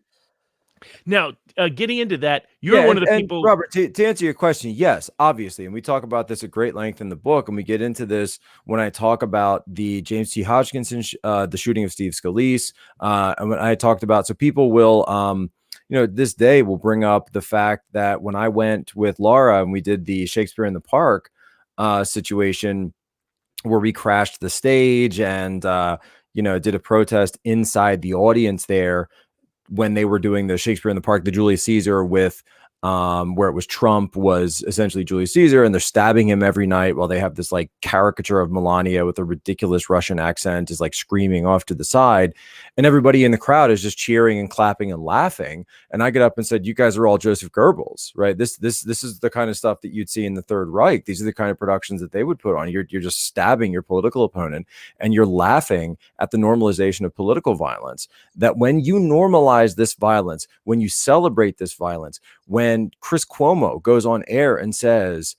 Now, getting into that, you're one of the people.
Robert, to answer your question, yes, obviously. And we talk about this at great length in the book. And we get into this when I talk about the James T. Hodgkinson, the shooting of Steve Scalise. And when I talked about, so people will, this day will bring up the fact that when I went with Laura and we did the Shakespeare in the Park situation where we crashed the stage and, did a protest inside the audience there, when they were doing the Shakespeare in the Park, the Julius Caesar with where it was Trump was essentially Julius Caesar, and they're stabbing him every night while they have this like caricature of Melania with a ridiculous Russian accent is like screaming off to the side, and everybody in the crowd is just cheering and clapping and laughing. And I get up and said, "You guys are all Joseph Goebbels, right? This is the kind of stuff that you'd see in the Third Reich. These are the kind of productions that they would put on. You're just stabbing your political opponent, and you're laughing at the normalization of political violence. That when you normalize this violence, when you celebrate this violence, when Chris Cuomo goes on air and says,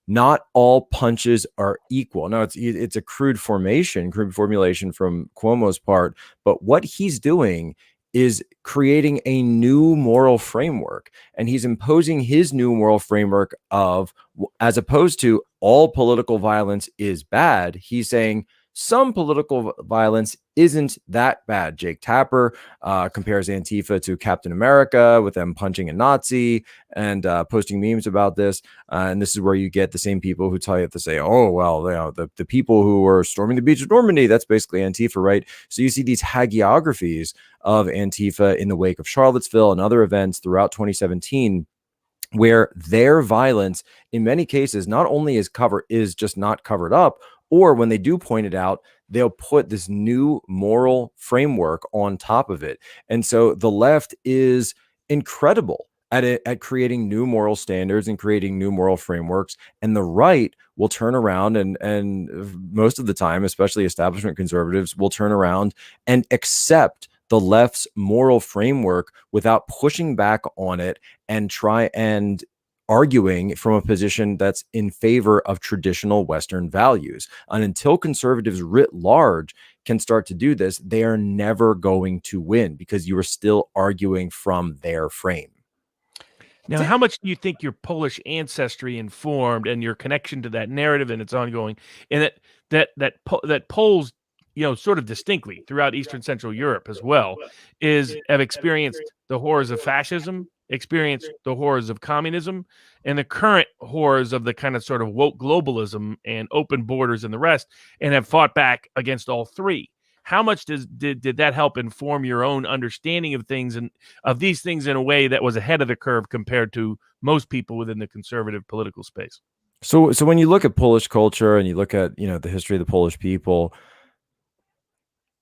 not all punches are equal. Now, it's a crude formulation from Cuomo's part, but what he's doing is creating a new moral framework, and he's imposing his new moral framework of, as opposed to all political violence is bad, he's saying some political violence isn't that bad. Jake Tapper compares Antifa to Captain America with them punching a Nazi and posting memes about this. And this is where you get the same people who tell you to say, oh, well, the people who were storming the beach of Normandy, that's basically Antifa, right? So you see these hagiographies of Antifa in the wake of Charlottesville and other events throughout 2017, where their violence in many cases not only is just not covered up, or when they do point it out, they'll put this new moral framework on top of it. And so the left is incredible at creating new moral standards and creating new moral frameworks. And the right will turn around and most of the time, especially establishment conservatives, will turn around and accept the left's moral framework without pushing back on it and try and arguing from a position that's in favor of traditional Western values. And until conservatives writ large can start to do this, they are never going to win because you are still arguing from their frame.
Now, how much do you think your Polish ancestry informed and your connection to that narrative and its ongoing, and that Poles, sort of distinctly throughout Eastern Central Europe as well, have experienced the horrors of fascism, experienced the horrors of communism, and the current horrors of the kind of sort of woke globalism and open borders and the rest, and have fought back against all three? How much did that help inform your own understanding of things and of these things in a way that was ahead of the curve compared to most people within the conservative political space?
So when you look at Polish culture and you look at, the history of the Polish people,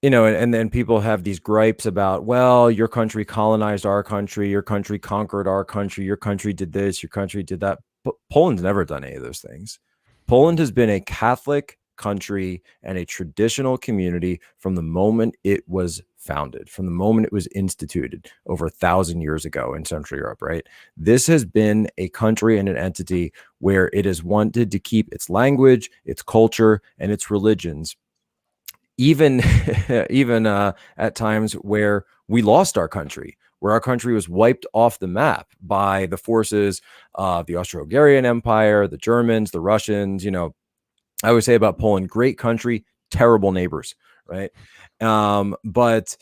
and then people have these gripes about, well, your country colonized our country, your country conquered our country, your country did this, your country did that. But Poland's never done any of those things. Poland has been a Catholic country and a traditional community from the moment it was founded, from the moment it was instituted over 1,000 years ago in Central Europe, right? This has been a country and an entity where it has wanted to keep its language, its culture, and its religions, even at times where we lost our country, where our country was wiped off the map by the forces of the Austro-Hungarian Empire, the Germans, the Russians. I would say about Poland, great country, terrible neighbors, right? But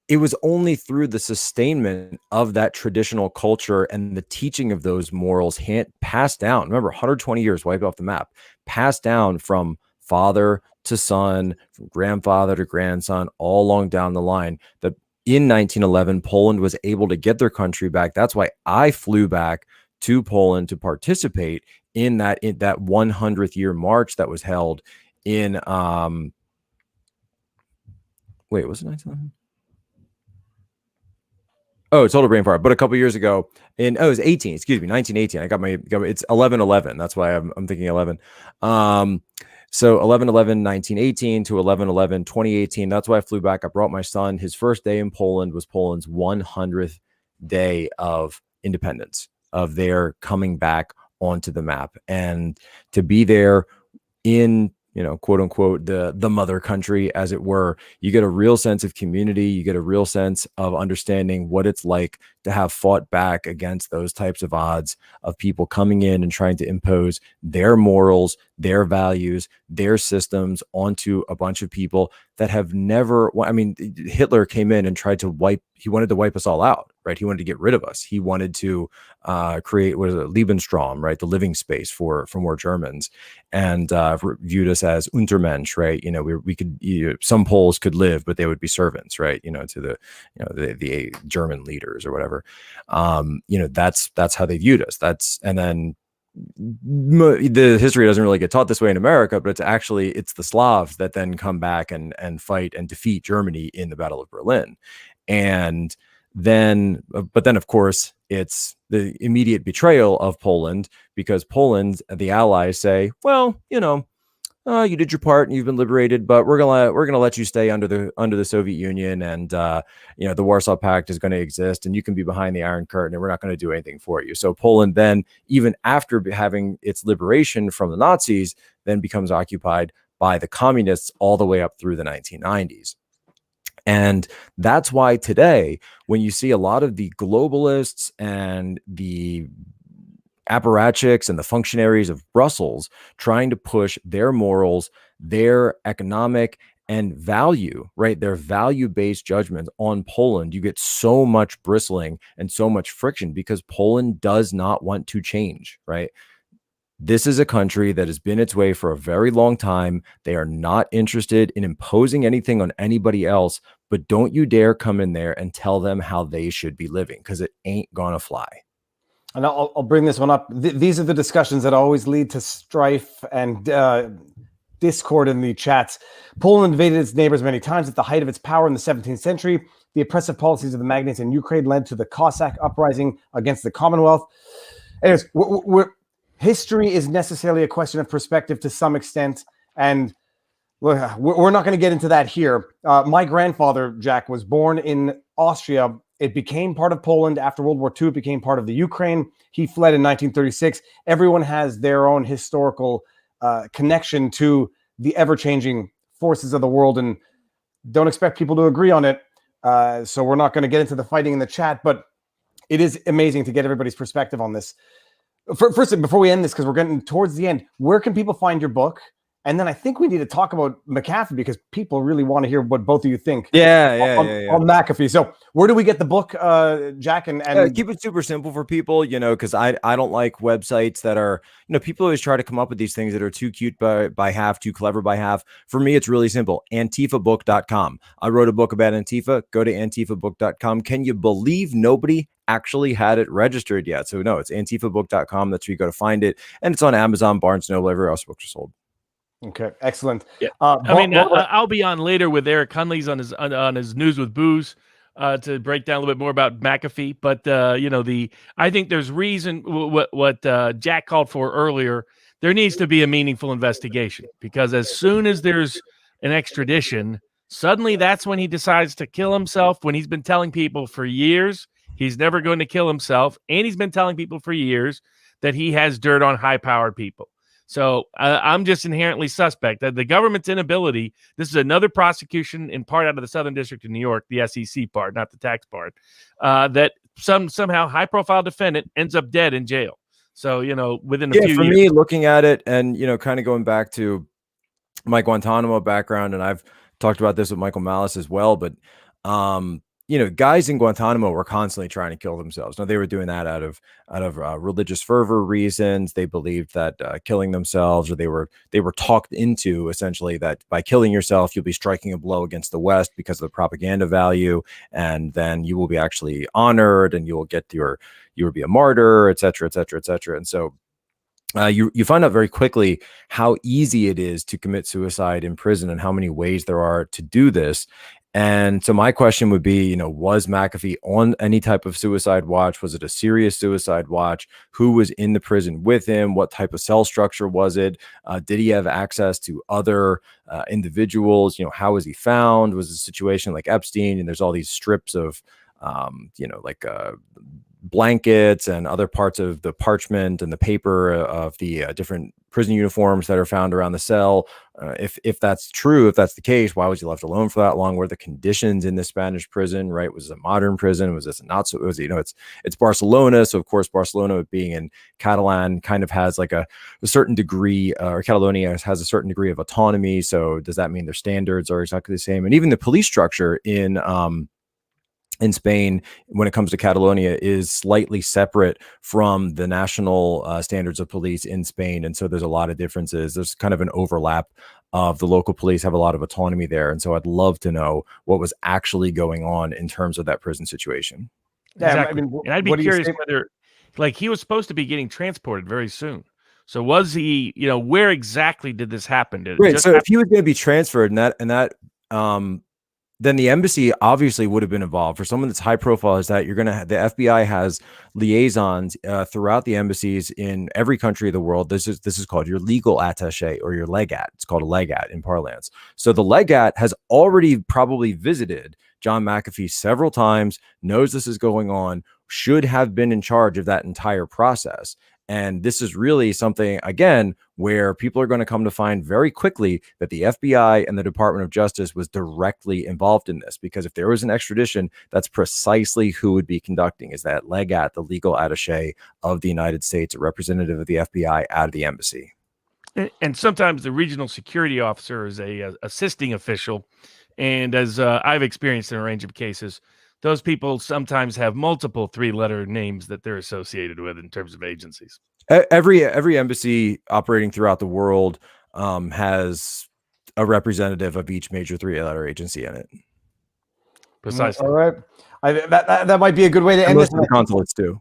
it was only through the sustainment of that traditional culture and the teaching of those morals passed down. Remember, 120 years wiped off the map, passed down from father to son, from grandfather to grandson, all along down the line, that in 1911, Poland was able to get their country back. That's why I flew back to Poland to participate in that 100th year march that was held in wait, was it 1911? Oh, total brain fart. But a couple years ago, it was 18. Excuse me, 1918. I got my it's 11/11. That's why I'm thinking 11. So 11/11, 1918 to 11/11, 2018. That's why I flew back. I brought my son. His first day in Poland was Poland's 100th day of independence, of their coming back onto the map, and to be there in, quote unquote, the mother country, as it were, you get a real sense of community. You get a real sense of understanding what it's like to have fought back against those types of odds of people coming in and trying to impose their morals, their values, their systems onto a bunch of people that have never, Hitler came in and he wanted to wipe us all out, right? He wanted to get rid of us. He wanted to create, Lebensraum, right? The living space for more Germans, and viewed us as Untermensch, right? We could, some Poles could live, but they would be servants, right? To the German leaders or whatever. That's how they viewed us. And then the history doesn't really get taught this way in America, but it's the Slavs that then come back and fight and defeat Germany in the Battle of Berlin. And then of course it's the immediate betrayal of Poland, because Poland, the Allies say, well, you did your part and you've been liberated, but we're gonna let you stay under the Soviet Union, and the Warsaw Pact is going to exist, and you can be behind the Iron Curtain, and we're not going to do anything for you. So Poland then, even after having its liberation from the Nazis, then becomes occupied by the communists all the way up through the 1990s. And that's why today, when you see a lot of the globalists and the apparatchiks and the functionaries of Brussels trying to push their morals, their economic and value, right, their value-based judgments on Poland, you get so much bristling and so much friction because Poland does not want to change, right? This is a country that has been its way for a very long time. They are not interested in imposing anything on anybody else, but don't you dare come in there and tell them how they should be living, because it ain't gonna fly.
And I'll bring this one up. These are the discussions that always lead to strife and discord in the chats. Poland invaded its neighbors many times at the height of its power in the 17th century. The oppressive policies of the magnates in Ukraine led to the Cossack uprising against the Commonwealth. Anyways, history is necessarily a question of perspective to some extent, and we're not going to get into that here. My grandfather, Jack, was born in Austria. It became part of Poland after World War II. It became part of the Ukraine. He fled in 1936. Everyone has their own historical connection to the ever-changing forces of the world, and don't expect people to agree on it. So we're not going to get into the fighting in the chat, but it is amazing to get everybody's perspective on this. First, before we end this, because we're getting towards the end, where can people find your book? And then I think we need to talk about McAfee because people really want to hear what both of you think.
On
McAfee. So where do we get the book, Jack? And
keep it super simple for people, because I don't like websites that are, people always try to come up with these things that are too cute by half, too clever by half. For me, it's really simple. Antifabook.com. I wrote a book about Antifa. Go to antifabook.com. Can you believe nobody actually had it registered yet? So no, it's antifabook.com. That's where you go to find it. And it's on Amazon, Barnes & Noble, everywhere else books are sold.
Okay, excellent.
Yeah. I'll be on later with Eric Hunley's on his News with Booze to break down a little bit more about McAfee. But I think there's reason what Jack called for earlier. There needs to be a meaningful investigation because as soon as there's an extradition, suddenly that's when he decides to kill himself. When he's been telling people for years he's never going to kill himself, and he's been telling people for years that he has dirt on high-powered people. So I'm just inherently suspect that the government's inability, this is another prosecution in part out of the Southern District of New York, the SEC part, not the tax part, that somehow high-profile defendant ends up dead in jail. So, within a few years.
For me, looking at it and, kind of going back to my Guantanamo background, and I've talked about this with Michael Malice as well, but, guys in Guantanamo were constantly trying to kill themselves. Now, they were doing that out of religious fervor reasons. They believed that killing themselves, or they were talked into essentially that by killing yourself, you'll be striking a blow against the West because of the propaganda value, and then you will be actually honored, and you will be a martyr, et cetera, et cetera, et cetera. And so you find out very quickly how easy it is to commit suicide in prison and how many ways there are to do this. And so my question would be, was McAfee on any type of suicide watch? Was it a serious suicide watch? Who was in the prison with him? What type of cell structure was it? Did he have access to other individuals? How was he found? Was it a situation like Epstein? And there's all these strips of, blankets and other parts of the parchment and the paper of the different prison uniforms that are found around the cell. If that's true, if that's the case, why was he left alone for that long? What are the conditions in the Spanish prison, right? Was it a modern prison? Was this not so? It's Barcelona. So of course, Barcelona being in Catalan kind of has like a certain degree, or Catalonia has a certain degree of autonomy. So does that mean their standards are exactly the same? And even the police structure in Spain, when it comes to Catalonia, is slightly separate from the national standards of police in Spain. And so there's a lot of differences. There's kind of an overlap of the local police have a lot of autonomy there. And so I'd love to know what was actually going on in terms of that prison situation.
Exactly. And I'd be curious whether, he was supposed to be getting transported very soon. So was he, where exactly did this happen?
If he was going to be transferred then the embassy obviously would have been involved. For someone that's high profile, is that the FBI has liaisons throughout the embassies in every country of the world. This is called your legal attaché or your legat. It's called a legat in parlance. So the legat has already probably visited John McAfee several times, knows this is going on, should have been in charge of that entire process. And this is really something, again, where people are going to come to find very quickly that the FBI and the Department of Justice was directly involved in this. Because if there was an extradition, that's precisely who would be conducting, is that legat, the legal attaché of the United States, a representative of the FBI out of the embassy.
And sometimes the regional security officer is a assisting official. And as I've experienced in a range of cases, those people sometimes have multiple 3-letter names that they're associated with in terms of agencies.
Every embassy operating throughout the world has a representative of each major 3-letter agency in it.
Precisely.
All right. That might be a good way to end this.
Most of the consulates too.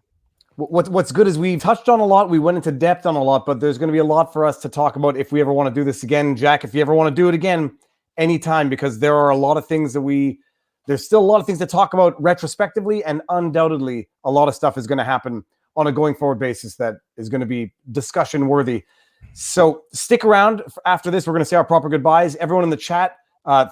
what's good is we've touched on a lot. We went into depth on a lot, but there's going to be a lot for us to talk about if we ever want to do this again. Jack, if you ever want to do it again, anytime, because there are a lot of things that there's still a lot of things to talk about retrospectively, and undoubtedly a lot of stuff is going to happen on a going forward basis that is going to be discussion worthy. So stick around after this. We're going to say our proper goodbyes. Everyone in the chat,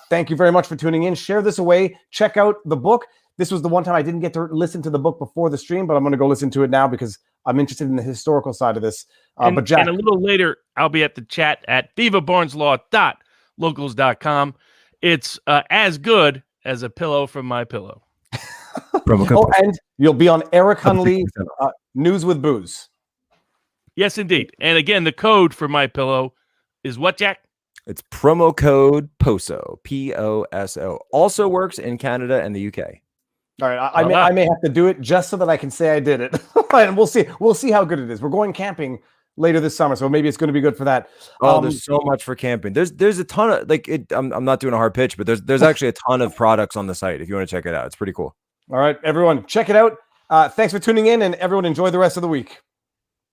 thank you very much for tuning in. Share this away. Check out the book. This was the one time I didn't get to listen to the book before the stream, but I'm going to go listen to it now because I'm interested in the historical side of this. But Jack,
and a little later, I'll be at the chat at vivabarneslaw.locals.com. It's as good as a pillow from my pillow.
and you'll be on Eric Hunley, News with Booze.
Yes, indeed. And again, the code for my pillow is what, Jack?
It's promo code POSO, POSO. Also works in Canada and the UK.
All right, I may have to do it just so that I can say I did it. And we'll see. We'll see how good it is. We're going camping later this summer, so maybe it's going to be good for that.
There's so much for camping. There's a ton of I'm not doing a hard pitch, but there's actually a ton of products on the site if you want to check it out. It's pretty cool.
All right, everyone, check it out. Thanks for tuning in, and everyone enjoy the rest of the week.